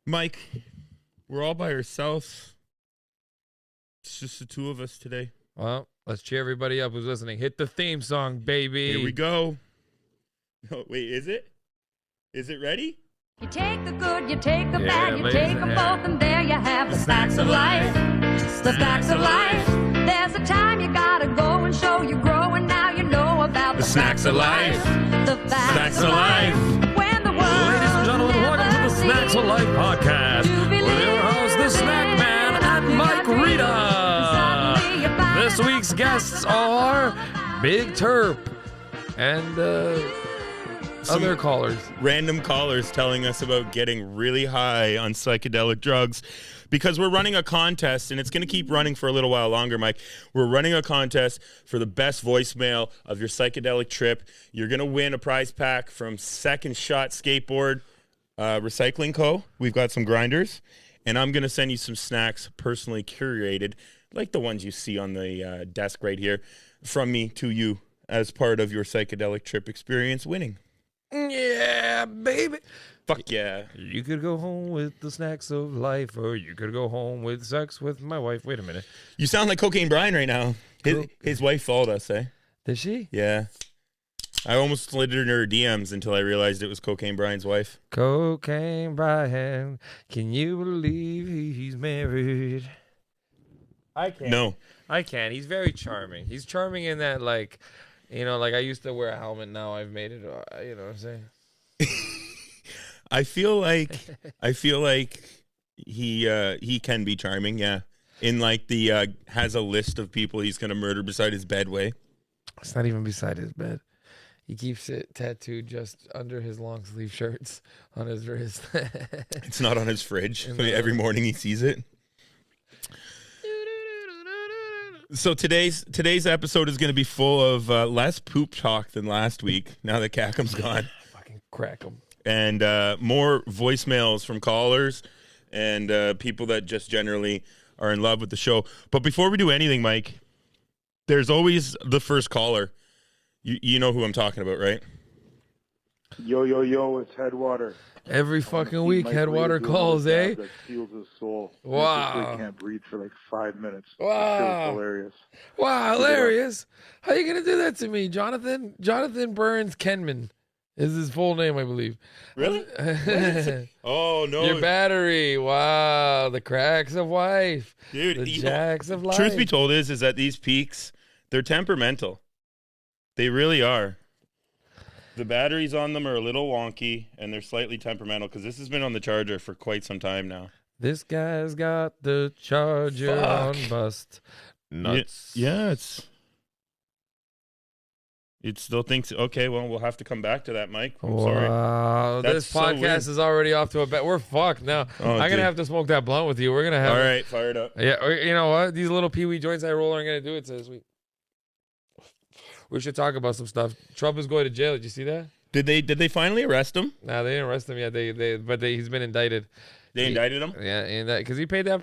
Mike, we're all by ourselves. It's just the two of us today. Well, let's cheer everybody up who's listening. Hit the theme song, baby. Here we go. No, wait, is it? Is it ready? You take the good, you take the bad, you take them both, and there you have the facts of life. The facts of life. There's a time you gotta go and show you grow, and now you know about the snacks of life. The facts of life. When the world Ladies and gentlemen, welcome to the Snacks of Life podcast. With your host, the Snack Man, and Mike Rita. This week's guests are Big Terp and other callers. Random callers telling us about getting really high on psychedelic drugs because we're running a contest, and it's going to keep running for a little while longer, Mike. We're running a contest for the best voicemail of your psychedelic trip. You're going to win a prize pack from Second Shot Skateboard Recycling Co. We've got some grinders, and I'm going to send you some snacks personally curated, like the ones you see on the desk right here, from me to you as part of your psychedelic trip experience winning. Yeah, baby. Fuck yeah. You could go home with the snacks of life, or you could go home with sex with my wife. Wait a minute. You sound like Cocaine Brian right now. His wife followed us, eh? Did she? Yeah. I almost slid in her DMs until I realized it was Cocaine Brian's wife. Cocaine Brian, can you believe he's married? I can't. No. I can. He's very charming. He's charming in that, like, you know, like I used to wear a helmet. Now I've made it. You know what I'm saying? I feel like he can be charming. Yeah. In like the has a list of people he's gonna murder beside his bed way. It's not even beside his bed. He keeps it tattooed just under his long sleeve shirts on his wrist. It's not on his fridge. Every morning he sees it. So today's episode is going to be full of less poop talk than last week. Now that Kakam's gone, Fucking crack him. And more voicemails from callers and people that just generally are in love with the show. But before we do anything, Mike, there's always the first caller. You know who I'm talking about, right? Yo, it's Headwater. Every fucking week, Headwater calls, eh? That steals his soul. Wow. He can't breathe for like 5 minutes. Wow. It's hilarious. Wow, hilarious. How you going to do that to me? Jonathan Burns Kenman is his full name, I believe. Really? Oh, no. Your battery. Wow. The cracks of life. Dude, the jacks of life. Truth be told is that these peaks, they're temperamental. They really are. The batteries on them are a little wonky, and they're slightly temperamental, because this has been on the charger for quite some time now. This guy's got the charger on bust. Nuts. Yeah, it still thinks, okay, well, we'll have to come back to that, Mike. I'm sorry. Wow, this podcast is already off to a bet. We're fucked now. I'm going to have to smoke that blunt with you. We're going to have... All right, fire it up. Yeah, you know what? These little peewee joints I roll aren't going to do it this week. We should talk about some stuff. Trump is going to jail. Did you see that? Did they finally arrest him? No, they didn't arrest him yet. He's been indicted. They indicted him? Yeah, and because he paid a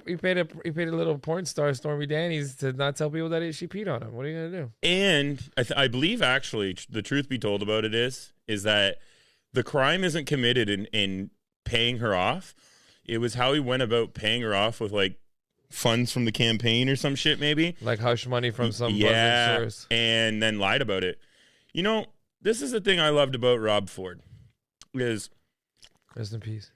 little porn star Stormy Daniels to not tell people that she peed on him. What are you gonna do? And I believe actually the truth be told about it is that the crime isn't committed in paying her off. It was how he went about paying her off with like funds from the campaign or some shit, maybe like hush money from some source, and then lied about it. You know, this is the thing I loved about Rob Ford is rest in peace,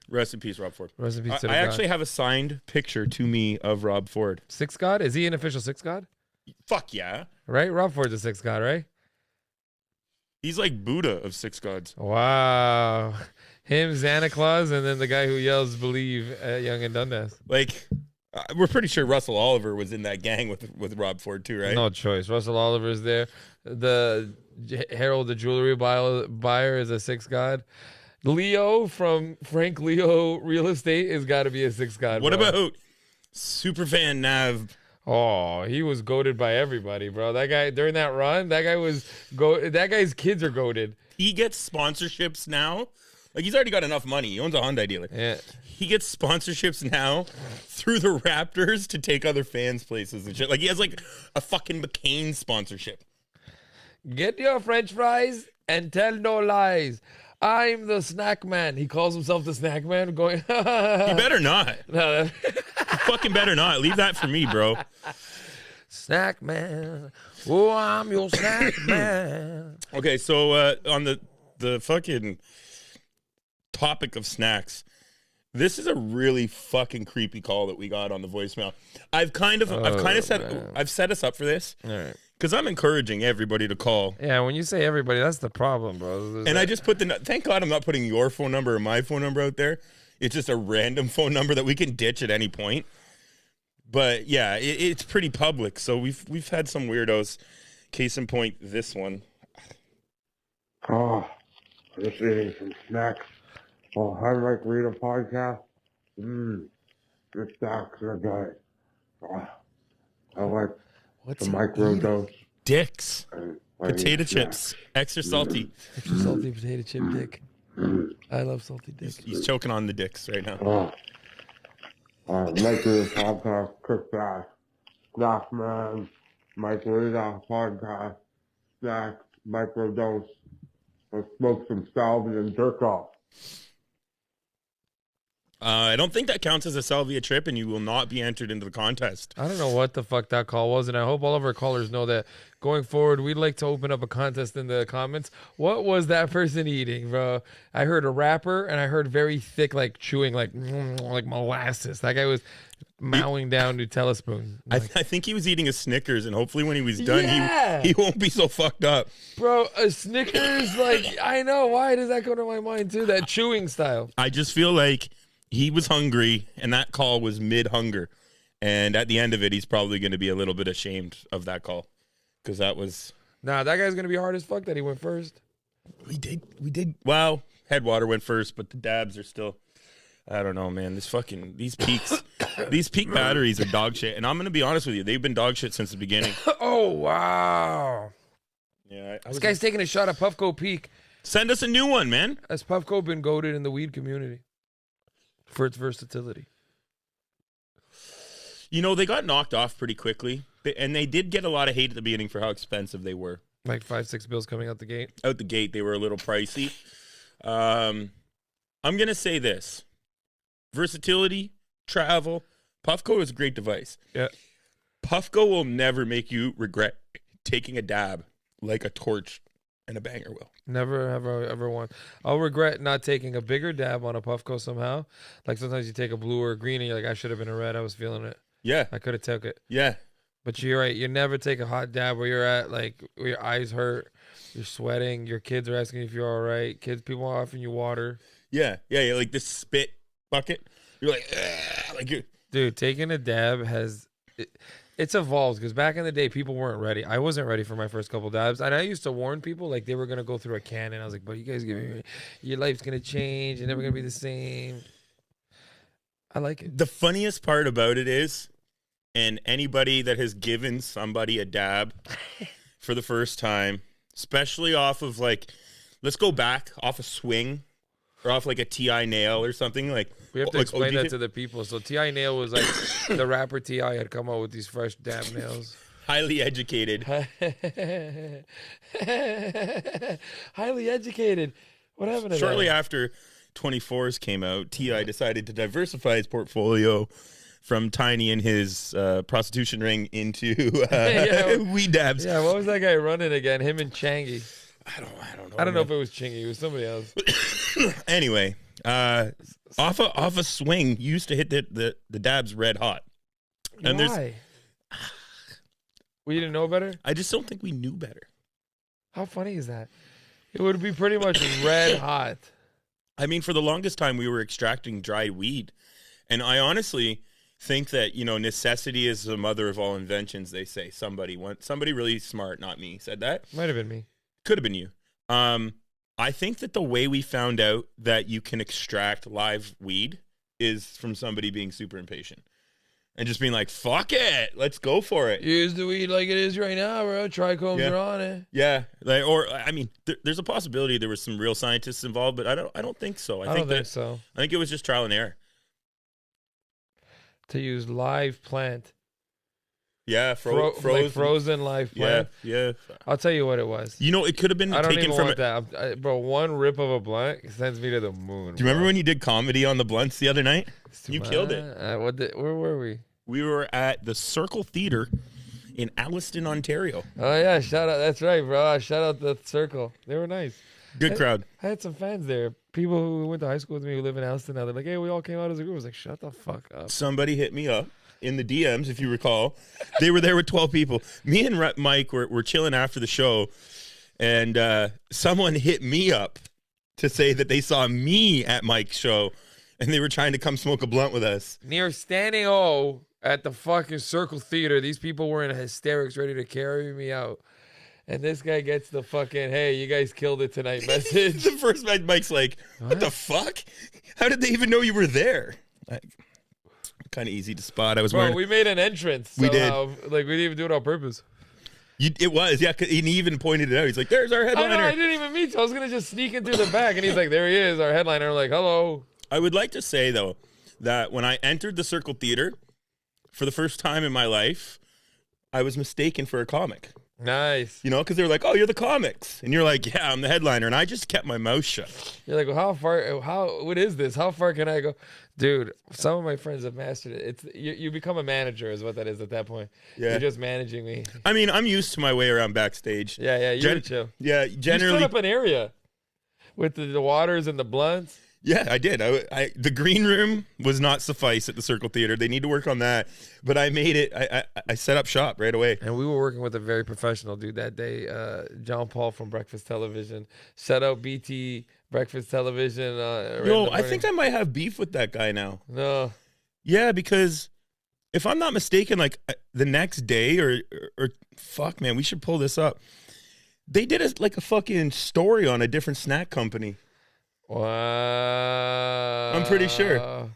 Rob Ford. Rest in peace. To I actually have a signed picture to me of Rob Ford. Sixth God? Is he an official sixth God? Fuck yeah, right. Rob Ford's a sixth God, right? He's like Buddha of six gods. Wow, him, Santa Claus, and then the guy who yells "Believe" at Young and Dundas. Like. We're pretty sure Russell Oliver was in that gang with Rob Ford too, right? No choice. Russell Oliver's there. The Harold, the jewelry buyer, is a sixth god. Leo from Frank Leo Real Estate has got to be a sixth god. What about Superfan Nav? Oh, he was goated by everybody, bro. That guy during that run, that guy's kids are goated. He gets sponsorships now. Like he's already got enough money. He owns a Hyundai dealer. Yeah. He gets sponsorships now through the Raptors to take other fans' places and shit. Like he has like a fucking McCain sponsorship. Get your French fries and tell no lies. I'm the snack man. He calls himself the snack man. Going, You better not. no, Fucking better not. Leave that for me, bro. snack man. Oh, I'm your snack man. Okay, so on the fucking topic of snacks, this is a really fucking creepy call that we got on the voicemail. I've set us up for this All right. because I'm encouraging everybody to call. Yeah, when you say everybody, that's the problem, bro. And I just put thank God I'm not putting your phone number or my phone number out there. It's just a random phone number that we can ditch at any point. But yeah, it's pretty public. So we've had some weirdos. Case in point, this one. Oh, just eating some snacks. Oh, I like read a podcast. The snacks are good. Oh, I like What's the microdose. Dicks. And Potato chips. Extra salty. extra salty potato chip dick? I love salty dick. He's choking on the dicks right now. Oh, I like read a podcast. Cook that. Snack man. Mike read a podcast. Snacks. Microdose. Let's smoke some salvia and jerk off. I don't think that counts as a salvia trip, and you will not be entered into the contest. I don't know what the fuck that call was, and I hope all of our callers know that going forward, we'd like to open up a contest in the comments. What was that person eating, bro? I heard a wrapper, and I heard very thick, like chewing, like molasses. That guy was mowing down Nutella spoon. I think he was eating a Snickers, and hopefully when he was done, Yeah. he won't be so fucked up. Bro, a Snickers, like, I know. Why does that go to my mind, too? That chewing style. I just feel like he was hungry, and that call was mid-hunger. And at the end of it, he's probably going to be a little bit ashamed of that call. Because that was... Nah, that guy's going to be hard as fuck that he went first. We did. Well, Headwater went first, but the dabs are still... I don't know, man. These peak batteries are dog shit. And I'm going to be honest with you. They've been dog shit since the beginning. Oh, wow. Yeah, This guy's taking a shot at Puffco Peak. Send us a new one, man. Has Puffco been goated in the weed community for its versatility? You know, they got knocked off pretty quickly. And they did get a lot of hate at the beginning for how expensive they were. Like 5-6 bills coming out the gate? Out the gate, they were a little pricey. I'm going to say this. Versatility, travel. Puffco is a great device. Yeah. Puffco will never make you regret taking a dab like a torch and a banger will. Never have I ever won. I'll regret not taking a bigger dab on a Puffco somehow. Like sometimes you take a blue or a green and you're like, I should have been a red. I was feeling it. Yeah. I could have took it. Yeah. But you're right. You never take a hot dab where you're at, like, where your eyes hurt, you're sweating, your kids are asking if you're all right. People are offering you water. Yeah. Yeah. Like this spit bucket. You're like you're. Dude, taking a dab it's evolved because back in the day, people weren't ready. I wasn't ready for my first couple dabs. And I used to warn people like they were going to go through a cannon. I was like, but you guys, your life's going to change. You're never going to be the same. I like it. The funniest part about it is, and anybody that has given somebody a dab for the first time, especially off of like, let's go back off a swing or off like a T.I. nail or something like. We have to like explain OG that to the people. So T.I. Nail was like the rapper T.I. had come out with these fresh dab nails. Highly educated. Highly educated. What happened to Shortly that? after 24s came out, T.I. decided to diversify his portfolio from Tiny and his prostitution ring into weed dabs. Yeah, what was that guy running again? Him and Changi. I don't know. I don't know if it was Chingy. It was somebody else. Anyway, off a swing, you used to hit the dabs red hot. And Why? We didn't know better? I just don't think we knew better. How funny is that? It would be pretty much red hot. I mean, for the longest time, we were extracting dried weed. And I honestly think that, necessity is the mother of all inventions, they say. Somebody really smart, not me, said that. Might have been me. Could have been you. I think that the way we found out that you can extract live weed is from somebody being super impatient. And just being like, fuck it, let's go for it. Use the weed like it is right now, bro. Trichomes are on it. Yeah, there's a possibility there was some real scientists involved, but I don't think so. I don't think so. I think it was just trial and error. To use live plant. Yeah, like Frozen life, Yeah, man. yeah. I'll tell you what it was. You know, it could have been I don't taken even from want that. Bro, one rip of a blunt sends me to the moon. Do you remember when you did comedy on the blunts the other night? You killed it. Where were we? We were at the Circle Theater in Alliston, Ontario. Oh, yeah. Shout out. That's right, bro. Shout out the Circle. They were nice. Good crowd. I had some fans there. People who went to high school with me who live in Alliston now. They're like, hey, we all came out as a group. I was like, shut the fuck up. Somebody hit me up in the DMs, if you recall. They were there with 12 people. Me and Mike were chilling after the show, and someone hit me up to say that they saw me at Mike's show, and they were trying to come smoke a blunt with us. Near Standing O at the fucking Circle Theater, these people were in hysterics ready to carry me out. And this guy gets the fucking, hey, you guys killed it tonight message. The first Mike's like, what the fuck? How did they even know you were there? Like, kind of easy to spot. I was wearing. We made an entrance. Somehow. We did. Like, we didn't even do it on purpose. It was, yeah. And he even pointed it out. He's like, there's our headliner. I didn't even meet you. I was going to just sneak in through the back. And he's like, there he is, our headliner. I'm like, hello. I would like to say, though, that when I entered the Circle Theater for the first time in my life, I was mistaken for a comic. Nice. You know, because they were like, oh, you're the comics. And you're like, yeah, I'm the headliner. And I just kept my mouth shut. You're like, well, what is this? How far can I go? Dude, some of my friends have mastered it. You become a manager is what that is at that point. Yeah. You're just managing me. I mean, I'm used to my way around backstage. Yeah, you're chill. Yeah, generally. You set up an area with the waters and the blunts. Yeah, I did. The green room was not suffice at the Circle Theater. They need to work on that. But I made it. I set up shop right away. And we were working with a very professional dude that day, John Paul from Breakfast Television. Shout out BT Breakfast Television. Yo, I think I might have beef with that guy now. No. Yeah, because if I'm not mistaken, like the next day or fuck, man, we should pull this up. They did a fucking story on a different snack company. Wow. I'm pretty sure.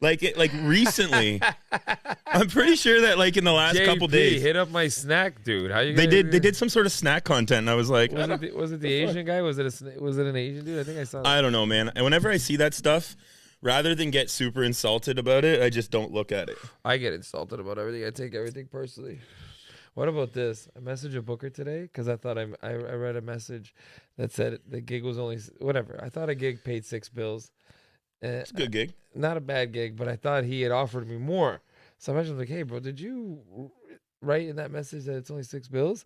Like recently. I'm pretty sure that like in the last couple days. Hit up my snack, dude. How you? They did some sort of snack content, and I was like, was it the Asian guy? Was it an Asian dude? I think I saw that. I don't know, man. And whenever I see that stuff, rather than get super insulted about it, I just don't look at it. I get insulted about everything. I take everything personally. What about this? I messaged a booker today because I thought I read a message that said the gig was only whatever. I thought a gig paid $6. It's a good gig. Not a bad gig, but I thought he had offered me more. So I mentioned like, hey, bro, did you write in that message that it's only $6?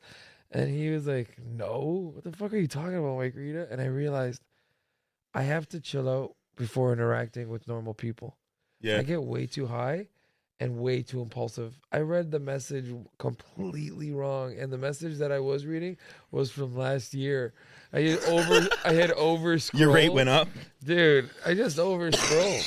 And he was like, no. What the fuck are you talking about, Mike Rita? And I realized I have to chill out before interacting with normal people. Yeah. I get way too high and way too impulsive. I read the message completely wrong, and the message that I was reading was from last year. I had over scrolled. Your rate went up? Dude, I just over scrolled.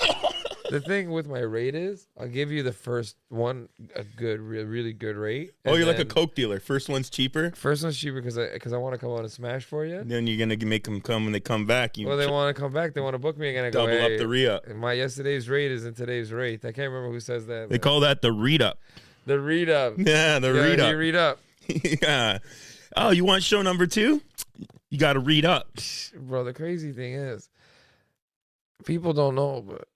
The thing with my rate is I'll give you the first one a good, really good rate. Oh, you're like a Coke dealer. First one's cheaper? First one's cheaper because I want to come on and smash for you. Then you're going to make them come when they come back. They want to come back. They want to book me again. I go, double up the re-up. My yesterday's rate is in today's rate. I can't remember who says that. They call that the read-up. The read-up. Yeah, the read-up. You read up. Yeah. Oh, you want show number 2? You got to read up. Bro, the crazy thing is, people don't know, but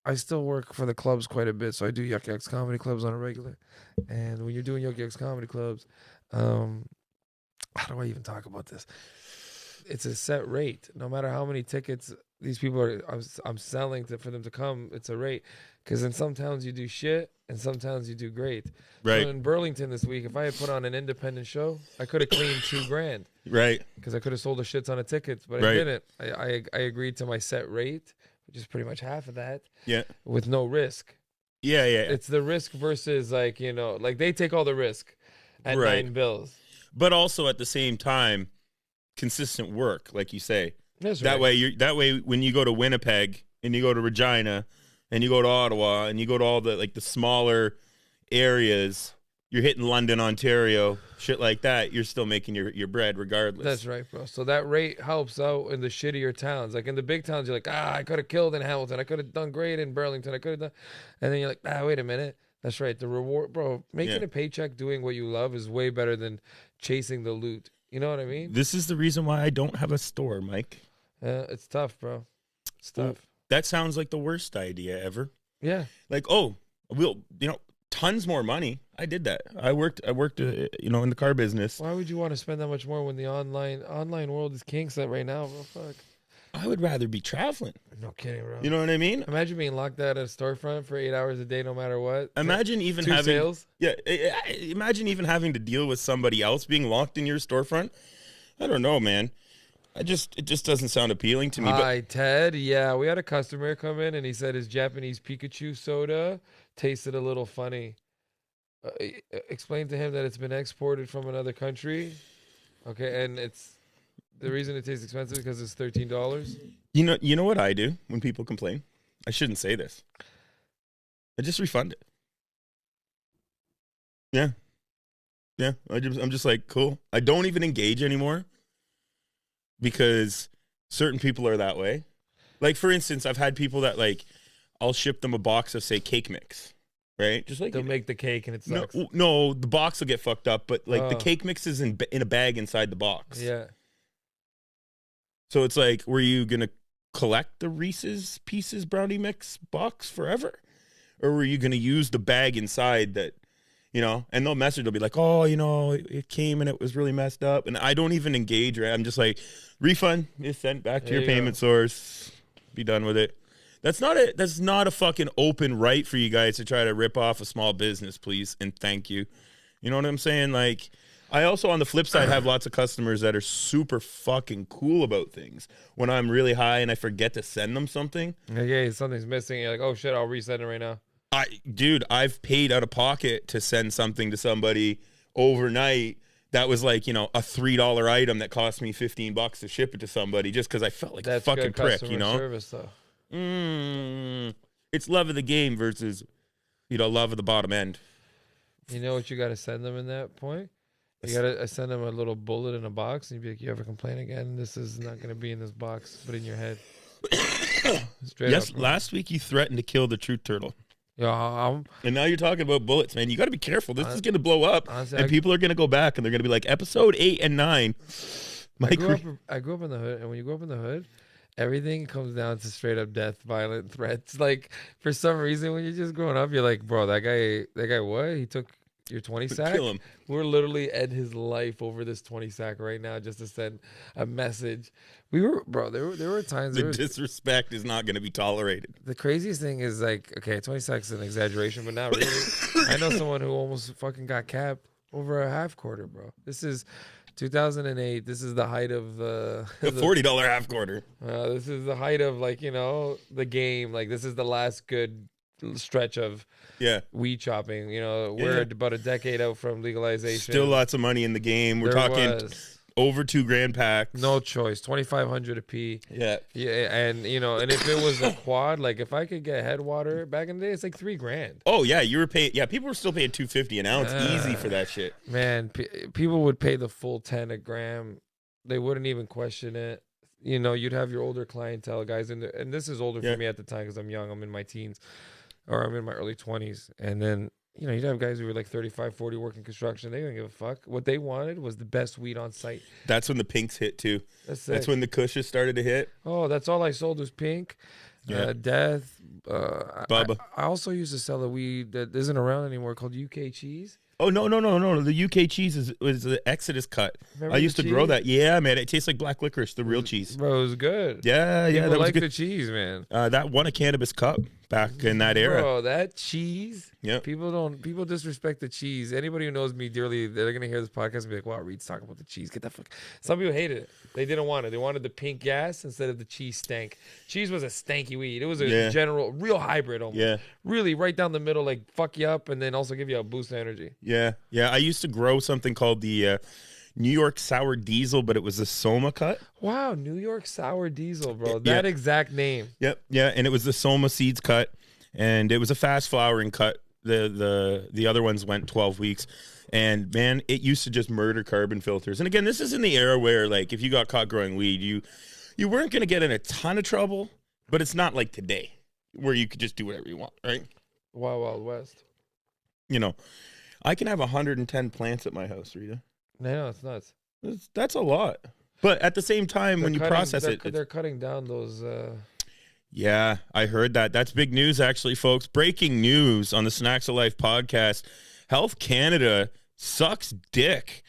I still work for the clubs quite a bit. So I do Yuck Yucks comedy clubs on a regular. And when you're doing Yuck Yucks comedy clubs, how do I even talk about this? It's a set rate. No matter how many tickets these people I'm selling for them to come, it's a rate. Because in some towns you do shit, and some towns you do great. Right. So in Burlington this week, if I had put on an independent show, I could have cleaned $2,000. Right. Because I could have sold a shit ton of tickets, but I didn't. I agreed to my set rate, which is pretty much half of that. Yeah. With no risk. Yeah. It's the risk versus like they take all the risk at $9. But also at the same time, consistent work, like you say. That's that right. That way when you go to Winnipeg and you go to Regina and you go to Ottawa and you go to all the the smaller areas, you're hitting London, Ontario, shit like that, you're still making your bread regardless. That's right, bro. So that rate helps out in the shittier towns. Like in the big towns, you're like, I could have killed in Hamilton. I could have done great in Burlington. I could have done. And then you're like, wait a minute. That's right. The reward, bro, making a paycheck doing what you love is way better than chasing the loot. You know what I mean? This is the reason why I don't have a store, Mike. It's tough, bro. It's tough. That sounds like the worst idea ever. Yeah. Like, we'll, tons more money. I did that. I worked, you know, in the car business. Why would you want to spend that much more when the online world is king set right now, bro? Fuck. I would rather be traveling. No kidding, bro. You know what I mean? Imagine being locked out at a storefront for 8 hours a day, no matter what. Imagine even Two having sales. Yeah, imagine even having to deal with somebody else being locked in your storefront. I don't know, man. It just doesn't sound appealing to me. Hi, Ted. Yeah, we had a customer come in and he said his Japanese Pikachu soda tasted a little funny. Explain to him that it's been exported from another country. Okay, and the reason it tastes expensive because it's $13. You know what I do when people complain? I shouldn't say this. I just refund it. Yeah. Yeah. I'm just like, cool. I don't even engage anymore because certain people are that way. Like, for instance, I've had people that, like, I'll ship them a box of, say, cake mix, right? Just like They'll make the cake and it sucks. No, the box will get fucked up, but, like, the cake mix is in a bag inside the box. Yeah. So it's like, were you going to collect the Reese's Pieces brownie mix box forever? Or were you going to use the bag inside that, you know, and they'll message, they'll be like, oh, you know, it came and it was really messed up. And I don't even engage, right? I'm just like, refund, it's sent back to your payment source. Be done with it. That's not a fucking open right for you guys to try to rip off a small business, please. And thank you. You know what I'm saying? Like, I also, on the flip side, have lots of customers that are super fucking cool about things. When I'm really high and I forget to send them something. Okay, something's missing. You're like, oh shit, I'll resend it right now. I've paid out of pocket to send something to somebody overnight that was like, you know, a $3 item that cost me $15 to ship it to somebody just because I felt like a fucking prick, you know? Service, though. It's love of the game versus, you know, love of the bottom end. You know what you got to send them in that point? You got to send them a little bullet in a box and you'd be like, you ever complain again? This is not going to be in this box, but in your head. Straight yes, up, last week you threatened to kill the truth turtle. Yeah, and now you're talking about bullets, man. You got to be careful. This is going to blow up, honestly, and people are going to go back, and they're going to be like, episode 8 and 9. I grew up in the hood, and when you grow up in the hood, everything comes down to straight up death, violent threats. Like, for some reason, when you're just growing up, you're like, bro, that guy, what? He took your 20 sack? Kill him. We're literally at his life over this 20 sack right now just to send a message. There were times. The disrespect is not going to be tolerated. The craziest thing is, like, okay, 20 sacks is an exaggeration, but not really. I know someone who almost fucking got capped over a half quarter, bro. This is 2008. This is the height of the $40 half quarter. This is the height of, like, you know, the game. Like, this is the last good stretch of weed chopping. You know, we're about a decade out from legalization. Still lots of money in the game. We're talking over $2,000 packs. No choice. 2,500 a pee. Yeah. And you know, and if it was a quad, like if I could get Headwater back in the day, it's like $3,000. Oh yeah, you were paying. Yeah, people were still paying $250 an ounce, easy for that shit. Man, people would pay the full 10 a gram. They wouldn't even question it. You know, you'd have your older clientele guys in there, and this is older for me at the time because I'm young. I'm in my teens, or I'm in my early 20s, and then, you know, you'd have guys who were like 35, 40 working construction. They didn't give a fuck. What they wanted was the best weed on site. That's when the pinks hit too. That's when the cushes started to hit. Oh, that's all I sold was pink. Death. Bubba. I also used to sell a weed that isn't around anymore called UK cheese. Oh, no. The UK cheese was the Exodus cut. Remember I used to grow that. Yeah, man. It tastes like black licorice, the real cheese. Bro, it was good. Yeah. People that was like good. the cheese, man. That won a cannabis cup back in that era. Bro, that cheese. Yeah. People disrespect the cheese. Anybody who knows me dearly, they're going to hear this podcast and be like, wow, Reed's talking about the cheese. Get that fuck. Some people hated it. They didn't want it. They wanted the pink gas instead of the cheese stank. Cheese was a stanky weed. It was a general, real hybrid almost. Yeah. Really right down the middle, like fuck you up and then also give you a boost of energy. Yeah. I used to grow something called the New York Sour Diesel, but it was a Soma cut. Wow, New York Sour Diesel, bro. That exact name. Yep. Yeah, and it was the Soma seeds cut, and it was a fast flowering cut. The other ones went 12 weeks. And man, it used to just murder carbon filters. And again, this is in the era where, like, if you got caught growing weed, you weren't going to get in a ton of trouble, but it's not like today where you could just do whatever you want, right? Wild, Wild West. You know, I can have 110 plants at my house, Rita. No, it's nuts. That's a lot. But at the same time, when you process it, they're cutting down those. Yeah, I heard that. That's big news, actually, folks. Breaking news on the Snacks of Life podcast. Health Canada sucks dick.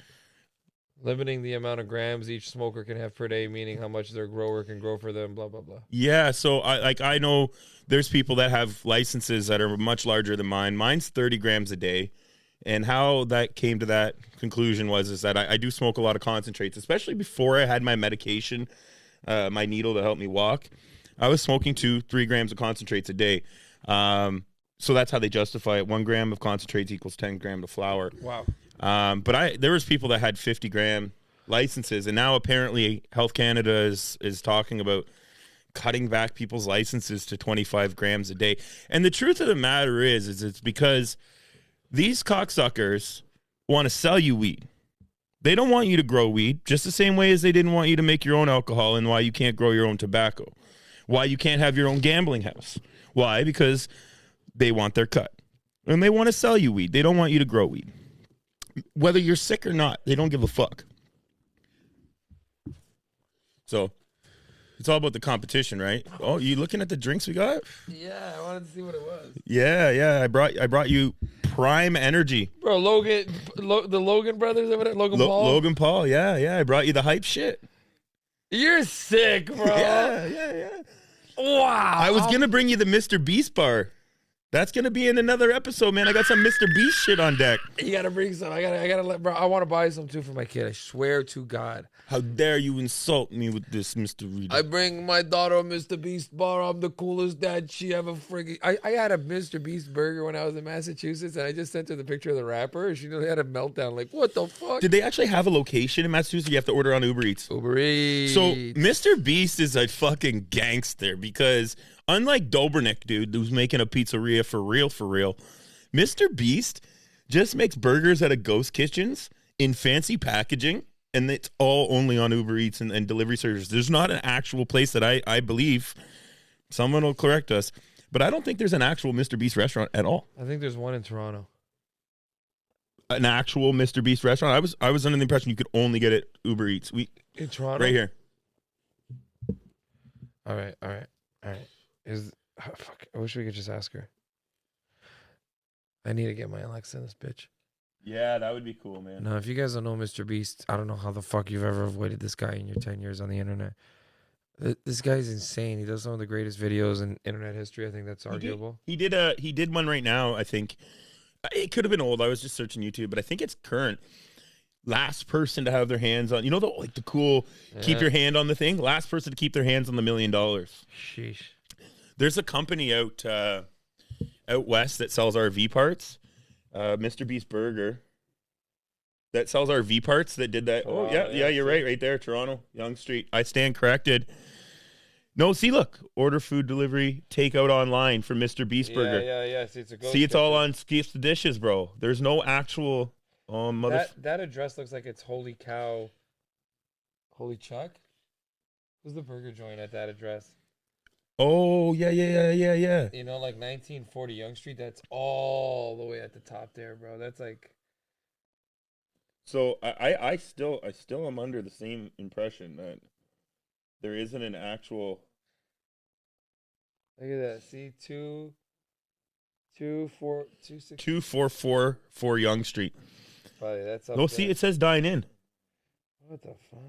Limiting the amount of grams each smoker can have per day, meaning how much their grower can grow for them, blah, blah, blah. Yeah, so I know there's people that have licenses that are much larger than mine. Mine's 30 grams a day. And how that came to that conclusion is that I do smoke a lot of concentrates, especially before I had my medication, my needle to help me walk. I was smoking 2-3 grams of concentrates a day. So that's how they justify it. 1 gram of concentrates equals 10 grams of flour. Wow. But there was people that had 50 gram licenses, and now apparently Health Canada is talking about cutting back people's licenses to 25 grams a day. And the truth of the matter is it's because these cocksuckers want to sell you weed. They don't want you to grow weed, just the same way as they didn't want you to make your own alcohol, and why you can't grow your own tobacco. Why you can't have your own gambling house. Why? Because they want their cut. And they want to sell you weed. They don't want you to grow weed. Whether you're sick or not, they don't give a fuck. So, it's all about the competition, right? Oh, you looking at the drinks we got? Yeah, I wanted to see what it was. Yeah. I brought you Prime Energy. Bro, the Logan brothers over there? Logan Paul? Logan Paul, yeah. I brought you the hype shit. You're sick, bro. Yeah. Wow. I was going to bring you the Mr. Beast bar. That's going to be in another episode, man. I got some Mr. Beast shit on deck. You got to bring some. I got to let, bro. I want to buy some too for my kid. I swear to God. How dare you insult me with this, Mr. Reader? I bring my daughter a Mr. Beast bar. I'm the coolest dad she ever friggin'. I had a Mr. Beast burger when I was in Massachusetts, and I just sent her the picture of the wrapper. She nearly had a meltdown. Like, what the fuck? Did they actually have a location in Massachusetts? You have to order on Uber Eats. Uber Eats. So Mr. Beast is a fucking gangster because unlike Dobbernick, dude, who's making a pizzeria for real, Mr. Beast just makes burgers out of ghost kitchens in fancy packaging, and it's all only on Uber Eats and delivery services. There's not an actual place that I believe, someone will correct us, but I don't think there's an actual Mr. Beast restaurant at all. I think there's one in Toronto. An actual Mr. Beast restaurant? I was under the impression you could only get it Uber Eats. In Toronto? Right here. All right. Fuck. I wish we could just ask her. I need to get my Alexa in this bitch. Yeah, that would be cool, man. No, if you guys don't know Mr. Beast, I don't know how the fuck you've ever avoided this guy in your 10 years on the internet. This guy's insane. He does some of the greatest videos in internet history. I think that's arguable. He did one right now, I think. It could have been old. I was just searching YouTube, but I think it's current. Last person to have their hands on, the cool keep your hand on the thing. Last person to keep their hands on the $1 million. Sheesh. There's a company out west that sells RV parts. Mr. Beast Burger that sells RV parts that did that. Toronto, Yeah, you're right there, Toronto, Yonge Street. I stand corrected. No, see, look, order food delivery, takeout online for Mr. Beast Burger. Yeah. See, It's all on Skip the Dishes, bro. There's no actual that address looks like it's Holy Cow. Holy Chuck? Who's the burger joint at that address? Oh, yeah. Like 1940 Yonge Street, that's all the way at the top there, bro. That's like... So I still am under the same impression that there isn't an actual... Look at that. See, 2444 Yonge Street. Probably that's up No, there. see, it says dine in. What the fuck?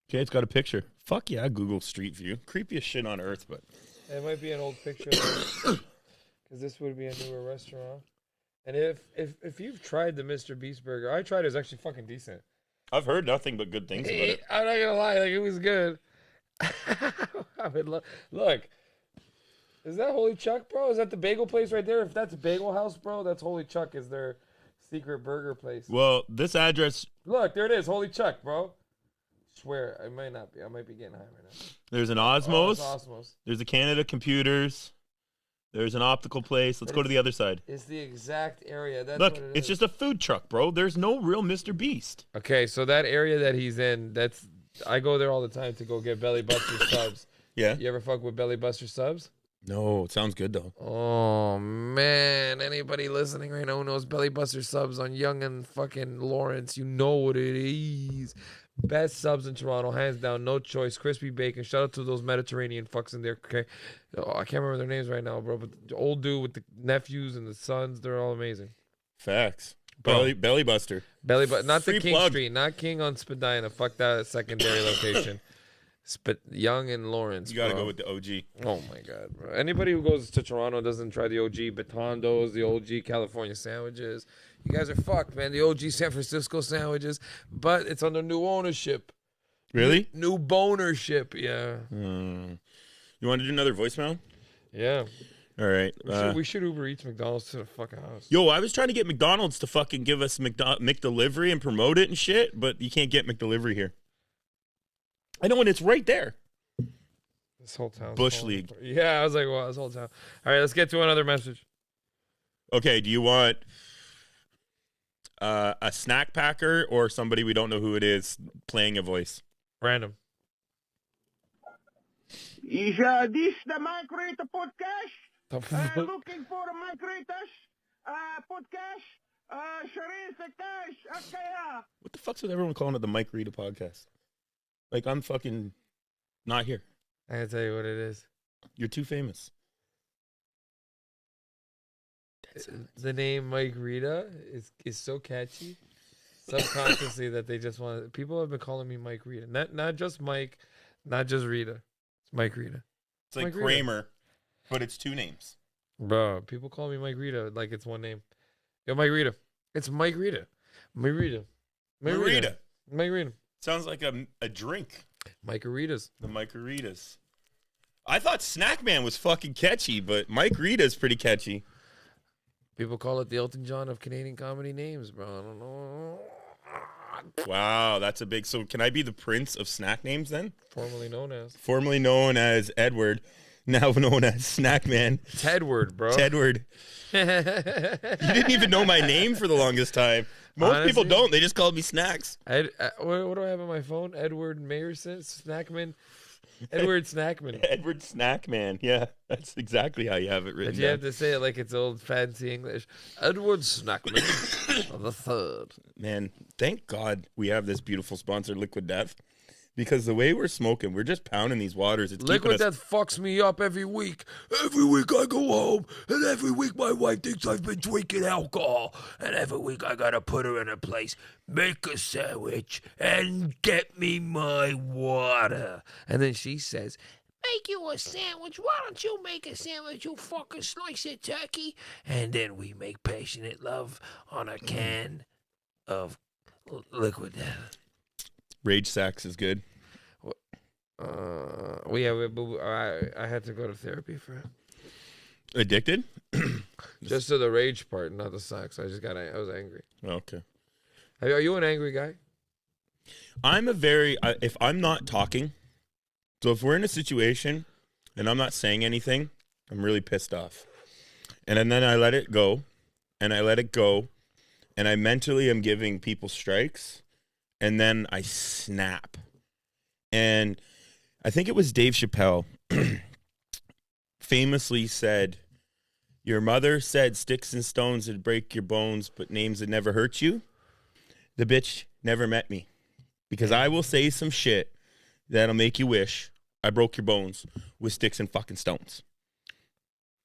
Okay, it's got a picture. Fuck yeah, Google Street View. Creepiest shit on earth, but... It might be an old picture because this would be a newer restaurant. And if you've tried the Mr. Beast burger, I tried it. It was actually fucking decent. I've heard nothing but good things about it. I'm not gonna lie, like it was good. I would look. Is that Holy Chuck, bro? Is that the bagel place right there? If that's Bagel House, bro, that's Holy Chuck. Is their secret burger place? Well, this address... Look, there it is, Holy Chuck, bro. Swear, I might not be. I might be getting high right now. There's an Oh, it's Osmos. Osmos. There's a Canada Computers. There's an optical place. Let's go to the other side. It's the exact area. That's Look, what it it's is. just a food truck, bro. There's no real Mr. Beast. Okay, so that area that he's in, I go there all the time to go get Belly Buster subs. Yeah. You ever fuck with Belly Buster subs? No, it sounds good, though. Oh, man. Anybody listening right now who knows Belly Buster subs on Young and fucking Lawrence, you know what it is. Best subs in Toronto, hands down, no choice. Crispy bacon. Shout out to those Mediterranean fucks in there. Okay, I can't remember their names right now, bro. But the old dude with the nephews and the sons, they're all amazing. Facts. Bro. Belly Buster. Belly, but not Free the King plug. Street, not King on Spadina. Fuck that secondary location. Young and Lawrence. You got to bro. go with the OG. Oh my god, bro. Anybody who goes to Toronto doesn't try the OG Batondos, the OG California sandwiches. You guys are fucked, man. The OG San Francisco sandwiches, but it's under new ownership. Really? New bonership, yeah. You want to do another voicemail? Yeah. All right. We should Uber Eats McDonald's to the fucking house. Yo, I was trying to get McDonald's to fucking give us McDelivery and promote it and shit, but you can't get McDelivery here. I know, and it's right there. This whole town. Bush League. Yeah, I was like, wow, this whole town. All right, let's get to another message. Okay, do you want a snack packer or somebody we don't know who it is playing a voice? Random. Is this the Mike Rita podcast? Looking for a Mike Rita's podcast? Sharif Akash, Akaya. What the fuck's with everyone calling it the Mike Rita podcast? Like, I'm fucking not here. I gotta tell you what it is. You're too famous. The name Mike Rita is so catchy, subconsciously, that they just want. People have been calling me Mike Rita, not just Mike, not just Rita. It's Mike Rita. It's like Mike Rita. Kramer, but it's two names. Bro, people call me Mike Rita like it's one name. Yo, Mike Rita. It's Mike Rita. Mike Rita. Mike Rita. Rita. Mike Rita. Sounds like a drink. Mike-a-Ritas. The Mike-a-Ritas. I thought Snack Man was fucking catchy, but Mike Rita's pretty catchy. People call it the Elton John of Canadian comedy names, bro. I don't know. Wow, that's a big... So can I be the prince of snack names then? Formerly known as. Formerly known as Edward, now known as Snack Man. Tedward, bro. Tedward. You didn't even know my name for the longest time. Most people don't. They just called me Snacks. What do I have on my phone? Edward Mayerson? Snackman? Edward Snackman. Edward Snackman. Yeah, that's exactly how you have it written But you have down. to say it like it's old fancy English. Edward Snackman the third. Man, thank God we have this beautiful sponsor, Liquid Death. Because the way we're smoking, we're just pounding these waters. It's Liquid keeping us... Death fucks me up every week. Every week I go home, and every week my wife thinks I've been drinking alcohol. And every week I gotta put her in a place, make a sandwich, and get me my water. And then she says, make you a sandwich. Why don't you make a sandwich, you fucking slice it turkey? And then we make passionate love on a can of Liquid Death. Rage Sax is good. I had to go to therapy for it. Addicted? Just to the rage part, not the sex. I was angry. Okay. Are you an angry guy? I'm if I'm not talking, so if we're in a situation and I'm not saying anything, I'm really pissed off. And then I let it go, and I let it go, and I mentally am giving people strikes, and then I snap. And I think it was Dave Chappelle famously said, your mother said sticks and stones would break your bones, but names would never hurt you. The bitch never met me. Because I will say some shit that'll make you wish I broke your bones with sticks and fucking stones.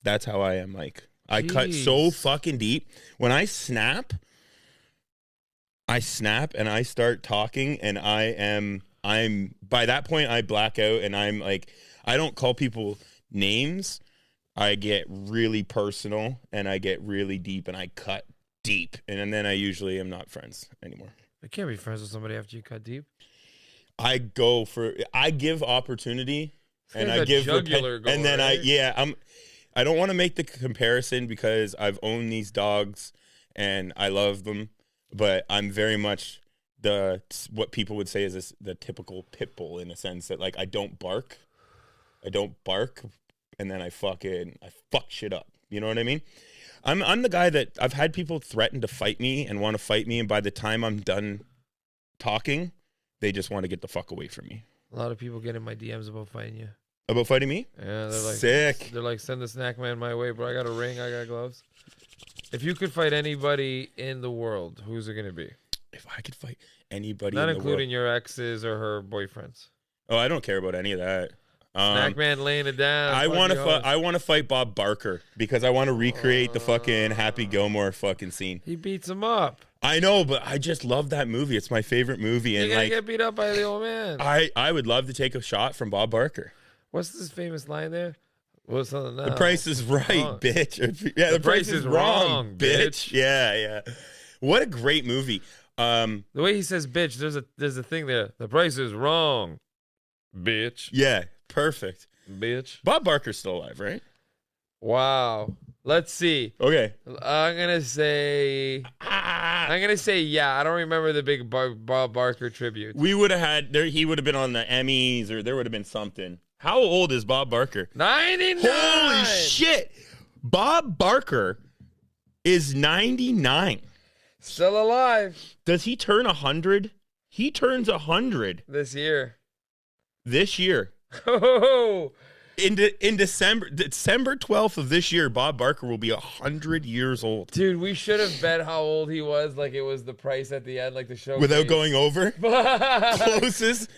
That's how I am, Mike. I cut so fucking deep. When I snap and I start talking, and I'm by that point I black out, and I'm like, I don't call people names. I get really personal, and I get really deep, and I cut deep, and then I usually am not friends anymore. I can't be friends with somebody after you cut deep. I give opportunity, and I The give jugular goal, and then right? I don't want to make the comparison because I've owned these dogs and I love them, but I'm very much what people would say is the typical pit bull, in a sense that, like, I don't bark, and then I fuck shit up. You know what I mean? I'm the guy that I've had people threaten to fight me and want to fight me, and by the time I'm done talking, they just want to get the fuck away from me. A lot of people get in my DMs about fighting you. About fighting me? Yeah, they're like, sick. They're like, send the snack man my way, bro. I got a ring, I got gloves. If you could fight anybody in the world, who's it gonna be? If I could fight anybody Not in the including world. your exes or her boyfriends. Oh, I don't care about any of that. Snack man laying it down. I want Fuck you, to. I want to fight Bob Barker because I want to recreate the fucking Happy Gilmore fucking scene. He beats him up. I know, but I just love that movie. It's my favorite movie, You're and gonna like get beat up by the old man. I would love to take a shot from Bob Barker. What's this famous line there? What's something now? The price is right, bitch. Yeah, the price is wrong, bitch. Yeah. What a great movie. The way he says bitch, there's a thing there. The price is wrong, bitch. Yeah, perfect. Bitch. Bob Barker's still alive, right? Wow. Let's see. Okay. I'm gonna say yeah. I don't remember the big Bob Barker tribute. We would have had there. He would have been on the Emmys, or there would have been something. How old is Bob Barker? 99. Holy shit! Bob Barker is 99. Still alive Does he turn 100? He turns 100 this year. this year. Oh, In December 12th of this year, Bob Barker will be 100 years old. dude, we should have bet how old he was, like it was the price at the end, like the show. Without going over? Closest?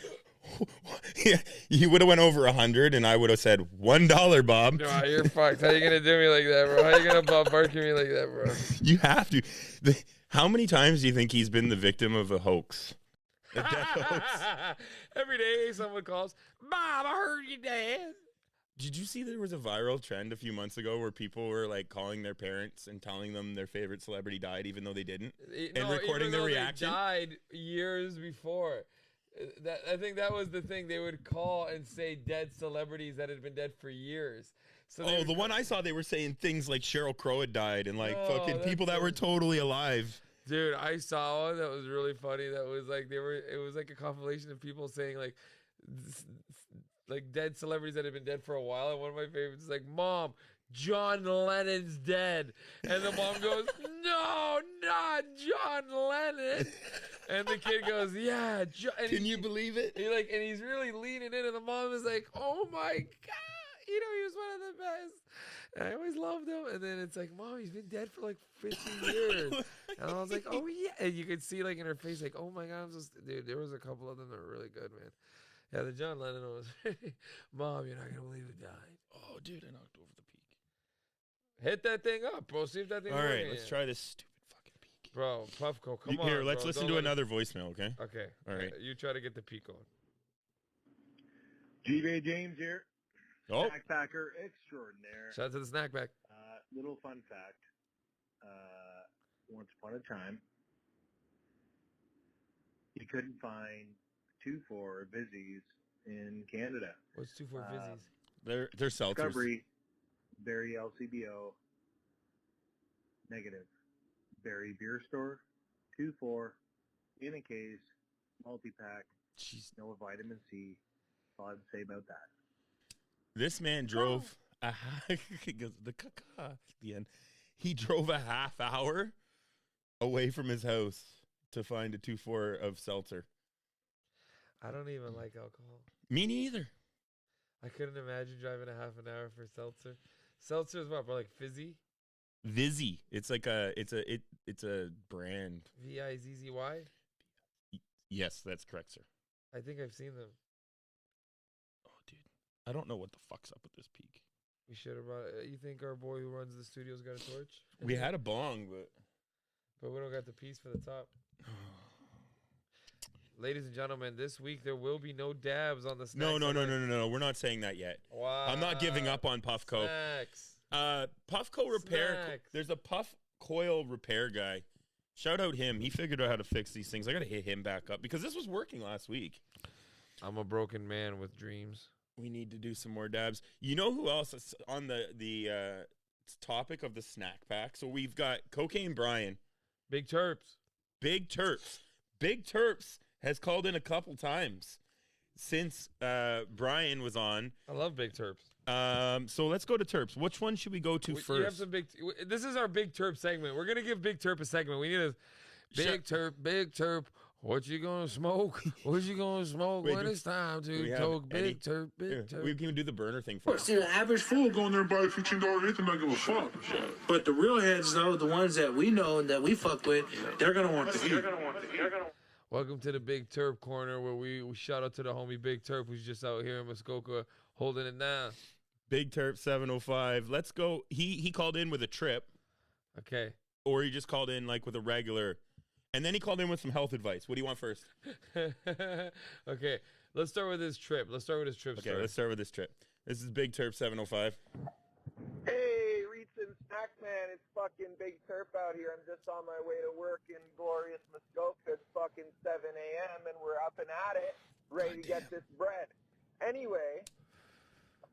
Yeah, he would have went over 100, and I would have said $1, Bob. Oh, you're fucked. How you gonna do me like that, bro? How you gonna Bob Barker me like that, bro? You have to. How many times do you think he's been the victim of a hoax? A death hoax? Every day someone calls, Bob, I heard you dead. Did you see there was a viral trend a few months ago where people were like calling their parents and telling them their favorite celebrity died even though they didn't? And recording even their though reaction? They died years before. I think that was the thing. They would call and say dead celebrities that had been dead for years. So The one I saw, they were saying things like Sheryl Crow had died and like No, fucking that's people that were totally alive. Dude, I saw one that was really funny. That was like it was like a compilation of people saying like dead celebrities that had been dead for a while. And one of my favorites is like, Mom, John Lennon's dead. And the mom goes, No, not John Lennon. And the kid goes, Yeah, Can you believe it? And he's really leaning in, and the mom is like, Oh my God, he was one of the best. And I always loved him. And then it's like, Mom, he's been dead for like 50 years. And I was like, Oh yeah. And you could see like in her face, like, Oh my God, dude, there was a couple of them that were really good, man. Yeah, the John Lennon one was, Mom, you're not gonna believe it died. Oh, dude, I knocked over the peak. Hit that thing up, bro. See if that thing. All right, let's try this stupid fucking peak. Bro, Puffco, come on. Here, let's bro. listen Don't to let another voicemail, okay? Okay. All right. You try to get the peak on. Levi James here. Oh, Backpacker extraordinaire. Shout out to the snack back. Little fun fact. Once upon a time, you couldn't find 2,4 Vizzies in Canada. What's 2 for Fizzies? they're seltzers. Discovery, Barry LCBO, negative. Barry Beer Store, 2,4, in a case, multi-pack, Jeez. no vitamin C. All I'd say about that. This man drove he goes the caca at the end. He drove a half hour away from his house to find a 2,4 of seltzer. I don't even like alcohol. Me neither. I couldn't imagine driving a half an hour for seltzer. Seltzer is what, bro? Like fizzy? Vizzy. It's like it's a brand. Vizzy? Yes, that's correct, sir. I think I've seen them. Oh, dude. I don't know what the fuck's up with this peak. We should have brought. You think our boy who runs the studio's got a torch? We had a bong, but we don't got the piece for the top. Ladies and gentlemen, this week there will be no dabs on the snacks. No. We're not saying that yet. Wow. I'm not giving up on Puffco. Snacks. Puffco repair. Snacks. There's a Puff coil repair guy. Shout out him. He figured out how to fix these things. I gotta hit him back up because this was working last week. I'm a broken man with dreams. We need to do some more dabs. You know who else is on the topic of the snack pack? So we've got Cocaine Brian. Big Terps. Big Terps has called in a couple times since Brian was on. I love Big Terps. So let's go to Terps. Which one should we go to first? You have some this is our Big Terp segment. We're gonna give Big Terp a segment. We need a Big Terp. What you gonna smoke? What you gonna smoke when it's time to talk Big Terp? Big Terp. We can do the burner thing first. See, the average fool go in there and buy a $15 anything, not give a fuck. But the real heads, though, the ones that we know and that we fuck with, they're gonna want the heat. Welcome to the Big Terp Corner, where we shout out to the homie Big Terp, who's just out here in Muskoka holding it down. Big Terp 705. Let's go. He called in with a trip. Okay. Or he just called in like with a regular. And then he called in with some health advice. What do you want first? Okay. Let's start with his trip. Let's start with his trip story. Let's start with this trip. This is Big Terp 705. Hey, Reeds and Snack Man, it's fucking Big Terp out here. I'm just on my way to work in glorious Muskoka. It's fucking 7 a.m. and we're up and at it, ready to get this bread. Anyway,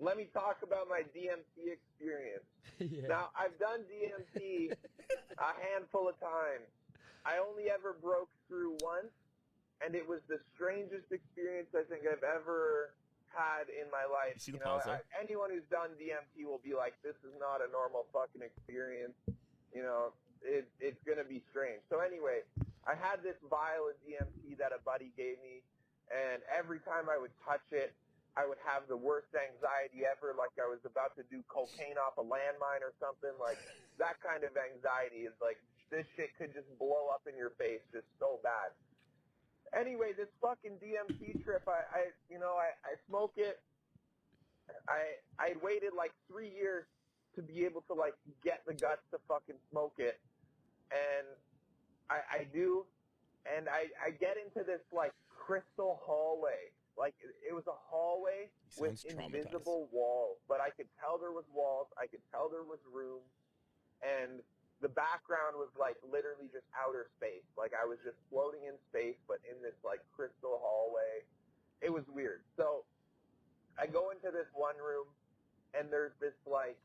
let me talk about my DMT experience. Yeah. Now, I've done DMT a handful of times. I only ever broke through once, and it was the strangest experience I think I've ever had in my life. You see the pause there? Anyone who's done DMT will be like, this is not a normal fucking experience. You know, it's going to be strange. So anyway, I had this vial of DMT that a buddy gave me, and every time I would touch it, I would have the worst anxiety ever, like I was about to do cocaine off a landmine or something. Like, that kind of anxiety is like, this shit could just blow up in your face just so bad. Anyway, this fucking DMT trip, I smoke it. I'd waited like 3 years to be able to like get the guts to fucking smoke it. And I do. And I get into this like crystal hallway. Like, it was a hallway with invisible walls, but I could tell there was walls. I could tell there was room, and the background was like literally just outer space. Like, I was just floating in space, but in this like crystal hallway. It was weird. So I go into this one room, and there's this like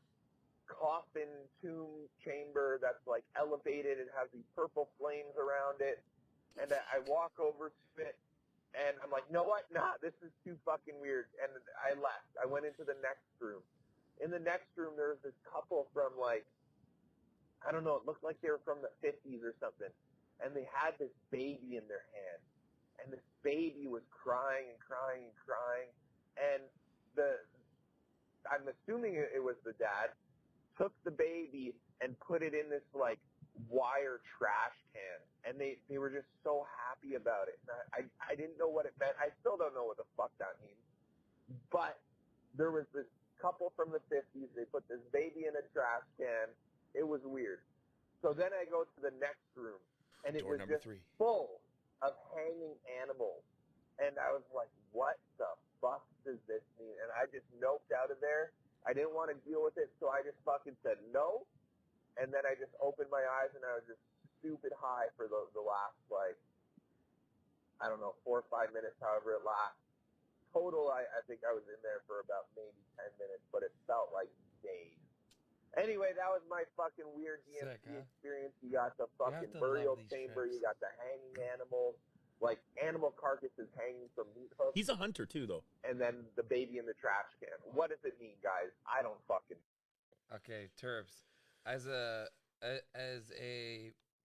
coffin tomb chamber that's like elevated. It has these purple flames around it, and I walk over to it. And I'm like, know what? Nah, this is too fucking weird. And I left. I went into the next room. In the next room, there was this couple from, like, I don't know, it looked like they were from the 50s or something. And they had this baby in their hand. And this baby was crying and crying and crying. And I'm assuming it was the dad, took the baby and put it in this, like, wire trash can, and they were just so happy about it. And I didn't know what it meant. I still don't know what the fuck that means. But there was this couple from the 50s. They put this baby in a trash can. It was weird. So then I go to the next room, and it was just full of hanging animals. And I was like, what the fuck does this mean? And I just noped out of there. I didn't want to deal with it, so I just fucking said no. And then I just opened my eyes, and I was just stupid high for the last, like, I don't know, 4 or 5 minutes, however it lasts. Total, I think I was in there for about maybe 10 minutes, but it felt like days. Anyway, that was my fucking weird DMT experience. You got the fucking burial chamber. You got the hanging animals, like animal carcasses hanging from meat hooks. He's a hunter, too, though. And then the baby in the trash can. What does it mean, guys? I don't fucking know. Okay, Terps. As a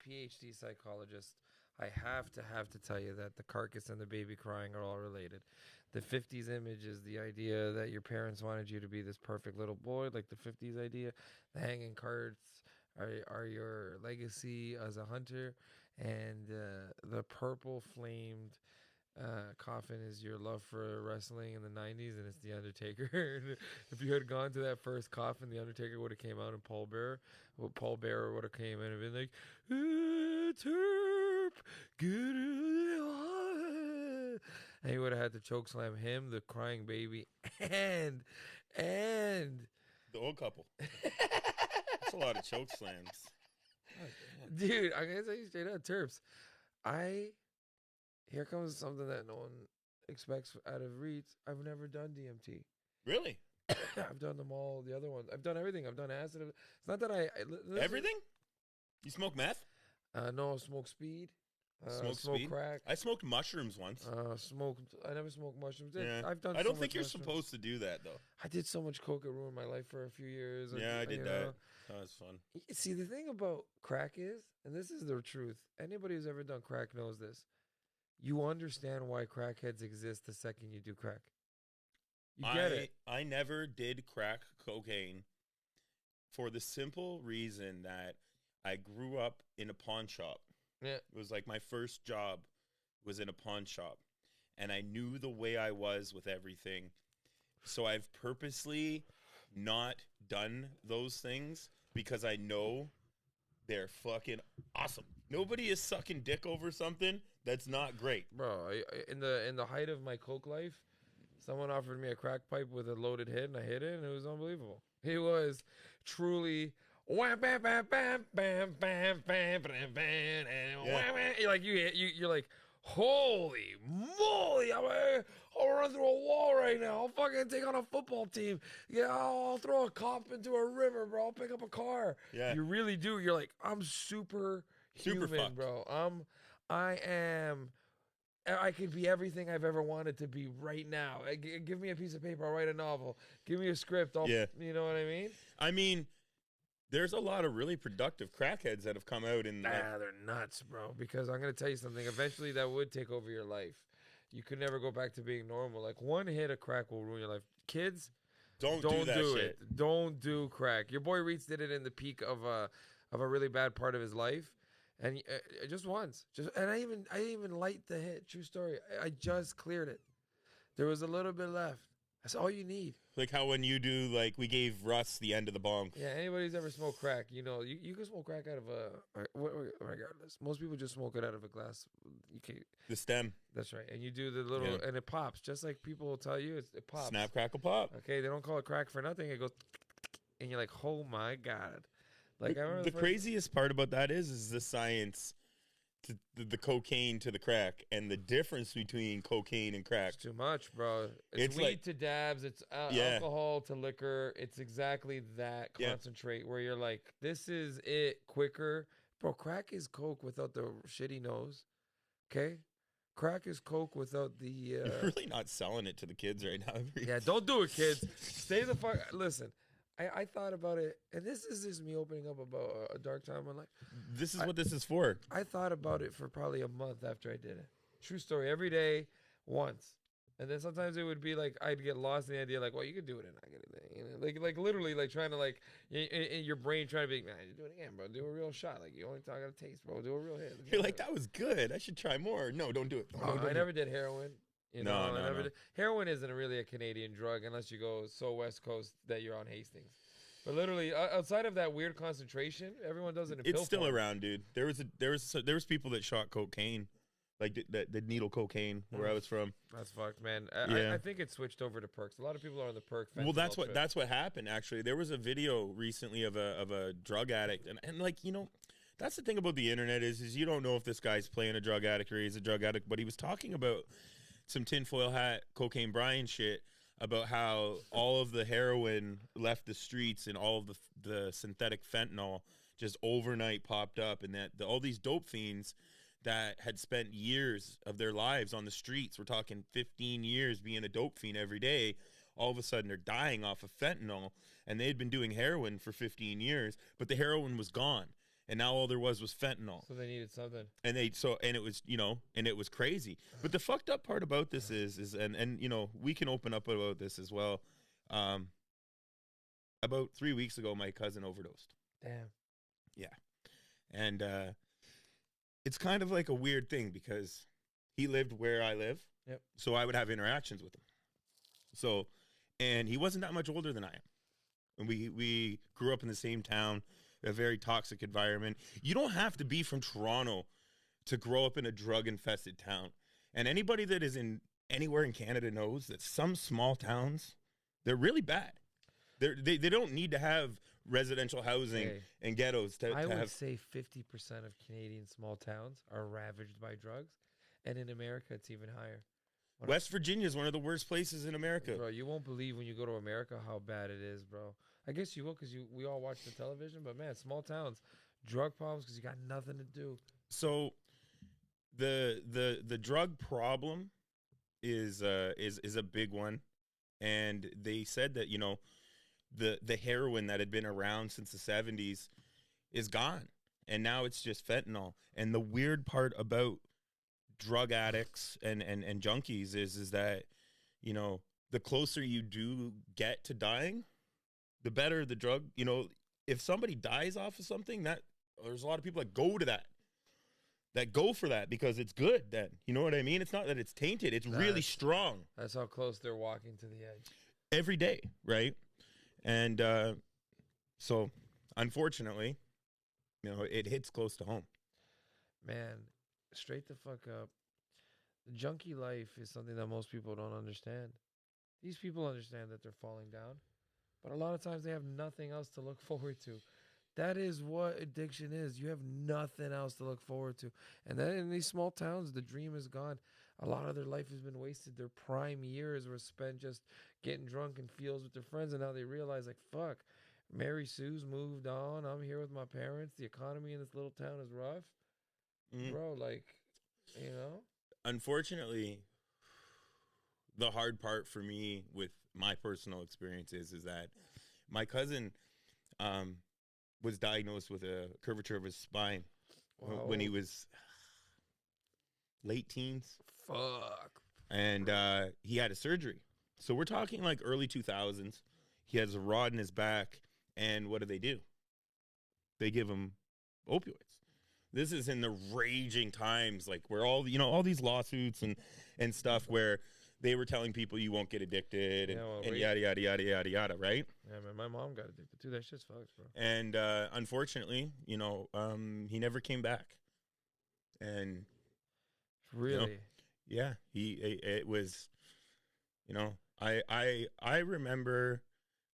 PhD psychologist, I have to tell you that the carcass and the baby crying are all related. The 50s image is the idea that your parents wanted you to be this perfect little boy, like the 50s idea. The hanging carts are your legacy as a hunter, and the purple flamed coffin is your love for wrestling in the 90s, and it's The Undertaker. If you had gone to that first coffin, The Undertaker would have came out in Paul Bearer. Well, Paul Bearer would have came in and been like, Terp, get it. And he would have had to chokeslam him, the crying baby, and the old couple. That's a lot of chokeslams. Dude, I'm going to tell you straight up, Terps. Here comes something that no one expects out of Reeds. I've never done DMT. Really? I've done them all. The other ones. I've done everything. I've done acid. It's not that I everything? You smoke meth? No, I smoke speed. Smoke speed? Crack. I smoked mushrooms once. I never smoked mushrooms. Yeah. I've done. I don't so think you're mushrooms. supposed to do that though. I did so much coke it ruined my life for a few years. Yeah, I did that. That was fun. See, the thing about crack is, and this is the truth. Anybody who's ever done crack knows this. You understand why crackheads exist the second you do crack. You get it. I never did crack cocaine for the simple reason that I grew up in a pawn shop. Yeah. It was like my first job. was in a pawn shop, and I knew the way I was with everything. So I've purposely not done those things because I know they're fucking awesome. Nobody is sucking dick over something that's not great. Bro, in the height of my coke life, someone offered me a crack pipe with a loaded hit, and I hit it, and it was unbelievable. It was truly wham, bam, bam, bam, bam, bam, bam, bam, bam, and wham, wham. You're like you're like, holy moly! I'll run through a wall right now. I'll fucking take on a football team. Yeah, I'll throw a cop into a river, bro. I'll pick up a car. Yeah, you really do. You're like, I'm super human, fucked. bro. I could be everything I've ever wanted to be right now. Give me a piece of paper, I'll write a novel. Give me a script, you know what I mean? I mean, there's a lot of really productive crackheads that have come out and they're nuts, bro. Because I'm gonna tell you something. Eventually, that would take over your life. You could never go back to being normal. Like one hit of crack will ruin your life. Kids, don't do that do shit. It. Don't do crack. Your boy Reitz did it in the peak of a really bad part of his life. And just once, and I didn't even light the hit. True story. I just cleared it. There was a little bit left. That's all you need. Like how when you do, like we gave Russ the end of the bong. Yeah, anybody's ever smoked crack, you know, you can smoke crack out of regardless. Most people just smoke it out of a glass. You can't. The stem. That's right. And you do the little, and it pops. Just like people will tell you, it pops. Snap, crackle, pop. Okay, they don't call it crack for nothing. It goes, and you're like, oh my God. Like I remember the craziest part about that is the science to the cocaine to the crack and the difference between cocaine and crack. It's too much, bro. It's weed like, to dabs. It's alcohol to liquor. It's exactly that concentrate where you're like, this is it quicker. Bro, crack is coke without the shitty nose. Okay? Crack is coke without the... You're really not selling it to the kids right now. Yeah, don't do it, kids. Stay the fuck... Listen. I thought about it, and this is just me opening up about a dark time in my life. This is what this is for. I thought about it for probably a month after I did it. True story. Every day, once. And then sometimes it would be like, I'd get lost in the idea, like, well, you could do it and I get it. You know? Like literally, like trying to, like, in your brain trying to be, man, you do it again, bro. Do a real shot. Like, you only talk about a taste, bro. Do a real hit. You're like, that was good. I should try more. No, don't do it. I never did heroin. You know, No. Heroin isn't really a Canadian drug unless you go so West Coast that you're on Hastings. But literally, outside of that weird concentration, everyone does it in pill It's still form. around, dude. There was people that shot cocaine, like that needle cocaine where I was from. That's fucked, man. Yeah. I think it switched over to perks. A lot of people are on the perk. Well, that's what happened. Actually, there was a video recently of a drug addict, and like, you know, that's the thing about the internet is you don't know if this guy's playing a drug addict or he's a drug addict. But he was talking about some tinfoil hat cocaine Brian shit about how all of the heroin left the streets and all of the synthetic fentanyl just overnight popped up, and that all these dope fiends that had spent years of their lives on the streets, we're talking 15 years being a dope fiend every day, all of a sudden they're dying off of fentanyl, and they had been doing heroin for 15 years, but the heroin was gone. And now all there was fentanyl. So they needed something. And it was, you know, and it was crazy. But the fucked up part about this is and you know, we can open up about this as well. About 3 weeks ago, my cousin overdosed. Damn. Yeah. And it's kind of like a weird thing because he lived where I live. Yep. So I would have interactions with him. So, and he wasn't that much older than I am. And we grew up in the same town. A very toxic environment. You don't have to be from Toronto to grow up in a drug-infested town. And anybody that is in anywhere in Canada knows that some small towns, they're really bad. They don't need to have residential housing and ghettos to I would have. say 50% of Canadian small towns are ravaged by drugs, and in America, it's even higher. West Virginia is one of the worst places in America. Bro, you won't believe when you go to America how bad it is, bro. I guess you will because we all watch the television, but man, small towns, drug problems because you got nothing to do. So the drug problem is a big one, and they said that, you know, the heroin that had been around since the 70s is gone, and now it's just fentanyl. And the weird part about drug addicts and junkies is that, you know, the closer you do get to dying, the better the drug. You know, if somebody dies off of something, that there's a lot of people that go to that. that go for that because it's good. That, you know what I mean? It's not that it's tainted. It's really strong. That's how close they're walking to the edge. Every day, right? And so, unfortunately, you know, it hits close to home. Man, straight the fuck up. The junkie life is something that most people don't understand. These people understand that they're falling down, but a lot of times they have nothing else to look forward to. That is what addiction is. You have nothing else to look forward to. And then in these small towns, the dream is gone. A lot of their life has been wasted. Their prime years were spent just getting drunk in fields with their friends, and now they realize, like, fuck, Mary Sue's moved on. I'm here with my parents. The economy in this little town is rough. Bro, like, you know? Unfortunately, the hard part for me with my personal experiences is that my cousin was diagnosed with a curvature of his spine when he was late teens. Fuck. And he had a surgery. So we're talking like early 2000s. He has a rod in his back. And what do? They give him opioids. This is in the raging times, like where all these lawsuits and stuff where they were telling people you won't get addicted and yada, yada, yada, yada, yada, right? Yeah, man, my mom got addicted too. That shit's fucked, bro. And unfortunately, he never came back. And really, it was, I remember,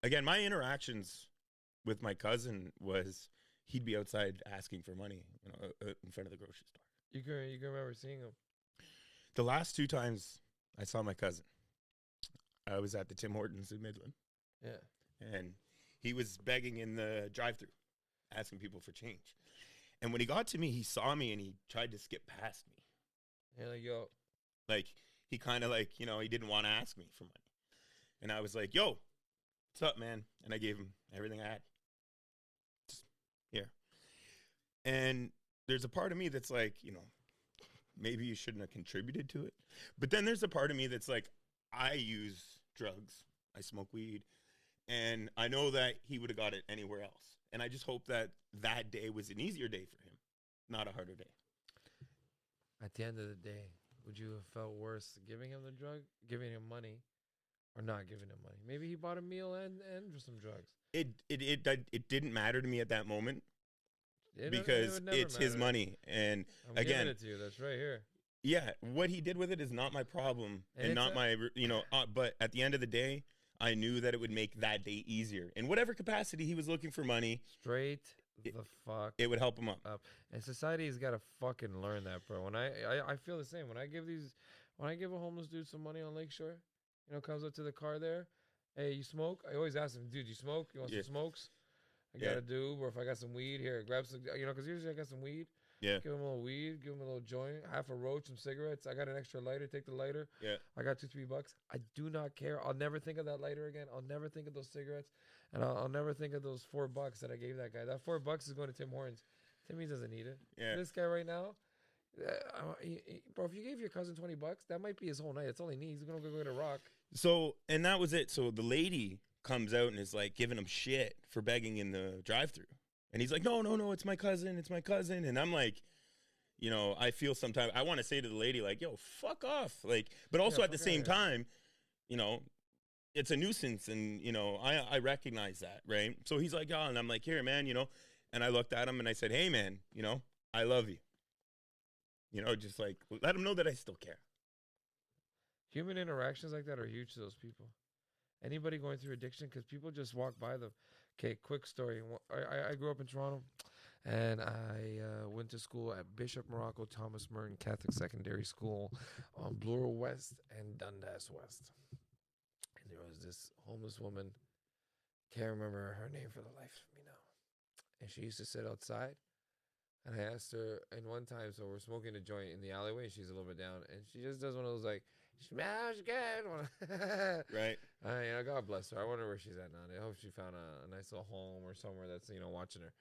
again, my interactions with my cousin was he'd be outside asking for money, in front of the grocery store. You can remember seeing him. The last 2 times I saw my cousin, I was at the Tim Hortons in Midland. Yeah. And he was begging in the drive-thru, asking people for change. And when he got to me, he saw me and he tried to skip past me. Yeah, like, yo. Like, he kind of like, he didn't want to ask me for money. And I was like, yo, what's up, man? And I gave him everything I had. Just here. And there's a part of me that's like, maybe you shouldn't have contributed to it. But then there's a part of me that's like, I use drugs. I smoke weed. And I know that he would have got it anywhere else. And I just hope that that day was an easier day for him, not a harder day. At the end of the day, would you have felt worse giving him the drug, giving him money, or not giving him money? Maybe he bought a meal and some drugs. It didn't matter to me at that moment because it's his money. And I'm again, giving it to you. That's right here. Yeah, what he did with it is not my problem and not my, but at the end of the day, I knew that it would make that day easier. In whatever capacity he was looking for money. Straight the fuck. It would help him up. And society's got to fucking learn that, bro. When I feel the same. When I give a homeless dude some money on Lakeshore, comes up to the car there, hey, you smoke? I always ask him, dude, you smoke? You want some smokes? I got a doob, or if I got some weed, here, grab some, because usually I got some weed. Yeah. Give him a little weed, give him a little joint, half a roach, some cigarettes. I got an extra lighter, take the lighter. Yeah. I got $2-3. I do not care. I'll never think of that lighter again. I'll never think of those cigarettes. And I'll never think of those $4 that I gave that guy. That $4 is going to Tim Hortons. Timmy doesn't need it. Yeah. This guy right now, bro, if you gave your cousin $20, that might be his whole night. That's all he needs. He's going to go get a rock. So, and that was it. So the lady comes out and is like giving him shit for begging in the drive-thru. And he's like, no, it's my cousin. It's my cousin. And I'm like, I feel sometimes I want to say to the lady, like, yo, fuck off. Like, but also at the same time, it's a nuisance. And, I recognize that. Right. So he's like, oh, and I'm like, here, man, and I looked at him and I said, hey, man, I love you. Just like let him know that I still care. Human interactions like that are huge to those people. Anybody going through addiction, because people just walk by them. Okay, quick story. I grew up in Toronto, and I went to school at Bishop Morocco Thomas Merton Catholic Secondary School on Bloor West and Dundas West. And there was this homeless woman. Can't remember her name for the life of me now. And she used to sit outside. And I asked her, and one time, so we're smoking a joint in the alleyway, and she's a little bit down, and she just does one of those, like, smells good. Right. God bless her. I wonder where she's at now. I hope she found a nice little home or somewhere that's, watching her.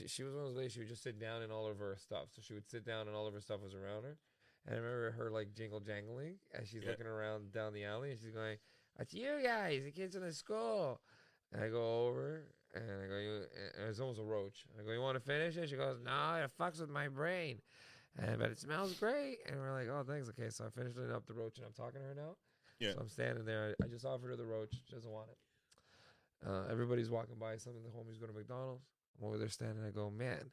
She was one of those ladies, she would just sit down and all of her stuff. So she would sit down and all of her stuff was around her. And I remember her, like, jangling as she's looking around down the alley, and she's going, "That's you guys, the kids in the school." And I go over, And I go, and it's almost a roach. I go, you want to finish it? She goes, no, it fucks with my brain. But it smells great. And we're like, oh, thanks. Okay, so I finished it up the roach, and I'm talking to her now. Yeah. So I'm standing there. I just offered her the roach. She doesn't want it. Everybody's walking by. Some of the homies go to McDonald's. I'm over there standing. I go, man,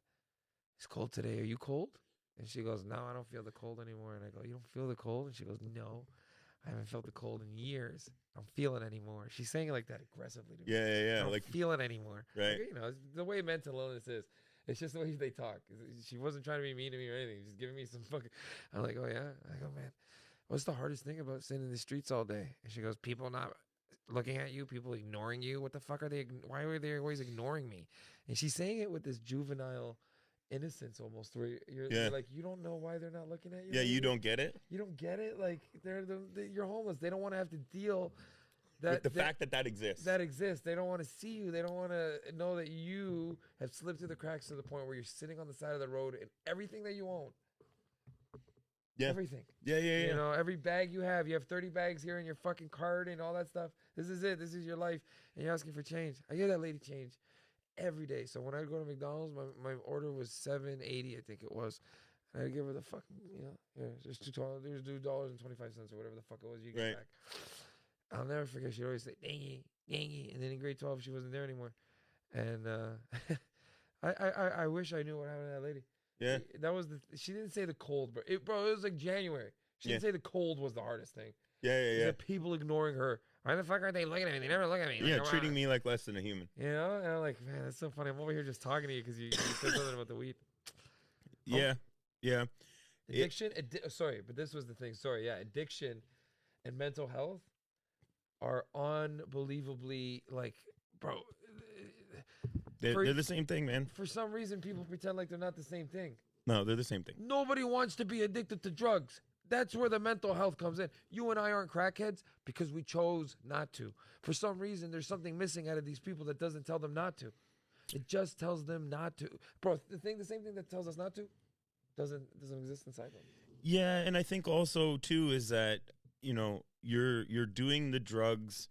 it's cold today. Are you cold? And she goes, no, I don't feel the cold anymore. And I go, you don't feel the cold? And she goes, no, I haven't felt the cold in years. I don't feel it anymore. She's saying it like that aggressively to me. Yeah. I don't Like, feel it anymore. right. Like, you know, it's the way mental illness is. It's just the way they talk. She wasn't trying to be mean to me or anything. She's giving me some fucking... I'm like, oh, yeah? I go, man, what's the hardest thing about sitting in the streets all day? And she goes, people not looking at you, people ignoring you. What the fuck are they... Why are they always ignoring me? And she's saying it with this juvenile innocence almost, where you're like, you don't know why they're not looking at you. Yeah, you don't get it? You don't get it? Like, you're homeless. They don't want to have to deal... With the fact that exists. That exists. They don't want to see you. They don't want to know that you have slipped through the cracks to the point where you're sitting on the side of the road and everything that you own. Yeah. Everything. Yeah. You know, every bag you have 30 bags here in your fucking cart and all that stuff. This is it. This is your life. And you're asking for change. I give that lady change every day. So when I go to McDonald's, my order was $7.80, I think it was. And I give her the fucking, there's $2.25 or whatever the fuck it was you get back. I'll never forget. She'd always say, dangy. And then in grade 12, she wasn't there anymore. And I wish I knew what happened to that lady. Yeah. She didn't say the cold, but it was like January. She didn't say the cold was the hardest thing. Yeah. People ignoring her. Why the fuck aren't they looking at me? They never look at me. Yeah, like, treating me like less than a human. You know? And I'm like, man, that's so funny. I'm over here just talking to you because you said something about the weed. Yeah. Addiction, but this was the thing. Addiction and mental health are unbelievably, like, bro. They're the same thing, man. For some reason, people pretend like they're not the same thing. No, they're the same thing. Nobody wants to be addicted to drugs. That's where the mental health comes in. You and I aren't crackheads because we chose not to. For some reason, there's something missing out of these people that doesn't tell them not to. It just tells them not to. Bro, the same thing that tells us not to doesn't exist inside them. Yeah, and I think also too is that, you're doing the drugs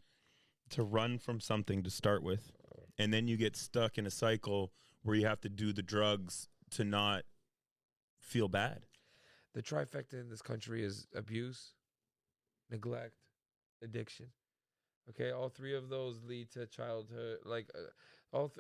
to run from something to start with, and then you get stuck in a cycle where you have to do the drugs to not feel bad. The trifecta in this country is abuse, neglect, addiction. Okay, all three of those lead to childhood, like all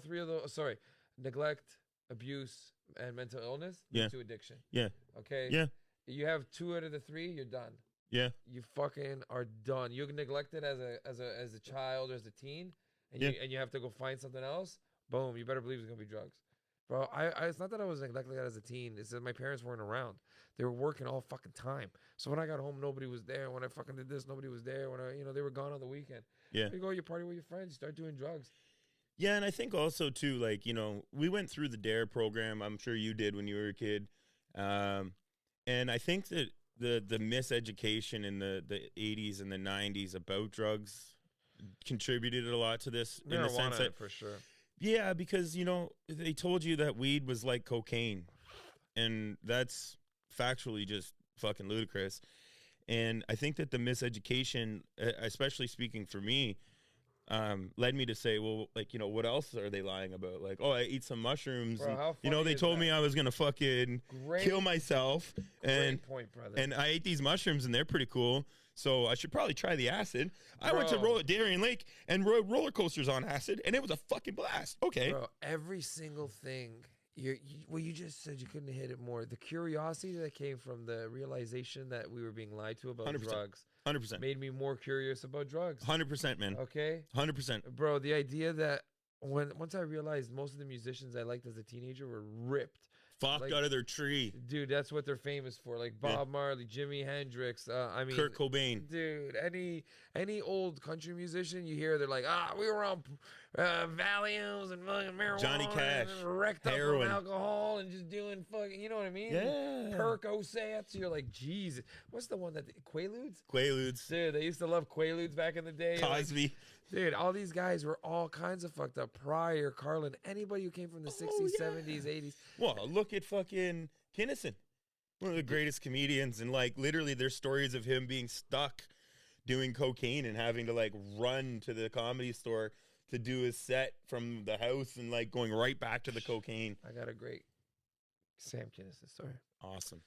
three of those. Sorry, neglect, abuse, and mental illness lead to addiction. Yeah. Okay. Yeah. You have 2 out of the 3, you're done. Yeah. You fucking are done. You're neglected as a child or as a teen, and you have to go find something else. Boom. You better believe it's gonna be drugs, bro. It's not that I was neglected as a teen. It's that my parents weren't around. They were working all fucking time. So when I got home, nobody was there. When I fucking did this, nobody was there. When they were gone on the weekend. Yeah. You go, you party with your friends, you start doing drugs. Yeah, and I think also too, like, we went through the DARE program. I'm sure you did when you were a kid, and I think that the miseducation in the 80s and the 90s about drugs contributed a lot to this. Marijuana, in the sense that, for sure. Yeah, because they told you that weed was like cocaine, and that's factually just fucking ludicrous. And I think that the miseducation, especially speaking for me, led me to say, well, like, what else are they lying about? Like, oh, I eat some mushrooms. Bro, how and, funny they is told that? me I was going to fucking kill myself. Great point, brother. And I ate these mushrooms and they're pretty cool. So I should probably try the acid. I went to Darien Lake and rode roller coasters on acid, and it was a fucking blast. Okay. Bro, every single thing, you just said you couldn't hit it more. The curiosity that came from the realization that we were being lied to about 100%. drugs 100%. made me more curious about drugs. 100%, man. Okay? 100%. Bro, the idea that once I realized most of the musicians I liked as a teenager were ripped. Fucked out of their tree. Dude, that's what they're famous for. Like Bob Marley, Jimi Hendrix, Kurt Cobain. Dude, any old country musician you hear, they're like, we were on Valiums and fucking marijuana. Johnny Cash. And wrecked heroin. up on alcohol and just doing fucking, you know what I mean? Yeah. Percocets. You're like, Jesus. What's the one Quaaludes? Quaaludes. Dude, they used to love Quaaludes back in the day. Cosby. Like, dude, all these guys were all kinds of fucked up. Pryor, Carlin, anybody who came from the 60s, 70s, 80s. Well, look at fucking Kinnison. One of the greatest comedians. And, like, literally there's stories of him being stuck doing cocaine and having to, like, run to the comedy store to do his set from the house and like going right back to the cocaine. I got a great Sam Kinison story. Awesome.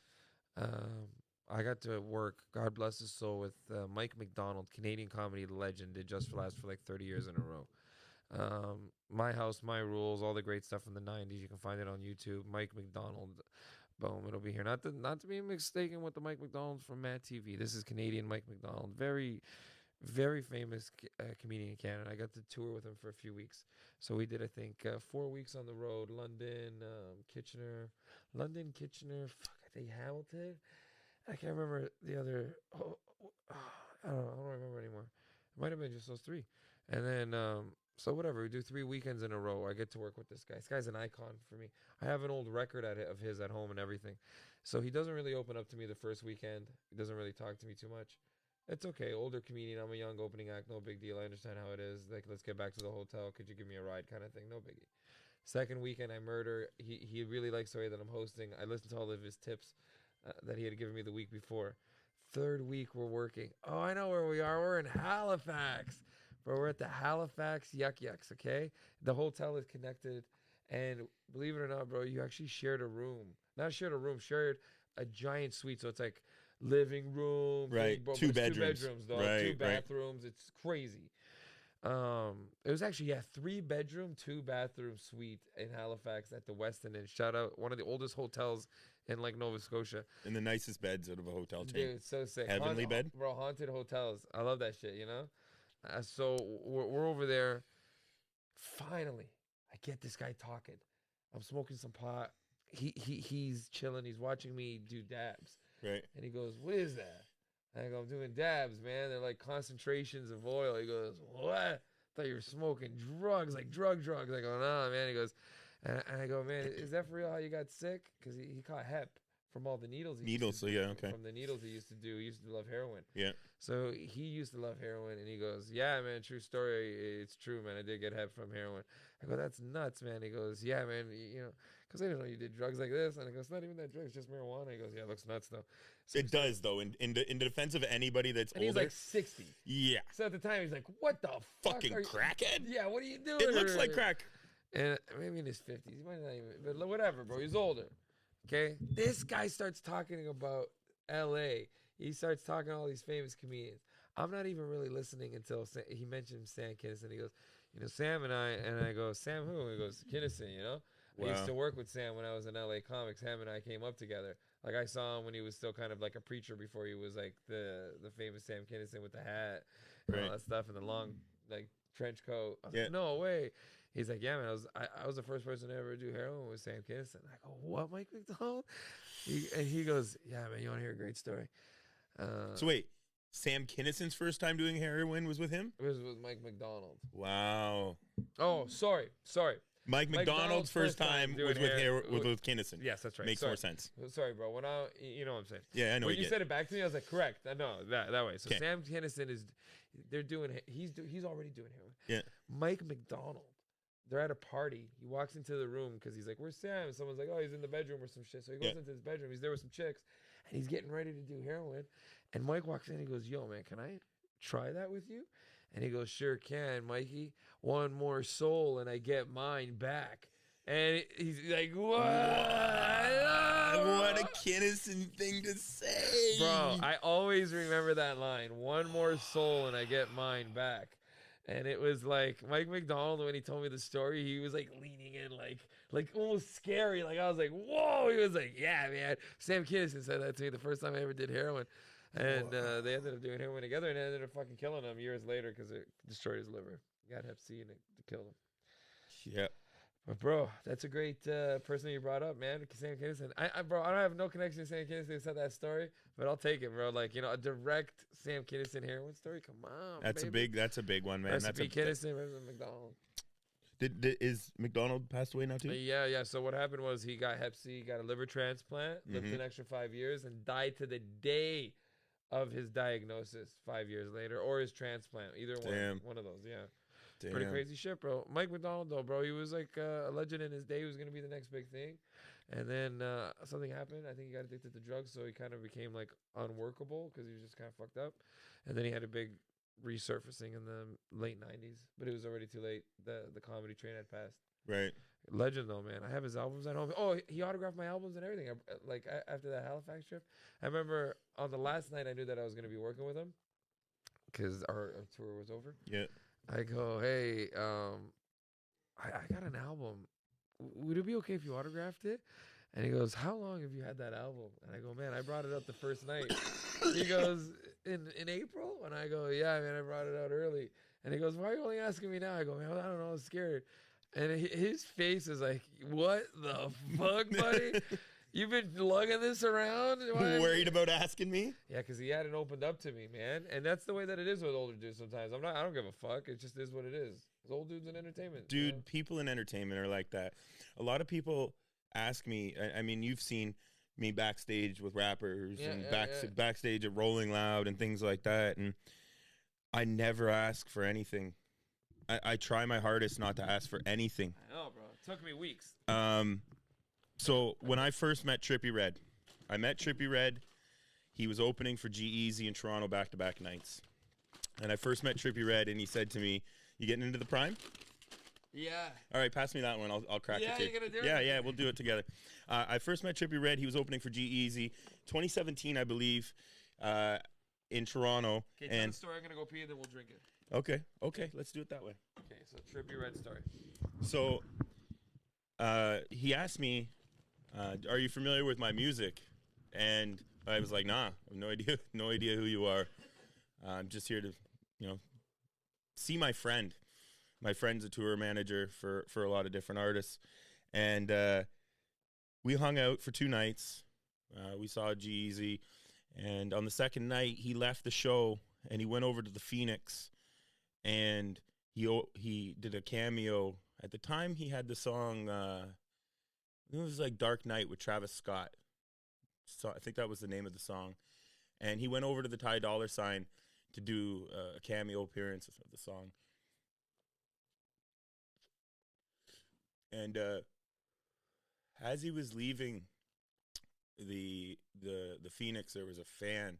I got to work, God bless his soul, with Mike McDonald, Canadian comedy legend, did Just for Laughs for like 30 years in a row. My House, My Rules, all the great stuff from the 90s. You can find it on YouTube. Mike McDonald, boom, it'll be here. Not to be mistaken with the Mike McDonald from Mad TV. This is Canadian Mike McDonald, very, very famous comedian in Canada. I got to tour with him for a few weeks. So we did, I think, 4 weeks on the road. London, Kitchener, fuck, I think Hamilton. I can't remember the other. I don't remember anymore. It might have been just those three. And then, so whatever. We do 3 weekends in a row. I get to work with this guy. This guy's an icon for me. I have an old record of his at home and everything. So he doesn't really open up to me the first weekend. He doesn't really talk to me too much. It's okay. Older comedian. I'm a young opening act. No big deal. I understand how it is. Like, let's get back to the hotel. Could you give me a ride kind of thing? No biggie. Second weekend, I murder. He really likes the way that I'm hosting. I listen to all of his tips that he had given me the week before. Third week, we're working. Oh, I know where we are. We're in Halifax. Bro, we're at the Halifax Yuck Yucks, okay? The hotel is connected. And believe it or not, bro, you actually shared a room. Not shared a room, shared a giant suite. So it's like living room. Right, big, bro, two it's bedrooms. 2 bedrooms, dog. Right, 2 bathrooms. It's crazy. It was actually 3-bedroom, 2-bathroom suite in Halifax at the Westin Inn. Shout out, one of the oldest hotels in like Nova Scotia. And the nicest beds out of a hotel chain. Dude, it's so sick. Heavenly bed? Bro, haunted hotels. I love that shit, you know? So we're over there. Finally, I get this guy talking. I'm smoking some pot. He's chilling. He's watching me do dabs. Right. And he goes, "What is that?" I go, "I'm doing dabs, man. They're like concentrations of oil." He goes, "What? I thought you were smoking drugs, like drugs." I go, "No, man." He goes, and I go, "Man, is that for real how you got sick?" Because he caught hep from all the needles. Okay. From the needles he used to do. He used to love heroin. Yeah. So he used to love heroin, and he goes, "Yeah, man, true story. It's true, man. I did get hep from heroin." I go, "That's nuts, man." He goes, "Yeah, man, you know, because I didn't know you did drugs like this." And I go, "It's not even that drugs, just marijuana." He goes, "Yeah, it looks nuts, though." So It does, though. In the defense of anybody that's and older. he's like 60. Yeah. So at the time, he's like, "What the Fucking fuck are you-" crackhead? Yeah, what are you doing? It looks like crack. And maybe in his 50s. He might not even, but whatever, bro. He's older. Okay? This guy starts talking about LA. He starts talking to all these famous comedians. I'm not even really listening until he mentioned Sam Kinison. He goes, "You know, Sam and I go, "Sam who?" He goes, "Kinison, you know?" I used to work with Sam when I was in LA Comics. Sam and I came up together. Like, I saw him when he was still kind of like a preacher before he was like the famous Sam Kinison with the hat and all that stuff and the long like trench coat. I was like, "No way." He's like, "Yeah, man, I was the first person to ever do heroin with Sam Kinison." I go, "What, Mike McDonald?" And he goes, "Yeah, man, you want to hear a great story?" So wait, Sam Kinison's first time doing heroin was with him? It was with Mike McDonald. Wow. Oh, sorry. Mike McDonald's first time was with Kinison. Yes, that's right. Makes more sense. Sorry, bro. You know what I'm saying. Yeah, I know. When you said it back to me, I was like, correct. No, that way. So 'Kay. Sam Kinison he's already doing heroin. Yeah. Mike McDonald, they're at a party. He walks into the room because he's like, "Where's Sam?" And someone's like, "Oh, he's in the bedroom or some shit." So he goes into his bedroom. He's there with some chicks, and he's getting ready to do heroin. And Mike walks in. He goes, "Yo, man, can I try that with you?" And he goes, "Sure can, Mikey. One more soul, and I get mine back." And he's like, "What? What a Kinison thing to say, Bro, I always remember that line. One more soul, and I get mine back." And it was like Mike McDonald, when he told me the story, he was like leaning in, like almost scary. Like, I was like, "Whoa!" He was like, "Yeah, man." Sam Kinison said that to me the first time I ever did heroin. And they ended up doing heroin together, and ended up fucking killing him years later because it destroyed his liver. He got hep C and it killed him. Yeah. But bro, that's a great person you brought up, man. Sam Kinison. Bro, I don't have no connection to Sam Kinison who said that story, but I'll take it, bro. Like, you know, a direct Sam Kinison heroin story. Come on, That's baby. That's a big one, man. Recipe Kinison, Recipe McDonald. Is McDonald passed away now too? Yeah. So what happened was he got hep C, got a liver transplant, lived an extra 5 years, and died to the day of his diagnosis 5 years later, or his transplant. Either one of those. Yeah. Damn. Pretty crazy shit, bro. Mike McDonald, though, bro, he was like a legend in his day. He was going to be the next big thing. And then something happened. I think he got addicted to drugs, so he kind of became like unworkable because he was just kind of fucked up. And then he had a big resurfacing in the late 90s, but it was already too late. The comedy train had passed. Right. Legend though, man. I have his albums at home. Oh, he autographed my albums and everything. After that Halifax trip, I remember on the last night I knew that I was going to be working with him because our tour was over. Yeah. I go, hey, I got an album. Would it be okay if you autographed it? And he goes, how long have you had that album? And I go, man, I brought it up the first night. He goes, in April? And I go, yeah, man, I brought it out early. And he goes, why are you only asking me now? I go, man, I don't know, I was scared. And his face is like, what the fuck, buddy? You've been lugging this around? Worried about asking me? Yeah, because he hadn't opened up to me, man. And that's the way that it is with older dudes sometimes. I don't give a fuck. It just is what it is. It's old dudes in entertainment. Dude, you know? People in entertainment are like that. A lot of people ask me, I mean, you've seen me backstage with rappers backstage at Rolling Loud and things like that. And I never ask for anything. I try my hardest not to ask for anything. I know, bro. It took me weeks. So when I first met Trippie Redd, I met Trippie Redd. He was opening for G-Eazy in Toronto back-to-back nights. And I first met Trippie Redd, and he said to me, you getting into the prime? Yeah. All right, pass me that one. I'll crack it. Yeah, you're going to do it? Yeah, we'll do it together. I first met Trippie Redd. He was opening for G-Eazy. 2017, I believe, in Toronto. Okay, tell the story. I'm going to go pee, and then we'll drink it. Okay, let's do it that way. Okay, so Trippie Redd story. So he asked me, are you familiar with my music? And I was like, nah, I have no idea who you are. I'm just here to, see my friend. My friend's a tour manager for a lot of different artists. And we hung out for 2 nights. We saw G-Eazy. And on the second night, he left the show and he went over to the Phoenix. And he did a cameo. At the time, he had the song, it was like Dark Knight with Travis Scott. So I think that was the name of the song. And he went over to the Ty Dolla $ign to do a cameo appearance of the song. And as he was leaving the Phoenix, there was a fan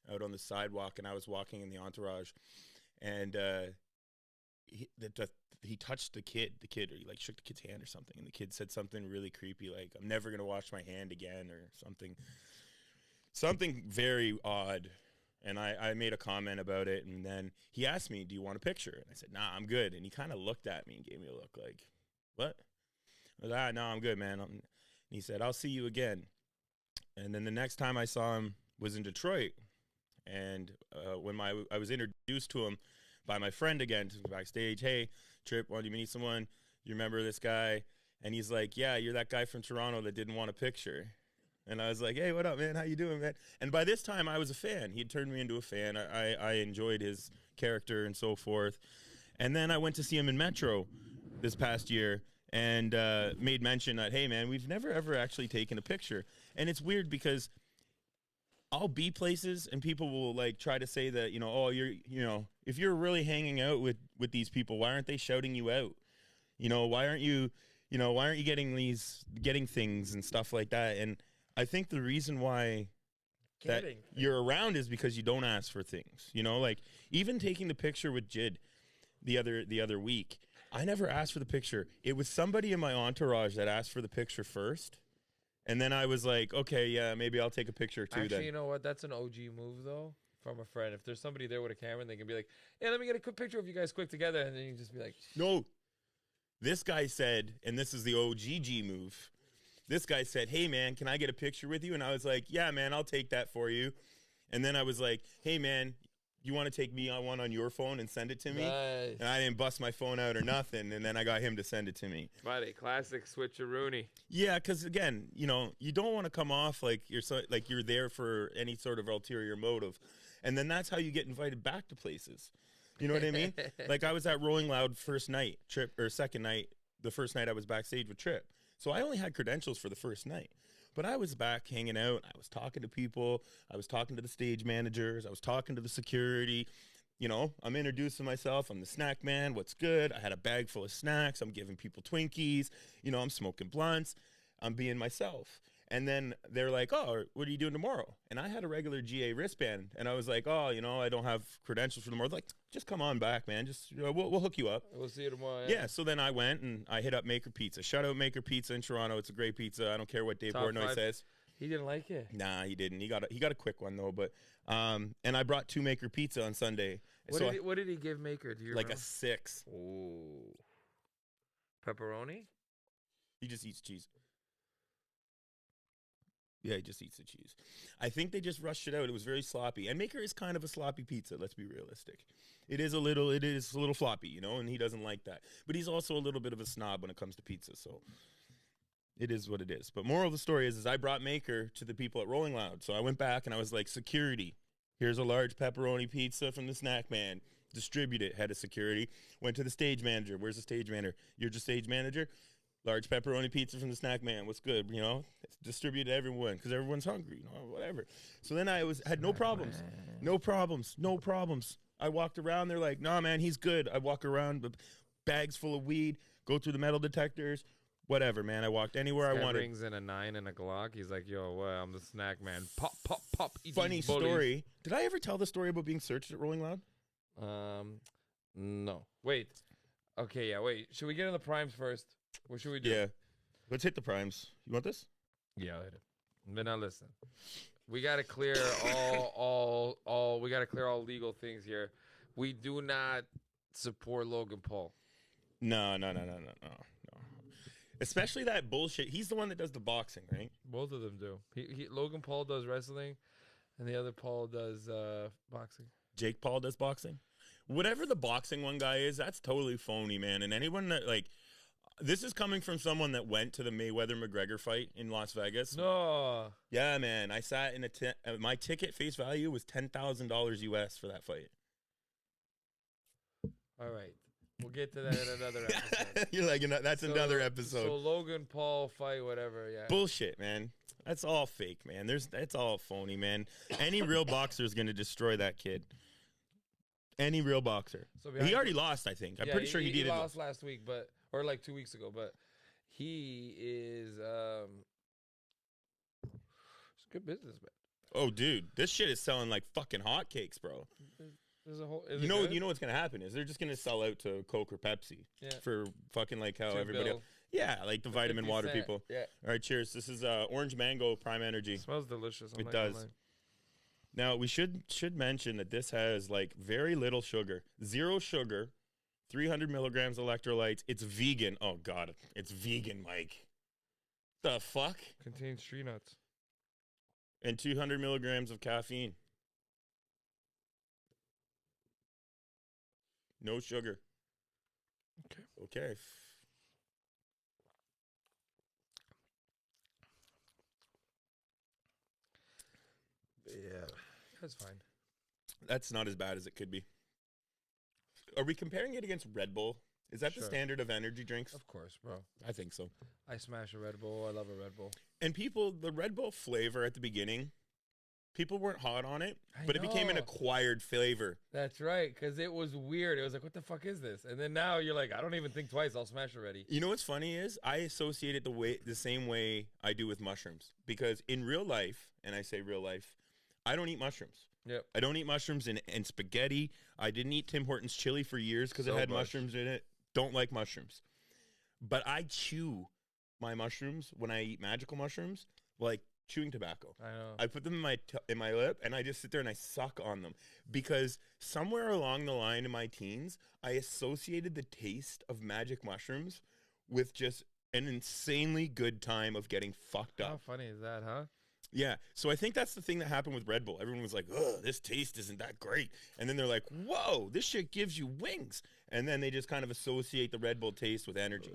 out on the sidewalk, and I was walking in the entourage. And he touched the kid, or he like shook the kid's hand or something, and the kid said something really creepy, like "I'm never gonna wash my hand again" or something very odd. And I made a comment about it, and then he asked me, "Do you want a picture?" And I said, "Nah, I'm good." And he kind of looked at me and gave me a look like, "What?" I was "No, I'm good, man." And he said, "I'll see you again." And then the next time I saw him was in Detroit. And when I was introduced to him by my friend again backstage, "Hey, Trip, why don't you meet someone? You remember this guy?" And he's like, "Yeah, you're that guy from Toronto that didn't want a picture." And I was like, "Hey, what up, man? How you doing, man?" And by this time, I was a fan. He had turned me into a fan. I enjoyed his character and so forth. And then I went to see him in Metro this past year and made mention that, "Hey, man, we've never, ever actually taken a picture." And it's weird because I'll be places and people will like try to say that, if you're really hanging out with these people, why aren't they shouting you out? Why aren't you getting things and stuff like that? And I think the reason why you're around is because you don't ask for things, like even taking the picture with Jid the other week, I never asked for the picture. It was somebody in my entourage that asked for the picture first. And then I was like, okay, yeah, maybe I'll take a picture too. Actually, then. You know what? That's an OG move, though, from a friend. If there's somebody there with a camera, and they can be like, "Hey, let me get a quick picture of you guys quick together," and then you can just be like, "No." This guy said, and this is the OGG move. This guy said, "Hey, man, can I get a picture with you?" And I was like, "Yeah, man, I'll take that for you." And then I was like, "Hey, man, you want to take me on one on your phone and send it to me?" Nice. And I didn't bust my phone out or nothing. And then I got him to send it to me. Buddy, classic switcheroony. Yeah, because again, you don't want to come off like you're there for any sort of ulterior motive, and then that's how you get invited back to places. You know what I mean? Like I was at Rolling Loud second night. The first night I was backstage with Trip, so I only had credentials for the first night. But I was back hanging out. I was talking to people. I was talking to the stage managers. I was talking to the security. I'm introducing myself. I'm the snack man. What's good? I had a bag full of snacks. I'm giving people Twinkies. I'm smoking blunts. I'm being myself. And then they're like, oh, what are you doing tomorrow? And I had a regular GA wristband. And I was like, oh, I don't have credentials for tomorrow. They're like, just come on back, man. Just, we'll hook you up. We'll see you tomorrow. Yeah, so then I went and I hit up Maker Pizza. Shout out Maker Pizza in Toronto. It's a great pizza. I don't care what Dave Portnoy says. He didn't like it. Nah, he didn't. He got a quick one though. But and I brought 2 Maker Pizza on Sunday. What did he give Maker? Do you like remember? a 6? Ooh. Pepperoni? He just eats cheese. Yeah, he just eats the cheese. I think they just rushed it out. It was very sloppy. And Maker is kind of a sloppy pizza, let's be realistic. It is a little floppy, and he doesn't like that. But he's also a little bit of a snob when it comes to pizza, so it is what it is. But moral of the story is I brought Maker to the people at Rolling Loud. So I went back and I was like, security, here's a large pepperoni pizza from the snack man. Distribute it. Head of security. Went to the stage manager. Where's the stage manager? You're just stage manager? Large pepperoni pizza from the snack man. What's good? Distribute to everyone because everyone's hungry. Whatever. So then I had no problems. No problems. I walked around. They're like, nah, man, he's good. I walk around with bags full of weed, go through the metal detectors, whatever, man. I walked anywhere I wanted. Brings in a 9 and a Glock. He's like, yo, well, I'm the snack man. Pop, pop, pop. Funny story. Did I ever tell the story about being searched at Rolling Loud? No. Wait. Okay, yeah, wait. Should we get in the primes first? What should we do? Yeah. Let's hit the primes. You want this? Yeah, I'll hit it. But now listen. We gotta clear all we gotta clear all legal things here. We do not support Logan Paul. No. Especially that bullshit. He's the one that does the boxing, right? Both of them do. Logan Paul does wrestling, and the other Paul does boxing. Jake Paul does boxing. Whatever the boxing one guy is, that's totally phony, man. And anyone that this is coming from someone that went to the Mayweather-McGregor fight in Las Vegas. No. Yeah, man. I sat in my ticket face value was $10,000 US for that fight. All right. We'll get to that in another episode. You're like, that's another episode. So Logan Paul fight, whatever, yeah. Bullshit, man. That's all fake, man. That's all phony, man. Any real boxer is going to destroy that kid. Any real boxer. So he already lost, I think. I'm pretty sure he did. He lost last week, or like 2 weeks ago, but he is it's good business, man. Oh, dude, this shit is selling like fucking hotcakes, bro. There's a whole. You know what's gonna happen is they're just gonna sell out to Coke or Pepsi for fucking like how everybody else. Yeah, like the vitamin water people. Yeah. All right, cheers. This is orange mango prime energy. It smells delicious. It does. Now we should mention that this has like very little sugar, 0 sugar, 300 milligrams electrolytes. It's vegan. Oh God, it's vegan, Mike. The fuck? Contains tree nuts. And 200 milligrams of caffeine. No sugar. Okay. Yeah, that's fine. That's not as bad as it could be. Are we comparing it against Red Bull? Is that the standard of energy drinks? Of course, bro. I think so. I smash a Red Bull. I love a Red Bull. And the Red Bull flavor at the beginning, people weren't hot on it, but it became an acquired flavor. That's right, because it was weird. It was like, what the fuck is this? And then now you're like, I don't even think twice. I'll smash already. You know what's funny is I associate it the same way I do with mushrooms. Because in real life, and I say real life, I don't eat mushrooms. Yep. I don't eat mushrooms in spaghetti. I didn't eat Tim Hortons chili for years because it had mushrooms in it. Don't like mushrooms. But I chew my mushrooms when I eat magical mushrooms like chewing tobacco. I know. I put them in my lip and I just sit there and I suck on them because somewhere along the line in my teens, I associated the taste of magic mushrooms with just an insanely good time of getting fucked up. How funny is that, huh? Yeah. So I think that's the thing that happened with Red Bull. Everyone was like, ugh, this taste isn't that great. And then they're like, whoa, this shit gives you wings. And then they just kind of associate the Red Bull taste with energy.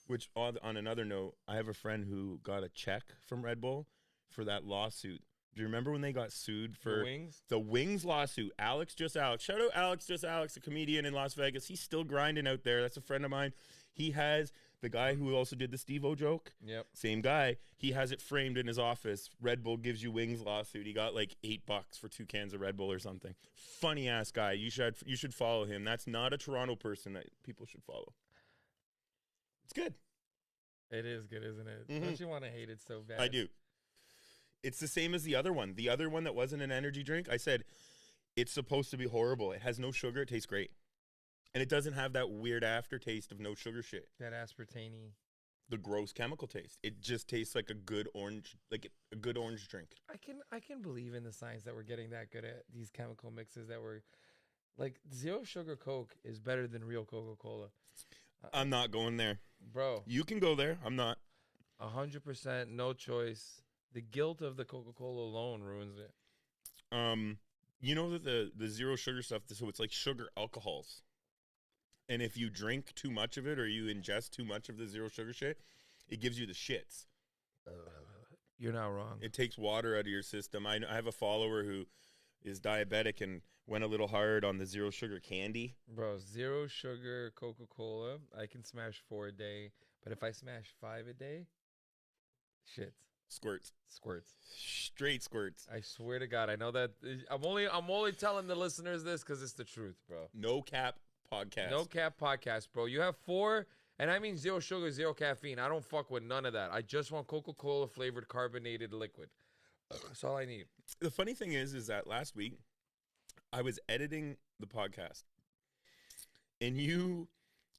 Which, on another note, I have a friend who got a check from Red Bull for that lawsuit. Do you remember when they got sued for the Wings lawsuit? Alex Just Alex. Shout out Alex Just Alex, a comedian in Las Vegas. He's still grinding out there. That's a friend of mine. He has the guy who also did the Steve-O joke. Yep. Same guy. He has it framed in his office. Red Bull gives you wings lawsuit. He got like $8 for 2 cans of Red Bull or something. Funny ass guy. You should follow him. That's not a Toronto person that people should follow. It's good. It is good, isn't it? Don't you want to hate it so bad? I do. It's the same as the other one. The other one that wasn't an energy drink, I said, it's supposed to be horrible. It has no sugar. It tastes great. And it doesn't have that weird aftertaste of no sugar shit. That aspartame. The gross chemical taste. It just tastes like a good orange drink. I can believe in the science that we're getting that good at these chemical mixes that we're like zero sugar Coke is better than real Coca-Cola. I'm not going there. Bro. You can go there. I'm not. 100% no choice. The guilt of the Coca-Cola alone ruins it. You know that the zero sugar stuff, so it's like sugar alcohols. And if you drink too much of it or you ingest too much of the zero sugar shit, it gives you the shits. You're not wrong. It takes water out of your system. I have a follower who is diabetic and went a little hard on the zero sugar candy. Bro, zero sugar Coca-Cola, I can smash 4 a day. But if I smash 5 a day, shit. Squirts. Straight squirts. I swear to God, I know that. I'm only telling the listeners this because it's the truth, bro. No cap podcast. No cap podcast, bro. You have 4, and I mean zero sugar, zero caffeine. I don't fuck with none of that. I just want Coca-Cola flavored carbonated liquid. That's all I need. The funny thing is that last week I was editing the podcast and you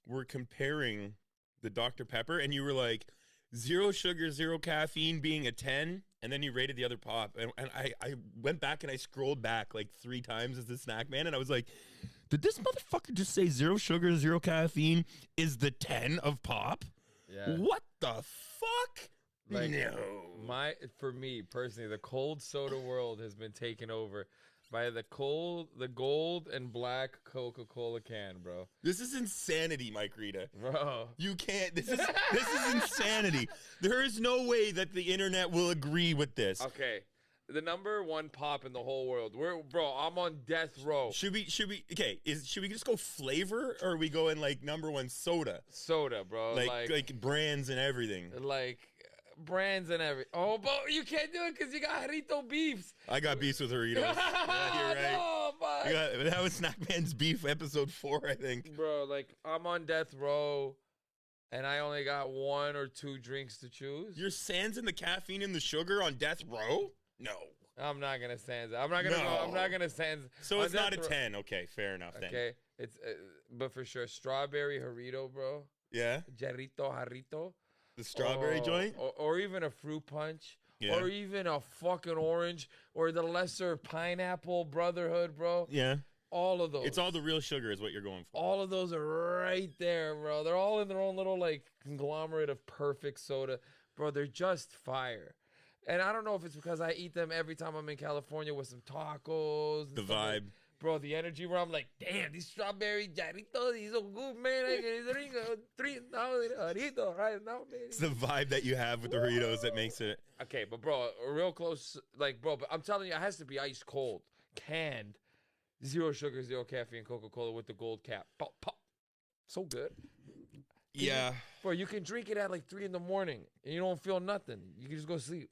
were comparing the Dr. Pepper and you were like, zero sugar, zero caffeine being a 10, and then you rated the other pop. And I went back and I scrolled back like 3 times as the snack man, and I was like, did this motherfucker just say zero sugar, zero caffeine is the 10 of pop? Yeah. What the fuck? Like, no. For me personally, the cold soda world has been taken over by the gold and black Coca-Cola can, bro. This is insanity, Mike Rita. Bro. You can't. This is insanity. There is no way that the internet will agree with this. Okay. The number 1 pop in the whole world. I'm on death row. Should we should we just go flavor, or are we going like number 1 soda? Soda, bro. Like brands and everything. Like brands and everything. Oh, but you can't do it because you got Jarrito beefs. I got beefs with Doritos. Yeah, you're right. No, fuck. That was Snackman's beef episode 4, I think. Bro, like I'm on death row, and I only got 1 or 2 drinks to choose. You're sans and the caffeine and the sugar on death row? No. I'm not gonna sans. I'm not gonna sans. So it's not a 10. Okay, fair enough then. Okay, it's but for sure strawberry Jarrito, bro. Yeah. Jarrito. The strawberry joint? Or even a fruit punch. Yeah. Or even a fucking orange. Or the lesser pineapple brotherhood, bro. Yeah. All of those. It's all the real sugar is what you're going for. All of those are right there, bro. They're all in their own little, like, conglomerate of perfect soda. Bro, they're just fire. And I don't know if it's because I eat them every time I'm in California with some tacos. And the vibe. Bro, the energy where I'm like, damn, these strawberry Jarritos, these so good, man. I can drink $3 Jarrito right now, man. It's the vibe that you have with the Doritos that makes it. Okay, but bro, real close, like, bro, but I'm telling you, it has to be ice cold, canned, zero sugar, zero caffeine Coca-Cola with the gold cap. Pop, pop. So good. Yeah. Bro, you can drink it at like 3 in the morning and you don't feel nothing. You can just go sleep.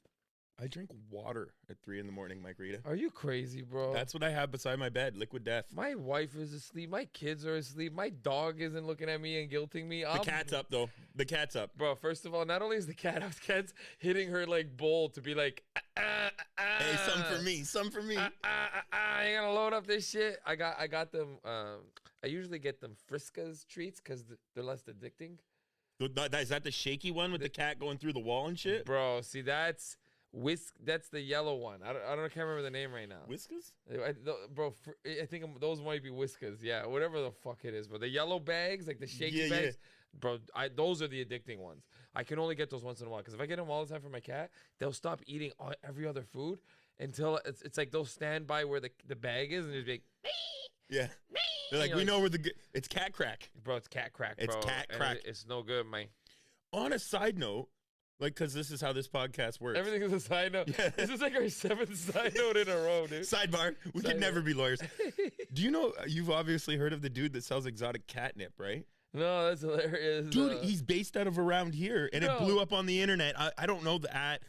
I drink water at 3 in the morning, Mike Rita. Are you crazy, bro? That's what I have beside my bed, liquid death. My wife is asleep. My kids are asleep. My dog isn't looking at me and guilting me. The cat's up, though. The cat's up. Bro, first of all, not only is the cat out, the cat's hitting her like bowl to be like, hey, some for me, some for me. I ain't gonna load up this shit. I got them. I usually get them Frisca's treats because they're less addicting. Is that the shaky one with the cat going through the wall and shit? Bro, see, that's the yellow one. I can't remember the name right now. Whiskas? Bro, I think those might be Whiskas. Yeah, whatever the fuck it is. But the yellow bags, like the shaky bags, bro, those are the addicting ones. I can only get those once in a while because if I get them all the time for my cat, they'll stop eating every other food until it's like they'll stand by where the bag is and just be like, yeah. They're like, we know where it's cat crack. Bro, it's cat crack, bro. It's cat crack. It's no good, man. On a side note, like, because this is how this podcast works. Everything is a side note. Yeah. This is like our 7th side note in a row, dude. Sidebar. We could never be lawyers. Do you know, you've obviously heard of the dude that sells exotic catnip, right? No, that's hilarious. Dude, he's based out of around here, and it blew up on the internet. I don't know that,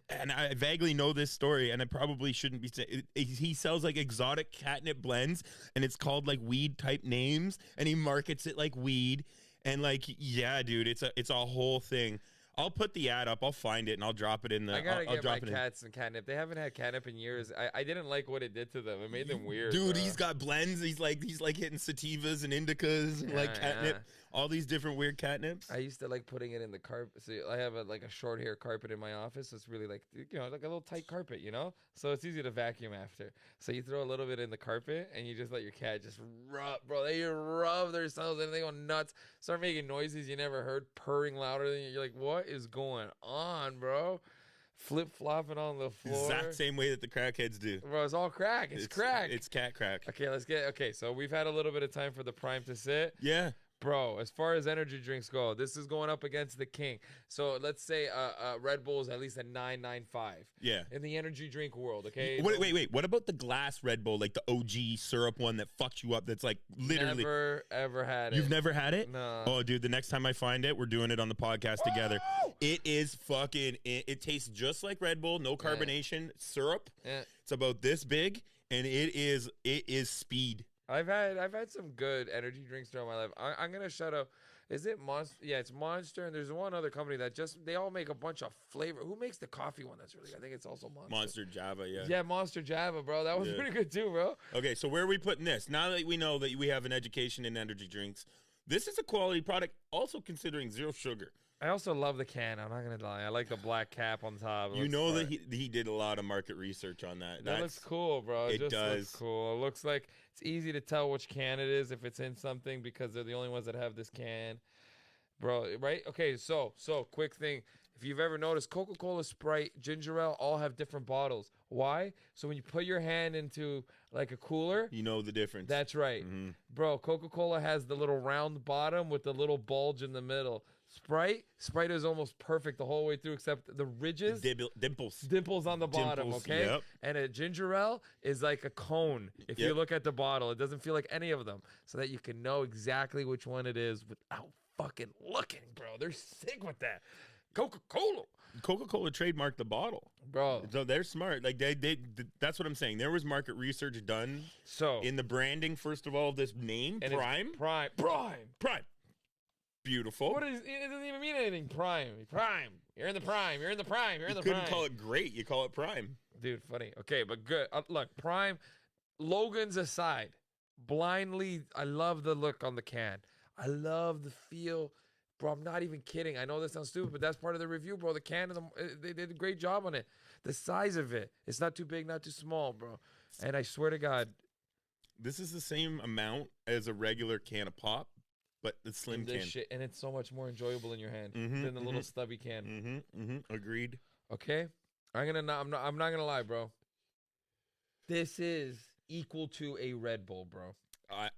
and I vaguely know this story, and I probably shouldn't be saying. He sells like exotic catnip blends, and it's called like weed type names, and he markets it like weed, and like, yeah, dude, it's a whole thing. I'll put the ad up. I'll find it and I'll drop it in the. I gotta I'll get drop my it cats some catnip. They haven't had catnip in years. I didn't like what it did to them. It made them weird. Dude, bro. he's got blends. He's like hitting sativas and indicas and like catnip. All these different weird catnips. I used to like putting it in the carpet. So I have a short hair carpet in my office. So it's really like like a little tight carpet, So it's easy to vacuum after. So you throw a little bit in the carpet and you just let your cat just rub, bro. They rub themselves and they go nuts. Start making noises you never heard, purring louder than you. You're like, what is going on, bro? Flip flopping on the floor. Exact same way that the crackheads do. Bro, it's all crack. It's crack. It's cat crack. Okay, so we've had a little bit of time for the prime to sit. Yeah. Bro, as far as energy drinks go, this is going up against the king. So let's say Red Bull is at least a 9.95. Yeah. In the energy drink world, okay? Wait. What about the glass Red Bull, like the OG syrup one that fucks you up? That's like literally. Never ever had it. You've never had it? No. Oh, dude, the next time I find it, we're doing it on the podcast together. It is fucking. It tastes just like Red Bull, no carbonation, syrup. Yeah. It's about this big, and it is speed. I've had some good energy drinks throughout my life. I'm gonna shout out. Is it Monster? Yeah, it's Monster, and there's one other company that they all make a bunch of flavor. Who makes the coffee one? That's really good? I think it's also Monster. Monster Java, yeah. Yeah, Monster Java, bro. That was pretty good too, bro. Okay, so where are we putting this? Now that we know that we have an education in energy drinks, this is a quality product. Also considering zero sugar. I also love the can. I'm not gonna lie. I like the black cap on top. You know that he did a lot of market research on that. That looks cool, bro. It just does. looks cool. It looks like it's easy to tell which can it is if it's in something because they're the only ones that have this can, bro. Right? Okay. So quick thing. If you've ever noticed, Coca-Cola, Sprite, ginger ale all have different bottles. Why? So when you put your hand into like a cooler, you know the difference. That's right, bro. Coca-Cola has the little round bottom with the little bulge in the middle. Sprite is almost perfect the whole way through, except the ridges, dimples on the bottom. Okay, yep. And a ginger ale is like a cone. If you look at the bottle, it doesn't feel like any of them, so that you can know exactly which one it is without fucking looking, bro. They're sick with that. Coca-Cola trademarked the bottle, bro. So they're smart. Like they that's what I'm saying. There was market research done. So in the branding, first of all, this name and Prime. Beautiful. What is it? Doesn't even mean anything. Prime. You're in the prime. You couldn't call it great. You call it Prime, dude. Funny. Okay, but good. Look, Prime. Logan's aside, blindly, I love the look on the can. I love the feel. Bro, I'm not even kidding. I know this sounds stupid, but that's part of the review, bro. The can, they did a great job on it. The size of it, it's not too big, not too small, bro. And I swear to God, this is the same amount as a regular can of pop, but the slim can. Shit, and it's so much more enjoyable in your hand than the little stubby can. Agreed. Okay, I'm not gonna lie, bro. This is equal to a Red Bull, bro.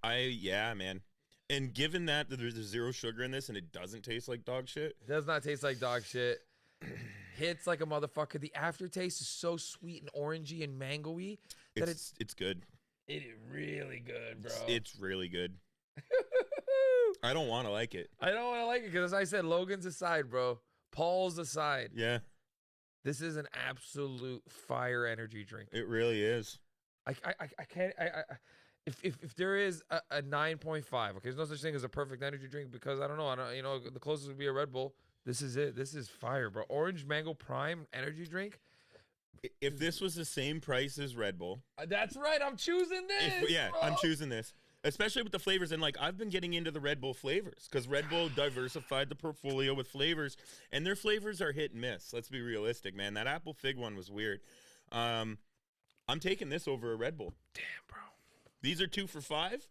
Yeah, man. And given that there's zero sugar in this and it doesn't taste like dog shit. It does not taste like dog shit. Hits like a motherfucker. The aftertaste is so sweet and orangey and mangoey that it's good. It is really good, bro. It's really good. I don't want to like it. I don't want to like it because, as I said, Logan's aside, bro. Paul's aside. Yeah. This is an absolute fire energy drink. It really is. I can't. If there is a 9.5, okay, there's no such thing as a perfect energy drink because I don't know. The closest would be a Red Bull. This is it. This is fire, bro. Orange Mango Prime energy drink. If this was the same price as Red Bull, that's right. I'm choosing this. I'm choosing this, especially with the flavors. And like I've been getting into the Red Bull flavors because Red Bull diversified the portfolio with flavors, and their flavors are hit and miss. Let's be realistic, man. That apple fig one was weird. I'm taking this over a Red Bull. Damn, bro. These are 2 for $5.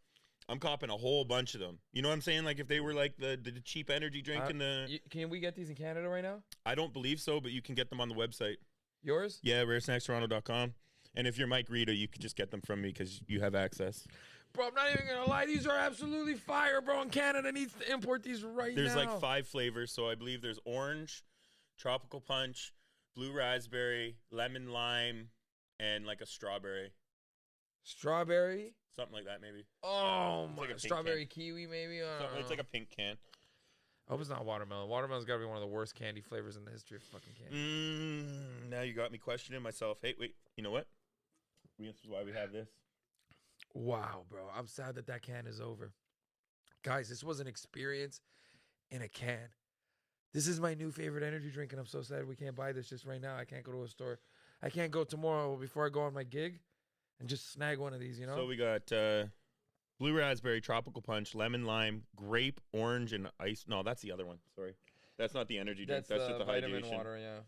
I'm copping a whole bunch of them. You know what I'm saying? Like if they were like the cheap energy drink can we get these in Canada right now? I don't believe so, but you can get them on the website. Yours? Yeah, raresnackstoronto.com. And if you're Mike Rita, you could just get them from me because you have access. Bro, I'm not even going to lie. These are absolutely fire, bro. And Canada needs to import these right There's now. like 5 flavors. So I believe there's orange, tropical punch, blue raspberry, lemon lime, and like a strawberry. Strawberry? Something like that, maybe. Oh, my. Like strawberry kiwi, maybe? It's like a pink can. I hope it's not watermelon. Watermelon's got to be one of the worst candy flavors in the history of fucking candy. Now you got me questioning myself. Hey, wait. You know what? This is why we have this. Wow, bro. I'm sad that can is over. Guys, this was an experience in a can. This is my new favorite energy drink, and I'm so sad we can't buy this just right now. I can't go to a store. I can't go tomorrow before I go on my gig and just snag one of these, you know? So we got blue raspberry, tropical punch, lemon lime, grape, orange, and ice. No, that's the other one. Sorry. That's not the energy drink. That's just the vitamin hydration. water, yeah.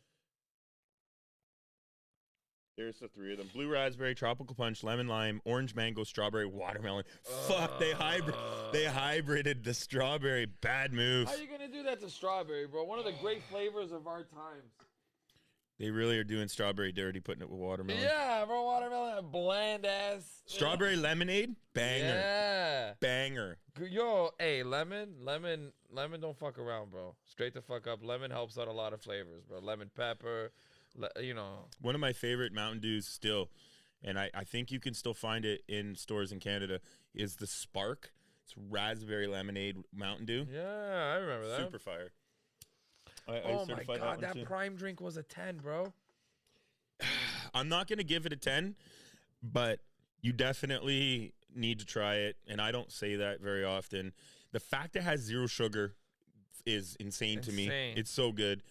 There's the 3 of them. Blue raspberry, tropical punch, lemon lime, orange mango, strawberry, watermelon. Fuck, they hybrided the strawberry. Bad move. How are you going to do that to strawberry, bro? One of the great flavors of our times. They really are doing strawberry dirty, putting it with watermelon. Yeah, bro, watermelon, bland ass. Strawberry lemonade, banger. Yeah. Banger. Yo, hey, lemon don't fuck around, bro. Straight the fuck up. Lemon helps out a lot of flavors, bro. Lemon pepper, you know. One of my favorite Mountain Dews still, and I think you can still find it in stores in Canada, is the Spark. It's raspberry lemonade Mountain Dew. Yeah, I remember that. Super fire. Oh my God, that prime drink was a 10, bro. I'm not going to give it a 10, but you definitely need to try it, and I don't say that very often. The fact it has 0 sugar is insane to me. It's so good.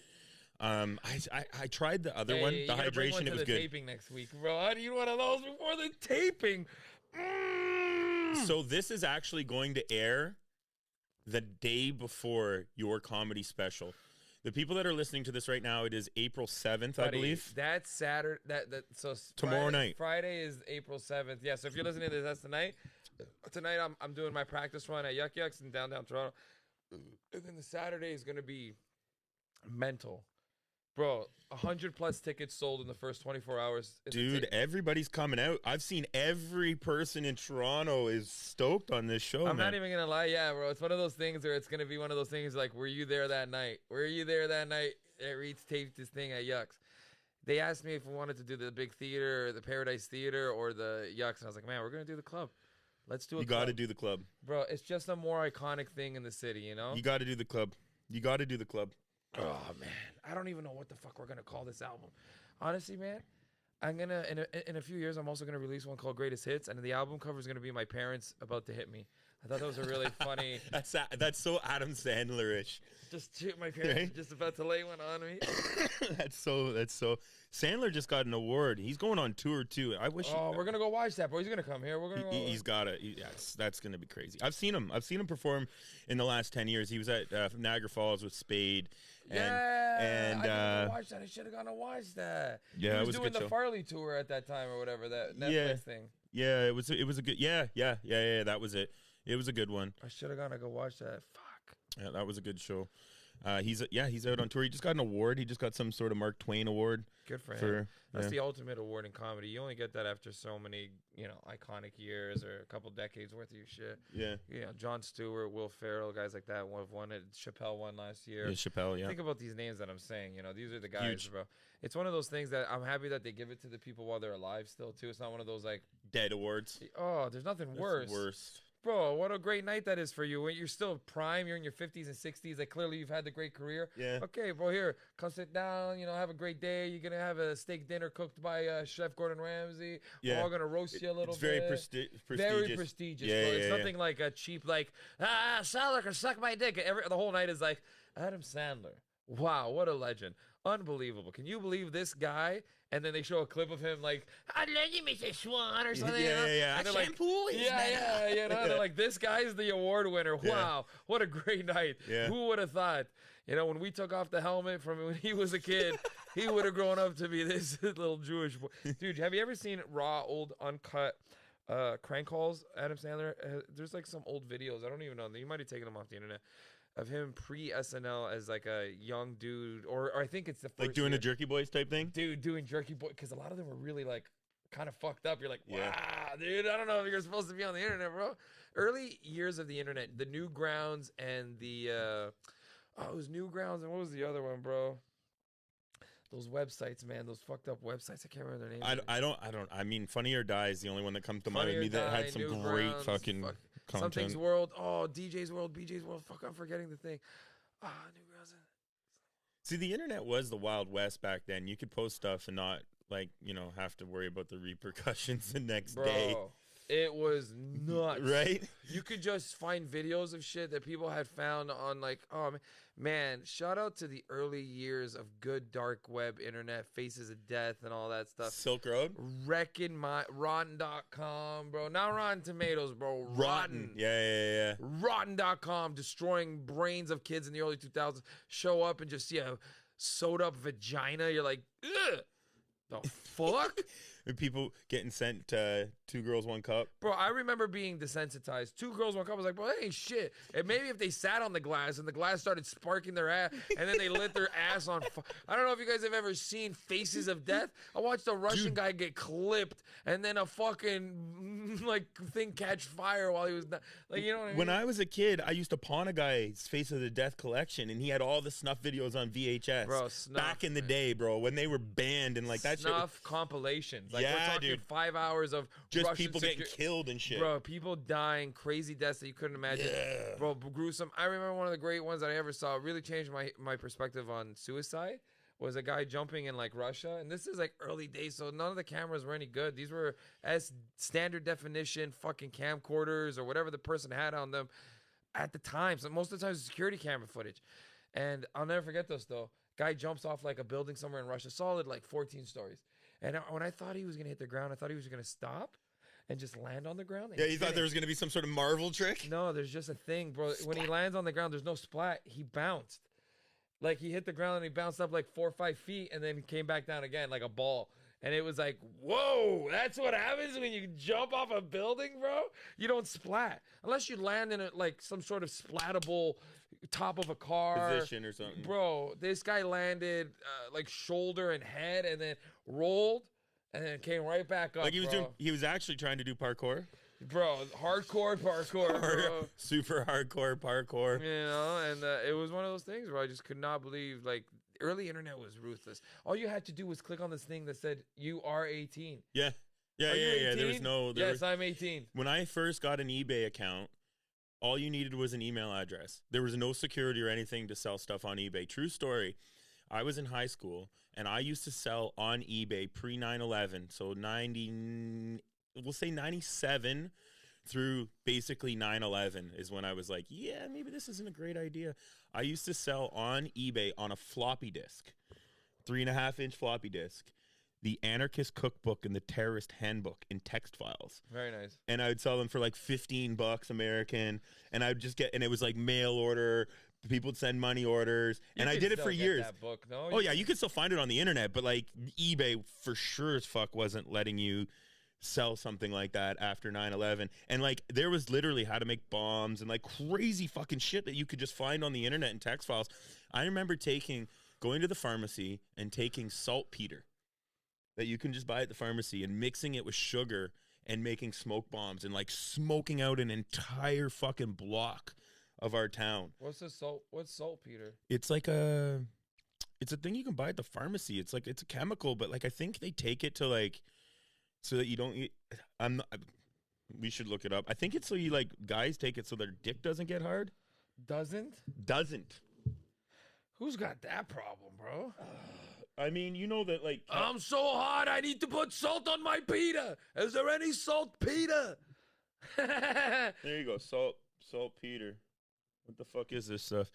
I tried the other one, the hydration. It was good. Taping next week, bro. I need one of those before the taping. So this is actually going to air the day before your comedy special. The people that are listening to this right now, it is April 7th, I believe. That's Saturday. So tomorrow night. Friday is April 7th. Yeah. So if you're listening to this, that's tonight. Tonight I'm doing my practice run at Yuck Yucks in downtown Toronto, and then the Saturday is gonna be mental. Bro, 100+ tickets sold in the first 24 hours. Dude, everybody's coming out. I've seen every person in Toronto is stoked on this show, I'm not even going to lie. Yeah, bro. It's one of those things where it's going to be one of those things like, were you there that night? Were you there that night? Reed's taped this thing at Yucks. They asked me if we wanted to do the big theater, or the Paradise Theater, or the Yucks. And I was like, man, we're going to do the club. Let's do it. You got to do the club. Bro, it's just a more iconic thing in the city, you know? You got to do the club. You got to do the club. Oh man, I don't even know what the fuck we're gonna call this album. Honestly, man, I'm gonna in a few years I'm also gonna release one called Greatest Hits, and the album cover is gonna be my parents about to hit me. I thought that was a really funny. That's so Adam Sandler-ish. Just my parents just about to lay one on me. That's so. Sandler just got an award. He's going on tour too. I wish. Oh, we're gonna go watch that, bro. He's gonna come here. We're gonna. He's got it. Yes, that's gonna be crazy. I've seen him perform in the last 10 years. He was at Niagara Falls with Spade. And I didn't watch that. I should have gone to watch that. Yeah, he was it was doing a good the show. Farley tour at that time or whatever, that Netflix thing. Yeah, it was a good. Yeah. That was it. It was a good one. I should have gone to go watch that. Fuck. Yeah, that was a good show. He's out on tour. He just got an award. He just got some sort of Mark Twain award. Good for him. That's the ultimate award in comedy. You only get that after so many, iconic years or a couple decades worth of your shit. Yeah. Jon Stewart, Will Ferrell, guys like that have won it. Chappelle won last year. Yeah, Chappelle, yeah. Think about these names that I'm saying. These are the guys, bro. It's one of those things that I'm happy that they give it to the people while they're alive still, too. It's not one of those, like... dead awards. Oh, there's nothing worse. Worst. Bro, what a great night that is for you. When you're still prime, you're in your 50s and 60s. Like, clearly you've had the great career. Yeah. Okay, bro, here, come sit down. Have a great day. You're going to have a steak dinner cooked by Chef Gordon Ramsay. Yeah. We're all going to roast you a little bit. Very prestigious. Very prestigious, bro. It's nothing like a cheap, like, Sandler can suck my dick. The whole night is like, Adam Sandler. Wow, what a legend. Unbelievable. Can you believe this guy? And then they show a clip of him like, I love you, Mr. Swan, or something. Yeah. And they're like, they're like, this guy's the award winner. Wow, what a great night. Yeah. Who would have thought? When we took off the helmet from when he was a kid, he would have grown up to be this little Jewish boy. Dude, have you ever seen raw, old, uncut crank calls, Adam Sandler? There's like some old videos. I don't even know. You might have taken them off the internet. Of him pre-SNL as like a young dude, or I think it's the first like doing a Jerky Boys type thing? Dude, doing Jerky Boy, because a lot of them were really like kind of fucked up. You're like, wow, dude, I don't know if you're supposed to be on the internet, bro. Early years of the internet, the Newgrounds and the, it was Newgrounds, and what was the other one, bro? Those websites, man, those fucked up websites. I can't remember their names. I mean, Funny or Die is the only one that comes to mind with me that had some great fucking content. Something's World. Oh, DJ's World, BJ's World. Fuck, I'm forgetting the thing. Newgrounds. See, the internet was the Wild West back then. You could post stuff and not, have to worry about the repercussions the next day. It was nuts. Right? You could just find videos of shit that people had found on like, oh man, shout out to the early years of good dark web internet, Faces of Death and all that stuff. Silk Road? Wrecking my Rotten.com, bro. Not Rotten Tomatoes, bro. Rotten. Yeah. Rotten.com, destroying brains of kids in the early 2000s. Show up and just see a sewed up vagina. You're like, ugh. The fuck? And people getting sent 2 girls, 1 cup. Bro, I remember being desensitized. 2 girls, 1 cup. I was like, bro, that ain't shit. And maybe if they sat on the glass and the glass started sparking their ass and then they lit their ass on fire. I don't know if you guys have ever seen Faces of Death. I watched a Russian guy get clipped and then a fucking like thing catch fire while he was not, like, you know what I mean? When I was a kid, I used to pawn a guy's Face of the Death collection, and he had all the snuff videos on VHS. Bro, snuff, back in the day, bro, when they were banned and like that shit. Snuff compilations. Like, Yeah, we're talking dude. 5 hours of Just Russian people getting killed and shit. Bro, people dying, crazy deaths that you couldn't imagine. Yeah. Bro, gruesome. I remember one of the great ones that I ever saw. Really changed my perspective on suicide. Was a guy jumping in like Russia, and this is like early days, so none of the cameras were any good. These were as standard definition fucking camcorders or whatever the person had on them at the time. So most of the time, it's security camera footage. And I'll never forget this though. Guy jumps off like a building somewhere in Russia, solid like 14 stories. And when I thought he was gonna hit the ground, I thought he was gonna stop and just land on the ground. Yeah, you thought there was going to be some sort of Marvel trick? No, there's just a thing, bro. When he lands on the ground, there's no splat. He bounced. Like, he hit the ground and he bounced up like 4 or 5 feet and then he came back down again like a ball. And it was like, whoa, that's what happens when you jump off a building, bro? You don't splat. Unless you land in like some sort of splatable top of a car. Position or something. Bro, this guy landed like shoulder and head and then rolled and then came right back up, Like bro. he was actually trying to do parkour. Bro, hardcore parkour, bro. Super hardcore parkour. You know, and it was one of those things where I just could not believe, like, early internet was ruthless. All you had to do was click on this thing that said, you are 18. Yeah. Are you 18? There was no... Yes, I'm 18. When I first got an eBay account, all you needed was an email address. There was no security or anything to sell stuff on eBay. True story. I was in high school, and I used to sell on eBay pre 9/11, so 97 through basically 9/11 is when I was like, yeah, maybe this isn't a great idea. I used to sell on eBay on a floppy disk, 3.5-inch floppy disk, the Anarchist Cookbook and the Terrorist Handbook in text files. Very nice. And I would sell them for like $15 American, and I would just get, and it was like mail order. People would send money orders, and I did it for years. That book, no? Oh yeah, you could still find it on the internet, but like eBay for sure as fuck wasn't letting you sell something like that after 9/11. And like there was literally how to make bombs and like crazy fucking shit that you could just find on the internet in text files. I remember going to the pharmacy and taking saltpeter that you can just buy at the pharmacy and mixing it with sugar and making smoke bombs and like smoking out an entire fucking block of our town. What's saltpeter? It's like it's a thing you can buy at the pharmacy. It's like, it's a chemical, but like I think they take it to like so that you don't eat. We should look it up. I think it's so you like guys take it so their dick doesn't get hard. Doesn't. Who's got that problem, bro? I mean, you know that like I'm so hot I need to put salt on my pita. Is there any saltpeter? there you go, saltpeter. What the fuck is this stuff?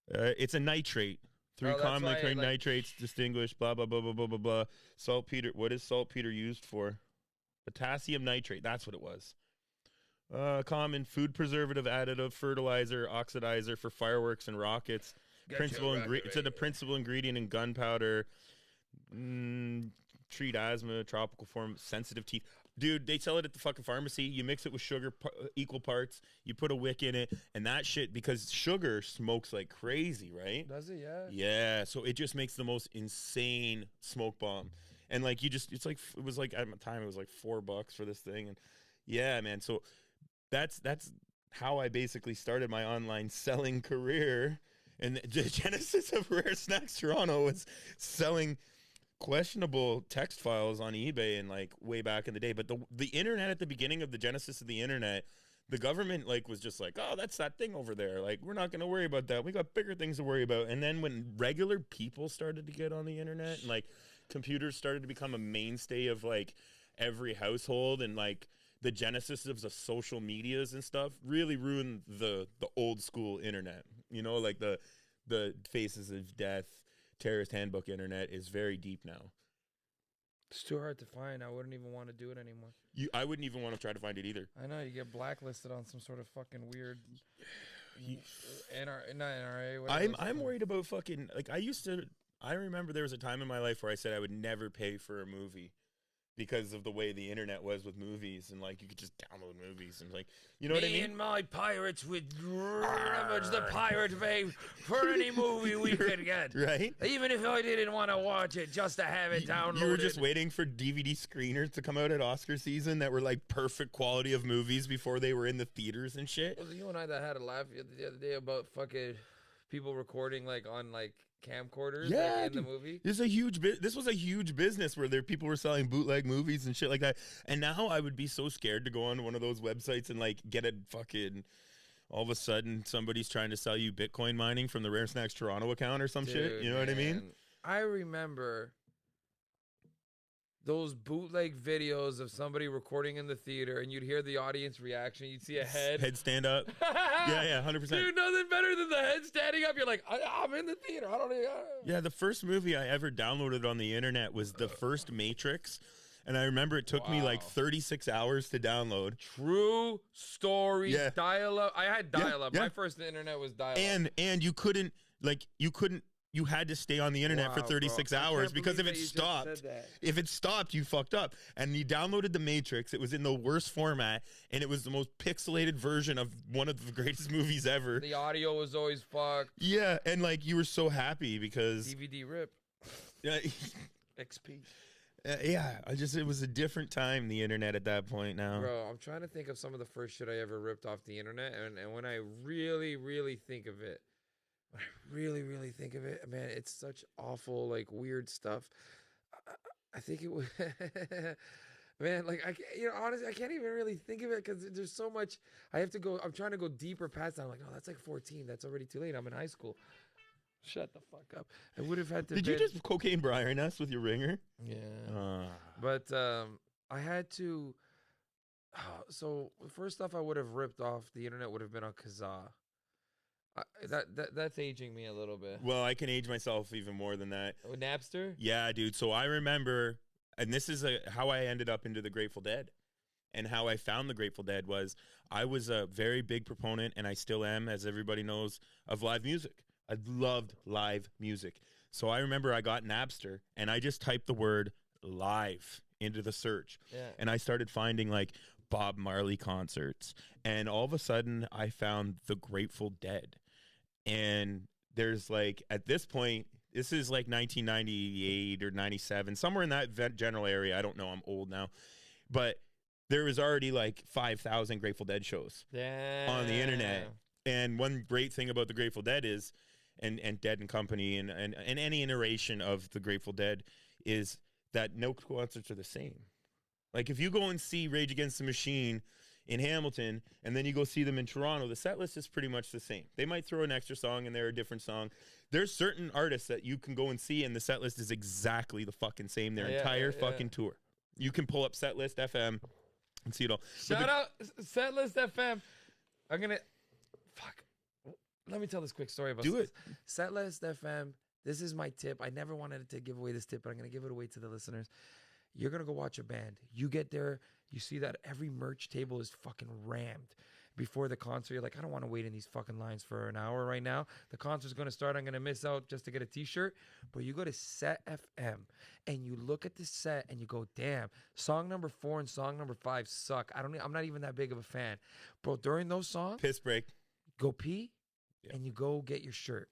It's a nitrate. Three commonly occurring nitrates distinguished, blah, blah, blah, blah, blah, blah, blah. Saltpeter. What is saltpeter used for? Potassium nitrate. That's what it was. Common food preservative, additive, fertilizer, oxidizer for fireworks and rockets. It's the principal ingredient in gunpowder. Treat asthma, tropical form, sensitive teeth. Dude, they sell it at the fucking pharmacy. You mix it with sugar, equal parts. You put a wick in it, and that shit, because sugar smokes like crazy, right? Does it? Yeah. Yeah, so it just makes the most insane smoke bomb. And like it was like at the time it was like $4 for this thing, and yeah, man. So that's how I basically started my online selling career. And the genesis of Rare Snacks Toronto was selling questionable text files on eBay and like way back in the day. But the internet, at the beginning of the genesis of the internet, the government like was just like, oh, that's that thing over there. Like, we're not going to worry about that. We got bigger things to worry about. And then when regular people started to get on the internet and like computers started to become a mainstay of like every household, and like the genesis of the social medias and stuff really ruined the old school internet. You know, like the Faces of Death, Terrorist Handbook internet is very deep now. It's too hard to find. I wouldn't even want to do it anymore. I wouldn't even want to try to find it either. I know, you get blacklisted on some sort of fucking weird NRA. I'm worried about fucking, like, I remember there was a time in my life where I said I would never pay for a movie because of the way the internet was with movies, and like you could just download movies and like, you know what I mean? Me and my pirates would ravage the Pirate Bay for any movie we could get. Right? Even if I didn't want to watch it, just to have it downloaded. You were just waiting for DVD screeners to come out at Oscar season that were like perfect quality of movies before they were in the theaters and shit. Was it you and I that had a laugh the other day about fucking people recording like on like camcorders in the movie? This was a huge business where people were selling bootleg movies and shit like that. And now I would be so scared to go on one of those websites and like get a fucking, all of a sudden somebody's trying to sell you Bitcoin mining from the Rare Snacks Toronto account or some shit. You know what I mean? I remember those bootleg videos of somebody recording in the theater, and you'd hear the audience reaction. You'd see a head stand up. yeah, 100%. Dude, nothing better than the head standing up. You're like, I'm in the theater. I don't even. Yeah, the first movie I ever downloaded on the internet was the first Matrix, and I remember it took me like 36 hours to download. True story. Yeah. Dial-up. I had dial-up. My first internet was dial-up. And you couldn't. You had to stay on the internet for 36 hours because if it stopped, you fucked up. And you downloaded The Matrix. It was in the worst format, and it was the most pixelated version of one of the greatest movies ever. The audio was always fucked. Yeah, and like you were so happy because DVD rip. Yeah, XP. It was a different time, the internet at that point now. Bro, I'm trying to think of some of the first shit I ever ripped off the internet, and when I really, really think of it, man, it's such awful, like, weird stuff. I think it was, man, like, honestly, I can't even really think of it because there's so much. I'm trying to go deeper past that. I'm like, oh, that's like 14. That's already too late. I'm in high school. Shut the fuck up. I would have had to. Did you just cocaine Brian us with your ringer? Yeah. But I had to. So first stuff I would have ripped off the internet would have been on Kazaa. That's aging me a little bit. Well, I can age myself even more than that. Oh, Napster? Yeah, dude. So I remember, and this is how I ended up into the Grateful Dead. And how I found the Grateful Dead was I was a very big proponent, and I still am, as everybody knows, of live music. I loved live music. So I remember I got Napster, and I just typed the word live into the search. Yeah. And I started finding, like, Bob Marley concerts. And all of a sudden, I found the Grateful Dead. And there's like, at this point, this is like 1998 or 97, somewhere in that general area. I don't know. I'm old now. But there was already like 5,000 Grateful Dead shows on the internet. And one great thing about the Grateful Dead is, and Dead and Company and any iteration of the Grateful Dead is that no concerts are the same. Like if you go and see Rage Against the Machine in Hamilton, and then you go see them in Toronto, the set list is pretty much the same. They might throw an extra song in there, a different song. There's certain artists that you can go and see, and the set list is exactly the fucking same their entire fucking tour. You can pull up Setlist FM and see it all. Shout out Setlist FM. I'm going to... Fuck. Let me tell this quick story about it. Setlist FM. This is my tip. I never wanted to give away this tip, but I'm going to give it away to the listeners. You're going to go watch a band. You get there. You see that every merch table is fucking rammed. Before the concert, you're like, I don't want to wait in these fucking lines for an hour right now. The concert's going to start. I'm going to miss out just to get a t-shirt. But you go to Set FM and you look at the set and you go, damn, song number 4 and song number 5 suck. I'm not even that big of a fan. Bro, during those songs, piss break. Go pee and you go get your shirt.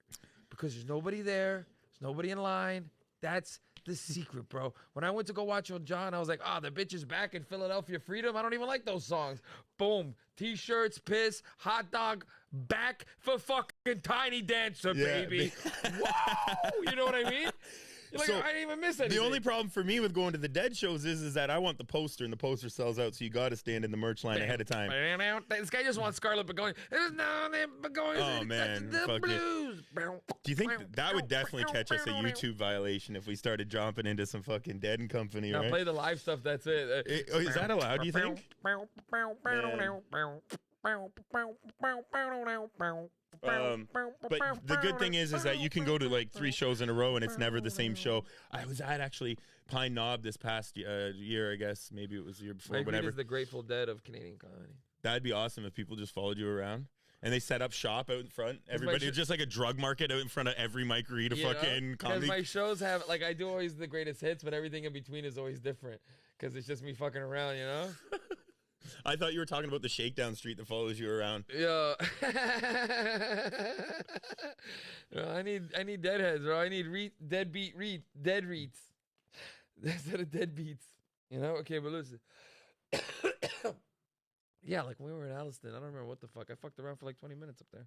Because there's nobody there. There's nobody in line. That's the secret, bro. When I went to go watch Old John, I was like, the bitch is back in Philadelphia Freedom. I don't even like those songs. Boom. T-shirts, piss, hot dog, back for fucking Tiny Dancer, baby. Whoa! You know what I mean? Like, I didn't even miss anything. The only problem for me with going to the Dead shows is that I want the poster, and the poster sells out, so you got to stand in the merch line ahead of time. This guy just wants Scarlet Begonia. There's no Begonia. Oh, man. The blues. Do you think that would definitely catch us a YouTube violation if we started jumping into some fucking Dead and Company, Now right? play the live stuff, that's it. Is that allowed, do you think? But the good thing is that you can go to like 3 shows in a row and it's never the same show. I was at actually Pine Knob this past year, I guess. Maybe it was the year before, Mike Reed whatever. is the Grateful Dead of Canadian comedy. That'd be awesome if people just followed you around. And they set up shop out in front. Everybody, just like a drug market out in front of every Mike Reed of fucking comedy. Because my shows have, like, I do always the greatest hits, but everything in between is always different. Because it's just me fucking around, you know? I thought you were talking about the Shakedown Street that follows you around. Yeah. No, I need deadheads, bro. I need dead reeds. Instead of deadbeats. You know? Okay, but listen. Yeah, like when we were in Alliston, I don't remember what the fuck. I fucked around for like 20 minutes up there.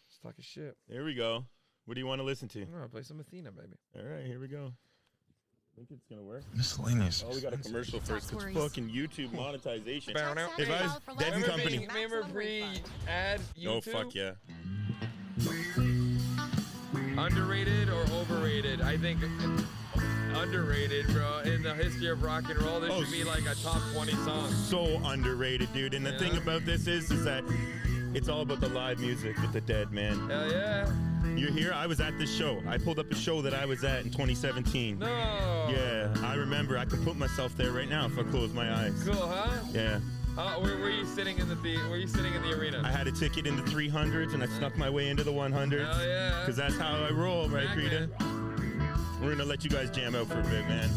Just talking shit. There we go. What do you want to listen to? I'm gonna play some Athena, baby. All right, here we go. I think it's gonna work. Miscellaneous. Oh, we got a commercial first. It's fucking YouTube monetization. If If I was Dead and Company. Remember pre-ad YouTube? Oh, fuck yeah. Underrated or overrated? I think underrated, bro. In the history of rock and roll, this should be like a top 20 song. So underrated, dude. And the thing about this is that it's all about the live music with the Dead, man. Hell yeah. You're here? I was at this show. I pulled up a show that I was at in 2017. No. Yeah, I remember. I could put myself there right now if I close my eyes. Cool, huh? Yeah. Were you sitting in the arena? I had a ticket in the 300s and I snuck my way into the 100s. Hell yeah. Because that's how I roll, right, Rita? We're going to let you guys jam out for a bit, man.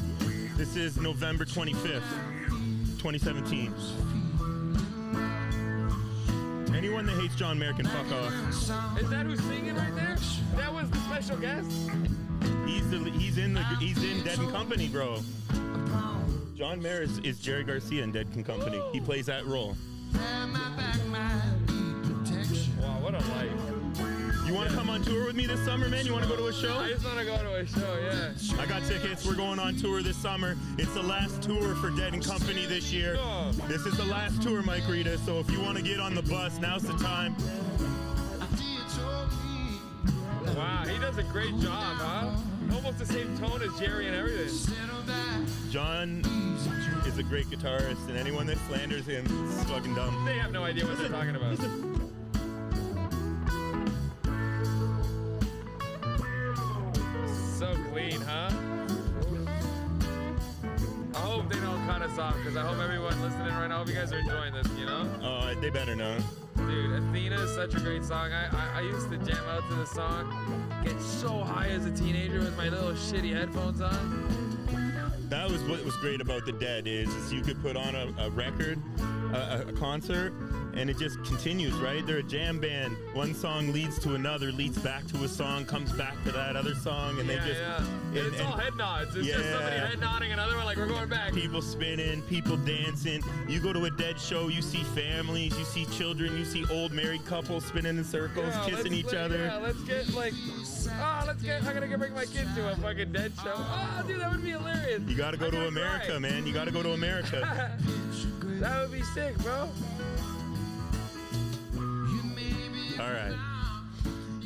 This is November 25th, 2017. Anyone that hates John Mayer can fuck off. Is that who's singing right there? That was the special guest? He's in Dead and Company, bro. John Mayer is Jerry Garcia in Dead and Company. He plays that role. Wow, what a life. You want to come on tour with me this summer, man? You want to go to a show? I just want to go to a show, yeah. I got tickets. We're going on tour this summer. It's the last tour for Dead and Company this year. Oh. This is the last tour, Mike Rita. So if you want to get on the bus, now's the time. Wow, he does a great job, huh? Almost the same tone as Jerry and everything. John is a great guitarist, and anyone that slanders him is fucking dumb. They have no idea what they're talking about. So clean, huh? I hope they don't cut us off, because I hope everyone listening right now, I hope you guys are enjoying this, you know? Oh, they better know. Dude, Athena is such a great song. I used to jam out to the song, get so high as a teenager with my little shitty headphones on. That was what was great about the Dead is you could put on a record, a concert, and it just continues, right? They're a jam band. One song leads to another, leads back to a song, comes back to that other song, and they just... It's all head nods. It's just somebody head nodding another one like we're going back. People spinning, people dancing. You go to a Dead show, you see families, you see children, you see old married couples spinning in circles, kissing each other. Yeah, let's get I'm gonna bring my kids to a fucking Dead show. Oh, dude, that would be hilarious. You gotta go to America, man. You gotta go to America. That would be sick, bro. All right.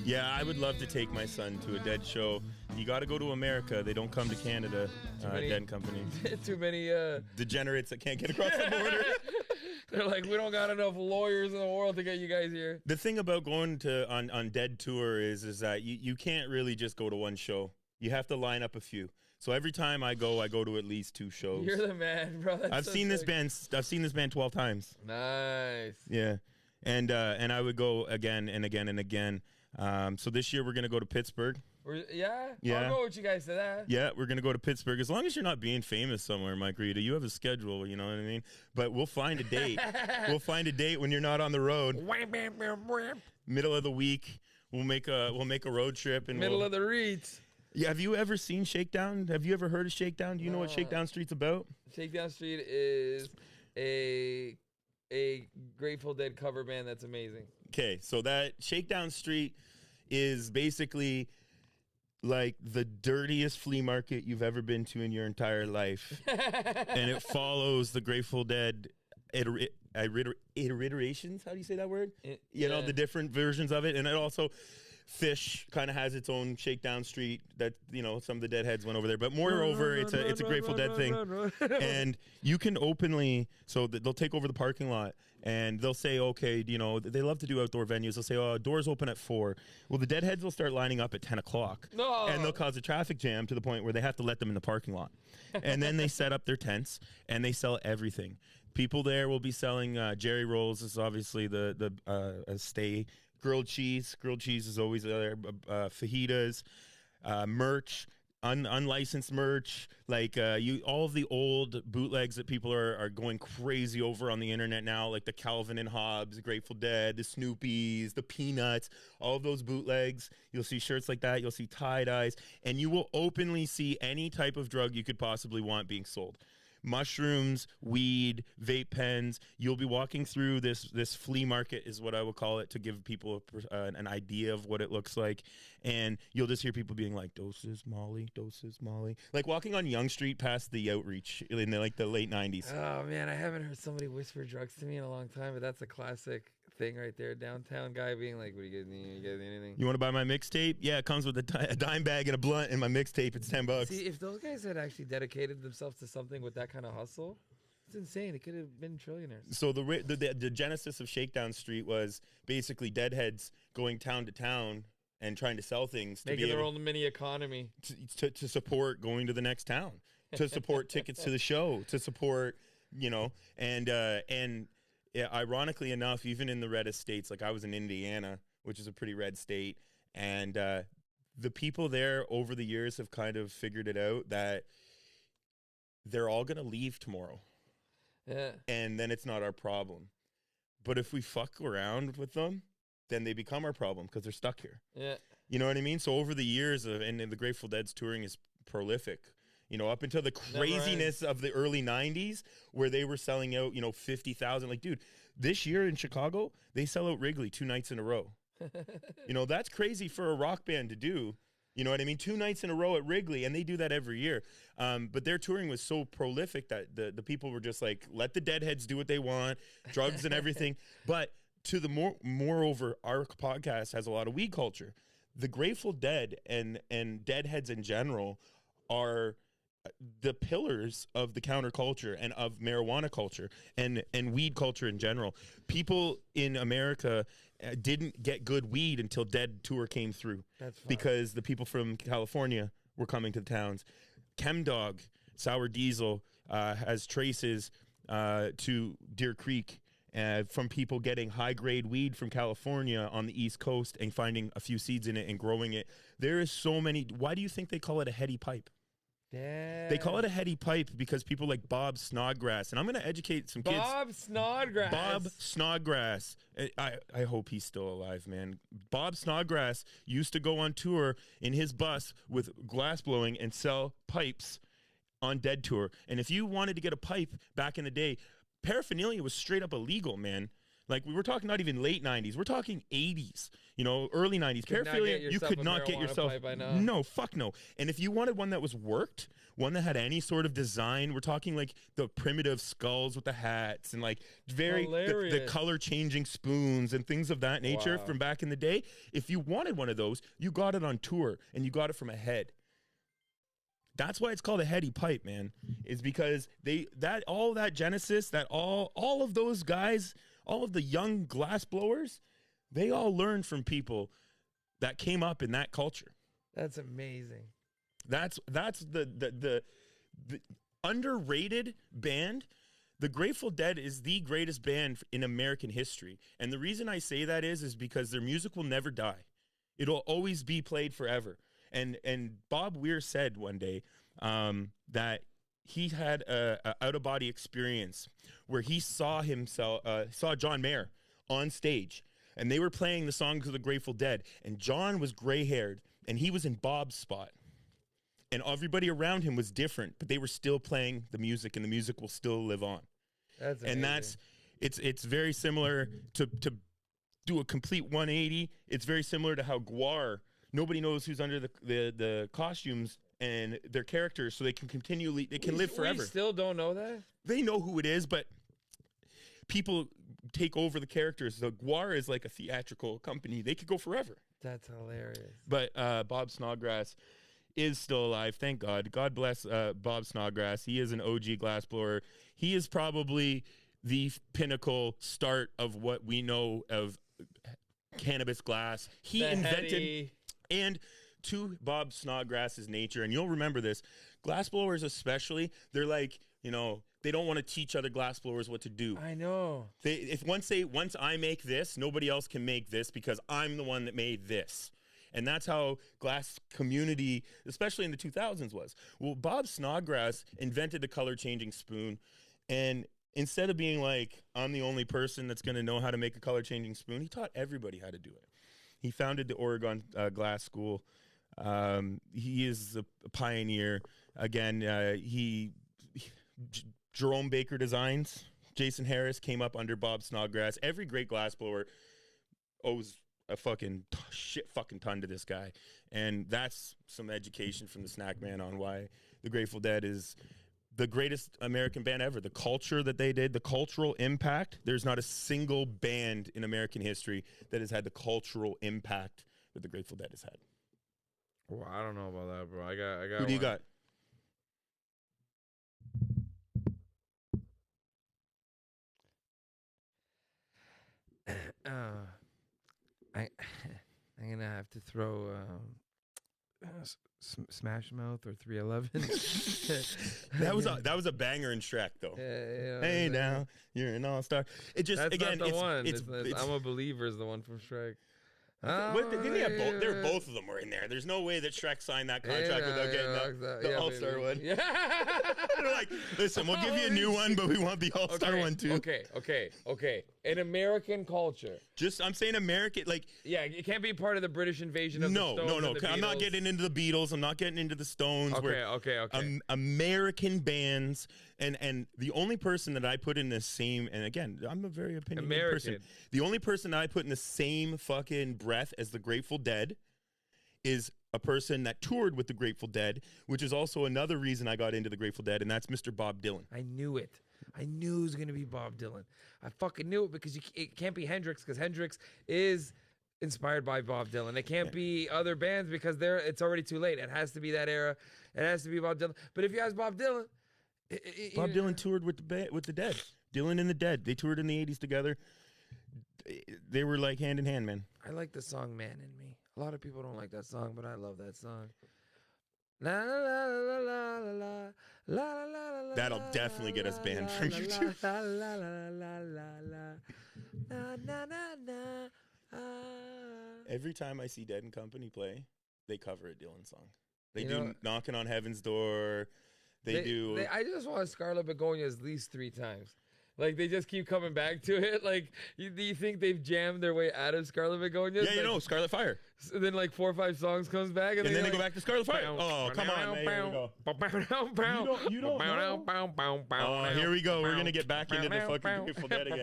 Yeah, I would love to take my son to a Dead show. You got to go to America. They don't come to Canada, Dead and Company. Too many degenerates that can't get across the border. They're like, we don't got enough lawyers in the world to get you guys here. The thing about going to on Dead tour is that you can't really just go to one show. You have to line up a few. So every time I go to at least 2 shows. You're the man, bro. I've seen this band 12 times. Nice. Yeah. And I would go again and again and again. So this year we're going to go to Pittsburgh. Yeah? Yeah. I'll go with you guys to that. Yeah, we're going to go to Pittsburgh. As long as you're not being famous somewhere, Mike Rita, you have a schedule, you know what I mean? But we'll find a date. We'll find a date when you're not on the road. Middle of the week, we'll make a road trip. And Middle of the reeds. Yeah, have you ever seen Shakedown? Have you ever heard of Shakedown? Do you know what Shakedown Street's about? Shakedown Street is a Grateful Dead cover band that's amazing. Okay, so that Shakedown Street is basically like the dirtiest flea market you've ever been to in your entire life. And it follows the Grateful Dead iterations. How do you say that word? You know, the different versions of it. And it also, Fish kind of has its own shakedown street that, you know, some of the Deadheads went over there. But moreover, it's a Grateful Dead thing. And you can openly, so they'll take over the parking lot and they'll say, okay, you know, they love to do outdoor venues. They'll say, oh, doors open at 4. Well, the Deadheads will start lining up at 10 o'clock. No. And they'll cause a traffic jam to the point where they have to let them in the parking lot. And then they set up their tents and they sell everything. People there will be selling Jerry rolls. This is obviously the stay. Grilled cheese is always there. Fajitas, merch, unlicensed merch, like all of the old bootlegs that people are going crazy over on the internet now, like the Calvin and Hobbes, Grateful Dead, the Snoopies, the Peanuts, all of those bootlegs. You'll see shirts like that. You'll see tie-dyes, and you will openly see any type of drug you could possibly want being sold. Mushrooms, weed, vape pens. You'll be walking through this flea market, is what I will call it, to give people an idea of what it looks like. And you'll just hear people being like, doses, Molly, like walking on Yonge Street past the Outreach in the late 90s. Oh man, I haven't heard somebody whisper drugs to me in a long time, but that's a classic thing right there. Downtown guy being like, what do you guys need? You guys need anything? You want to buy my mixtape? Yeah, it comes with a dime bag and a blunt, and my mixtape, it's $10. See, if those guys had actually dedicated themselves to something with that kind of hustle, it's insane. It could have been trillionaires. So the genesis of Shakedown Street was basically Deadheads going town to town and trying to sell things to making their own mini economy to support going to the next town, to support tickets to the show, to support, you know, and yeah, ironically enough, even in the reddest states, like I was in Indiana, which is a pretty red state, and the people there over the years have kind of figured it out that they're all going to leave tomorrow. Yeah. And then it's not our problem. But if we fuck around with them, then they become our problem because they're stuck here. Yeah. You know what I mean? So over the years, and the Grateful Dead's touring is prolific. You know, up until the craziness of the early 90s where they were selling out, you know, 50,000. Like, dude, this year in Chicago, they sell out Wrigley 2 nights in a row. You know, that's crazy for a rock band to do. You know what I mean? 2 nights in a row at Wrigley, and they do that every year. But their touring was so prolific that the people were just like, let the Deadheads do what they want, drugs and everything. But to the moreover, our podcast has a lot of weed culture. The Grateful Dead and Deadheads in general are the pillars of the counterculture and of marijuana culture and weed culture in general. People in America didn't get good weed until Dead Tour came through. That's fine. Because the people from California were coming to the towns. Chemdog, Sour Diesel, has traces to Deer Creek from people getting high-grade weed from California on the East Coast and finding a few seeds in it and growing it. There is so many. Why do you think they call it a heady pipe? Yeah. They call it a heady pipe because people like Bob Snodgrass, and I'm going to educate some kids. Bob Snodgrass. I hope he's still alive, man. Bob Snodgrass used to go on tour in his bus with glass blowing and sell pipes on Dead Tour. And if you wanted to get a pipe back in the day, paraphernalia was straight up illegal, man. Like, we were talking not even late 90s. We're talking 80s, you know, early 90s. Paraphernalia, you could not get yourself. No, fuck no. And if you wanted one that was worked, one that had any sort of design, we're talking like the primitive skulls with the hats and like the color changing spoons and things of that nature from back in the day. If you wanted one of those, you got it on tour and you got it from a head. That's why it's called a heady pipe, man. Is because all that genesis, that all of those guys, all of the young glass blowers, they all learned from people that came up in that culture. That's amazing. That's the underrated band. The Grateful Dead is the greatest band in American history. And the reason I say that is because their music will never die. It'll always be played forever. And Bob Weir said one day that he had a out-of-body experience where he saw John Mayer on stage, and they were playing the songs of the Grateful Dead, and John was gray-haired, and he was in Bob's spot. And everybody around him was different, but they were still playing the music, and the music will still live on. That's amazing. And it's very similar to do a complete 180. It's very similar to how Gwar nobody knows who's under the costumes and their characters, so they can live forever. We still don't know that? They know who it is, but people take over the characters. So Gwar is like a theatrical company. They could go forever. That's hilarious. But Bob Snodgrass is still alive. Thank God. God bless Bob Snodgrass. He is an OG glassblower. He is probably the pinnacle start of what we know of cannabis glass. He invented Heady. And to Bob Snodgrass's nature, and you'll remember this, glassblowers especially, they're like, you know, they don't want to teach other glassblowers what to do. I know. Once I make this, nobody else can make this because I'm the one that made this. And that's how glass community, especially in the 2000s, was. Well, Bob Snodgrass invented the color-changing spoon, and instead of being like, I'm the only person that's going to know how to make a color-changing spoon, he taught everybody how to do it. He founded the Oregon Glass School. He is a pioneer. Again, Jerome Baker Designs, Jason Harris came up under Bob Snodgrass. Every great glassblower owes a fucking ton to this guy. And that's some education from the Snack Man on why the Grateful Dead is the greatest American band ever. The culture that they did, the cultural impact. There's not a single band in American history that has had the cultural impact that the Grateful Dead has had. Well, I don't know about that, bro. I got. Who do you got? I'm gonna have to throw Smash Mouth or 311. that was a banger in Shrek though. Hey now, you're an all-star. It just That's again, not the one. It's, I'm a Believer is the one from Shrek. Didn't he have both? Both of them were in there. There's no way that Shrek signed that contract without getting the all-star one. Yeah. They're like, listen, we'll give you a new one, but we want the all-star one too. Okay. In American culture. I'm saying American, like. Yeah, it can't be part of the British invasion of the Stones. No. I'm not getting into the Beatles. I'm not getting into the Stones. Okay. American bands, and the only person that I put in the same, and again, I'm a very opinionated person. The only person that I put in the same fucking breath as the Grateful Dead is a person that toured with the Grateful Dead, which is also another reason I got into the Grateful Dead, and that's Mr. Bob Dylan. I knew it. I knew it was going to be Bob Dylan. I fucking knew it because it can't be Hendrix because Hendrix is inspired by Bob Dylan. It can't be other bands because it's already too late. It has to be that era. It has to be Bob Dylan. But if you ask Bob Dylan... Bob Dylan toured with the Dead. Dylan and the Dead. They toured in the 80s together. They were like hand in hand, man. I like the song Man in Me. A lot of people don't like that song, but I love that song. La la la la la la la la la. That'll definitely get us banned from YouTube. La la la la la la la. Every time I see Dead and Company play, they cover a Dylan song. They do Knocking on Heaven's Door. I just want Scarlet Begonia at least 3 times. Like, they just keep coming back to it. Like, do you think they've jammed their way out of Scarlet Begonia? Yeah, Scarlet Fire. So then, like, 4 or 5 songs comes back. And then they go back to Scarlet Fire. Oh, come on, man. Here we go. You don't know? Oh, here we go. We're going to get back into the fucking Grateful Dead again.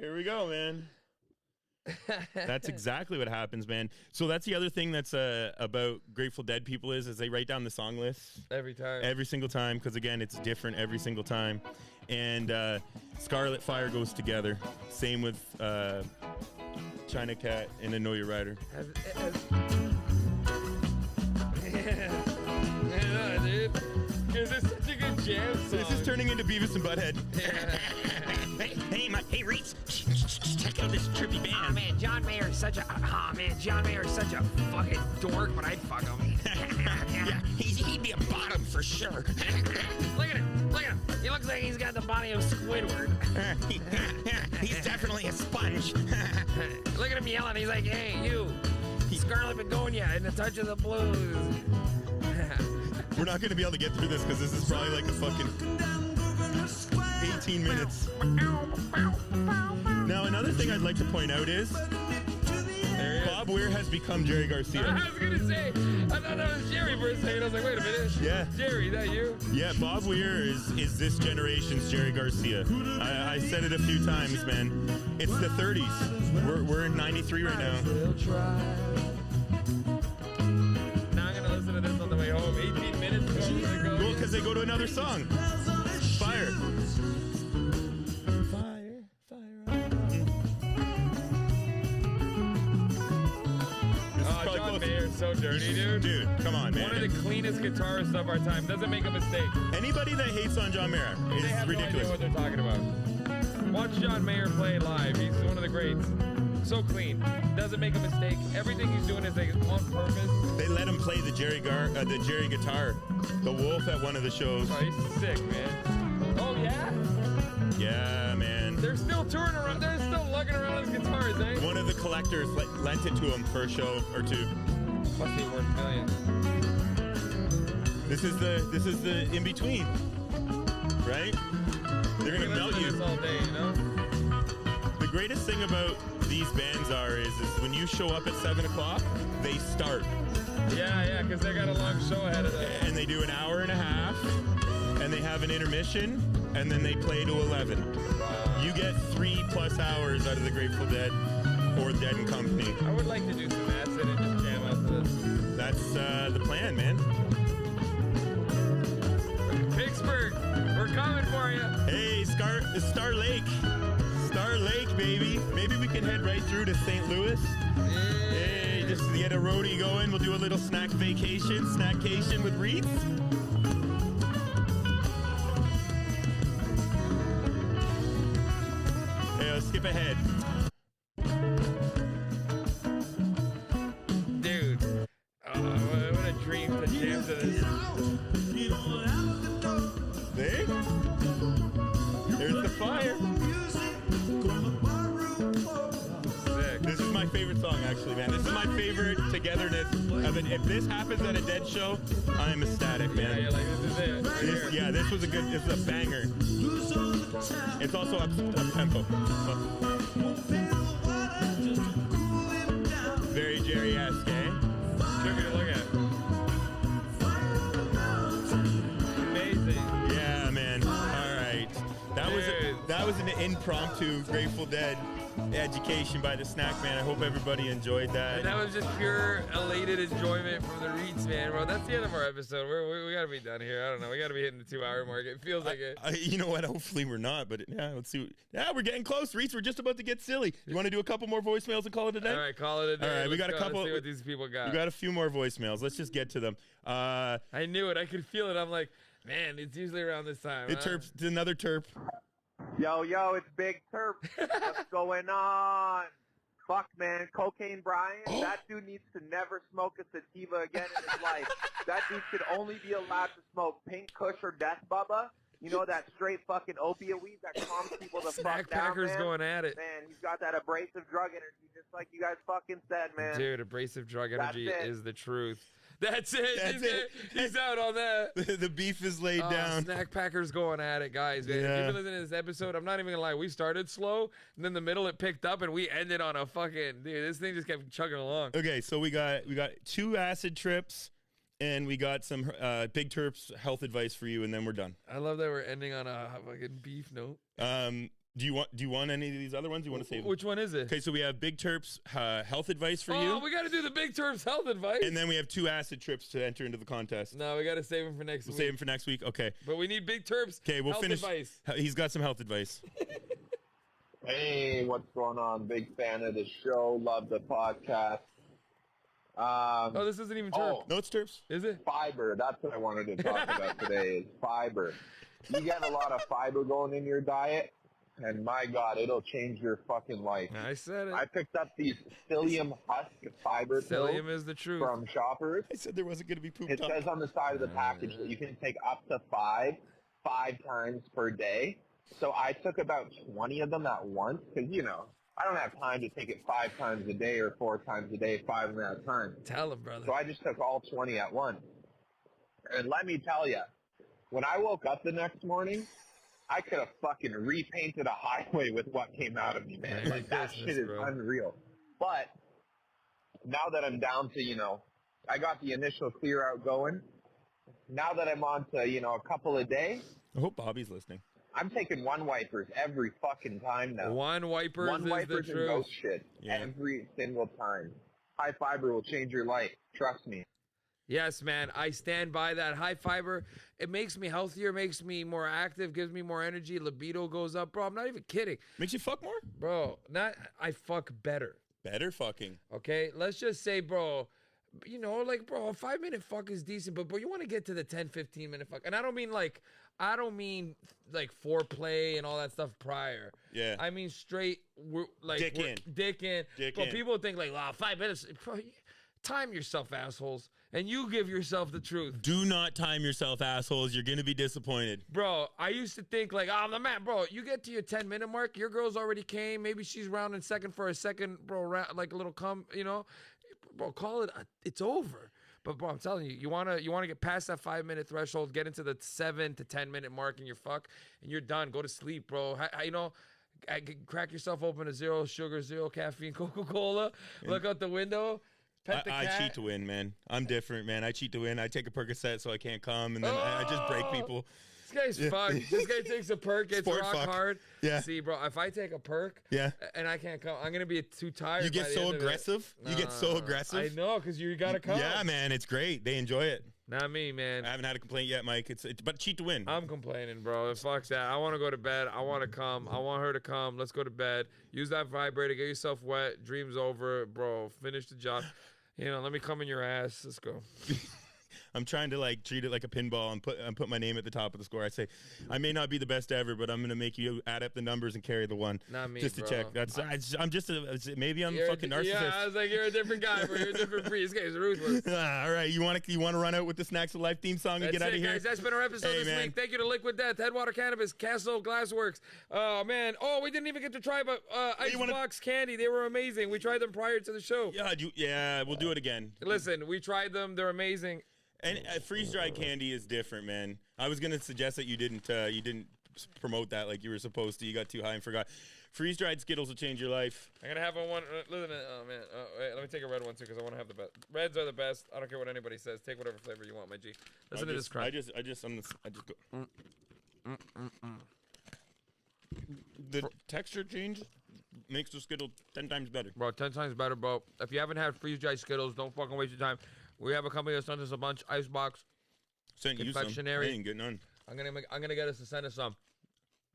Here we go, man. That's exactly what happens, man. So that's the other thing that's about Grateful Dead people is they write down the song list every single time, because again, it's different every single time. And Scarlet Fire goes together. Same with China Cat and I Know Your Rider. Yeah, dude. Because it's such a good jam song. This is turning into Beavis and Butthead. Hey, Reese, check out this trippy band. Oh man, John Mayer is such a fucking dork, but I'd fuck him. Yeah, he'd be a bottom for sure. Look at him. He looks like he's got the body of Squidward. He's definitely a sponge. Look at him yelling. He's like, hey, you, Scarlet Begonia in the Touch of the Blues. We're not going to be able to get through this because this is probably like a fucking 18 minutes. Now, another thing I'd like to point out is, Bob Weir has become Jerry Garcia. I was gonna say, I thought that was Jerry for a second. I was like, wait a minute. Yeah. Jerry, that you? Yeah, Bob Weir is this generation's Jerry Garcia. I said it a few times, man. It's the 30s. We're in 93 right now. Now I'm gonna listen to this on the way home. 18 minutes ago. Well, because they go to another song. Fire. John Mayer's so dirty, dude. Dude, come on, man. One of the cleanest guitarists of our time. Doesn't make a mistake. Anybody that hates on John Mayer is They have ridiculous. no idea what they're talking about. Watch John Mayer play live. He's one of the greats. So clean. Doesn't make a mistake. Everything he's doing is like on purpose. They let him play the Jerry guitar, the Wolf at one of the shows. Oh, he's sick, man. Oh yeah. Yeah, man. They're still touring around. They're still lugging around his guitars, eh? One of the collectors lent it to him for a show or two. Must be worth millions. This is the in between, right? They're gonna melt you. This all day, you know. The greatest thing about these bands is when you show up at 7 o'clock, they start. Yeah, because they got a long show ahead of them. And they do an hour and a half, and they have an intermission, and then they play to 11. You get 3+ hours out of the Grateful Dead or Dead and Company. I would like to do some acid and just jam out to this. That's the plan, man. Pittsburgh, we're coming for you. Hey, Star Lake. Star Lake, baby. Maybe we can head right through to St. Louis. Hey, just get a roadie going. We'll do a little snackcation with Reeds. Hey, let's skip ahead. Dude, what a dream to jam to this. See? There's the fire. Sick. This is my favorite song, actually, man. This is my favorite togetherness of it. If this happens at a Dead show, I'm ecstatic, man. Yeah, you're like, this is it. Right here. This was this is a banger. It's also up tempo. Very Jerry-esque, eh? Should be to look at. Amazing. Yeah, man. All right. That was an impromptu Grateful Dead education by the Snack Man. I hope everybody enjoyed that. And that was just pure elated enjoyment from the Reeds, man, bro. That's the end of our episode. We got to be done here. I don't know. We got to be hitting the 2-hour mark. It feels like it. You know what? Hopefully we're not, but yeah, let's see. Yeah, we're getting close, Reeds. We're just about to get silly. You want to do a couple more voicemails and call it a day? All right, call it a day. All right, we got a couple. Let's see what these people got. We got a few more voicemails. Let's just get to them. I knew it. I could feel it. I'm like, man, it's usually around this time. It's another Terp. Yo, it's Big Terp. What's going on? Fuck, man. Cocaine Brian, that dude needs to never smoke a sativa again in his life. That dude should only be allowed to smoke Pink Kush or Death Bubba. You know, that straight fucking opiate weed that calms people the Snack fuck down, Packers man. going at it. Man, he's got that abrasive drug energy, just like you guys fucking said, man. Dude, abrasive drug energy That's it. is the truth. That's it. That's it. He's out on that. The beef is laid down. Snack Packers going at it, guys. Man. Yeah. If you've been listening to this episode, I'm not even gonna lie. We started slow, and then the middle it picked up, and we ended on a fucking dude. This thing just kept chugging along. Okay, so we got 2 acid trips, and we got some Big Terp's health advice for you, and then we're done. I love that we're ending on a fucking beef note. Do you want any of these other ones? You want to save them? Which one is it? Okay, so we have Big Terp's health advice for you. Oh, we got to do the Big Terp's health advice. And then we have 2 acid trips to enter into the contest. No, we got to save them for next week. Save them for next week? Okay. But we need Big Terp's we'll health finish. advice. He's got some health advice. Hey, what's going on? Big fan of the show. Love the podcast. Oh, this isn't even Terp. No, it's Terps. Is it? Fiber. That's what I wanted to talk about today is fiber. You get a lot of fiber going in your diet, and my God, it'll change your fucking life. I said it. I picked up these psyllium husk fiber Psyllium pills is the truth. from Shoppers. I said there wasn't going to be poop It talk. says on the side of the package that you can take up to five times per day. So I took about 20 of them at once because, you know, I don't have time to take it 5 times a day or 4 times a day, 5 at a time. Tell him, brother. So I just took all 20 at once. And let me tell you, when I woke up the next morning, I could have fucking repainted a highway with what came out of me, man. Like, that shit is unreal. But now that I'm down to, I got the initial clear out going. Now that I'm on to, a couple a day. I hope Bobby's listening. I'm taking one wipers every fucking time now. One wipers One is wipers the and truth. ghost shit every single time. High fiber will change your life. Trust me. Yes, man. I stand by that. High fiber, it makes me healthier, makes me more active, gives me more energy. Libido goes up. Bro, I'm not even kidding. Makes you fuck more? Bro, I fuck better. Better fucking. Okay? Let's just say, bro, bro, a 5-minute fuck is decent, but, bro, you want to get to the 10, 15-minute fuck. And I don't mean foreplay and all that stuff prior. Yeah. I mean straight, dick in. Dick Bro, in. people think 5 minutes. Bro, time yourself, assholes, and you give yourself the truth. Do not time yourself, assholes. You're going to be disappointed. Bro, I used to think I'm the man. Bro, you get to your 10-minute mark, your girl's already came. Maybe she's rounding second for a second, bro, like a little cum, Bro, call it, it's over. But, bro, I'm telling you, you wanna get past that 5-minute threshold, get into the 7 to 10-minute mark in your fuck, and you're done. Go to sleep, bro. Crack yourself open a 0 sugar, 0 caffeine Coca-Cola. Look out the window. I cheat to win, man. I'm different, man. I cheat to win. I take a Percocet so I can't come, and then I just break people. This guy's fucked. This guy takes a perk, it's rock hard. Yeah. See, bro, if I take a perk and I can't come, I'm going to be too tired. You get so aggressive. You get so aggressive. I know, because you got to come. Yeah, man. It's great. They enjoy it. Not me, man. I haven't had a complaint yet, Mike. But cheat to win. I'm complaining, bro. Fuck that. I want to go to bed. I want to come. I want her to come. Let's go to bed. Use that vibrator. Get yourself wet. Dreams over, bro. Finish the job. Let me come in your ass. Let's go. I'm trying to treat it like a pinball and put my name at the top of the score. I say, I may not be the best ever, but I'm gonna make you add up the numbers and carry the one. Not me, just to bro. check. I'm just maybe I'm a fucking narcissist. Yeah, I was like, you're a different guy, bro. You're a different breed. This guy's ruthless. All right, you want to run out with the Snacks of Life theme song and get out of here, guys. That's been our episode this week. Thank you to Liquid Death, Headwater Cannabis, Castle Glassworks. Oh man, we didn't even get to try Icebox Candy. They were amazing. We tried them prior to the show. Yeah, we'll do it again. Listen, we tried them. They're amazing. And freeze-dried candy is different, man. I was gonna suggest that you didn't promote that like you were supposed to. You got too high and forgot. Freeze-dried Skittles will change your life. I'm gonna have one. Listen, oh man, wait, let me take a red one too because I want to have the best. Reds are the best. I don't care what anybody says. Take whatever flavor you want, my G. Listen to this crap. I just go. The texture change makes the Skittle 10 times better. Bro, 10 times better, bro. If you haven't had freeze-dried Skittles, don't fucking waste your time. We have a company that sends us a bunch. Icebox. Sent you some. I ain't getting none. I'm gonna get us to send us some.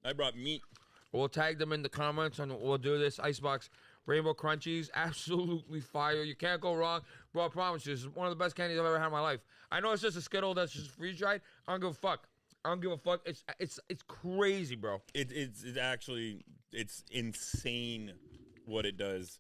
I brought meat. We'll tag them in the comments and we'll do this. Icebox Rainbow Crunchies, absolutely fire. You can't go wrong. Bro, I promise you, this is one of the best candies I've ever had in my life. I know it's just a Skittle that's just freeze-dried. I don't give a fuck. It's crazy, bro. It's actually insane what it does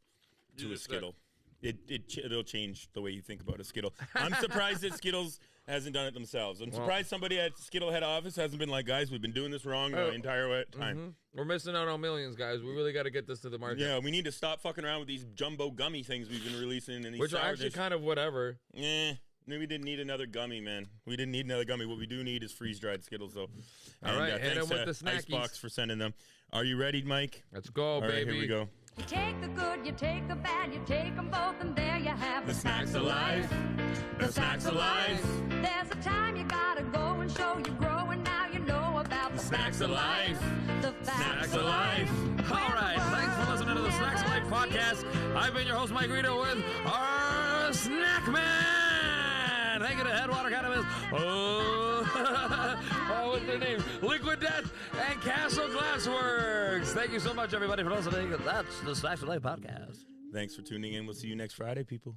to a Skittle. It'll change the way you think about a Skittle. I'm surprised that Skittles hasn't done it themselves. I'm surprised somebody at Skittle head office hasn't been like, guys, we've been doing this wrong the entire time. Mm-hmm. We're missing out on millions, guys. We really got to get this to the market. Yeah, we need to stop fucking around with these jumbo gummy things we've been releasing. And these which are actually kind of whatever. Yeah. We didn't need another gummy, man. We didn't need another gummy. What we do need is freeze-dried Skittles, though. All right, thanks with the snackies. Icebox for sending them. Are you ready, Mike? Let's go, baby. All right, here we go. You take the good, you take the bad, you take them both, and there you have the snacks of life. The snacks of life. There's a time you gotta go and show you grow, and now you know about the snacks of life. The snacks of life. All right, thanks for listening to the Snacks of Life podcast. I've been your host, Mike Rito, with our Snack Man. Thank you to Headwater Cannabis. What's their name? Liquid Death and Castle Glassworks. Thank you so much, everybody, for listening. That's the Snacks of Life podcast. Thanks for tuning in. We'll see you next Friday, people.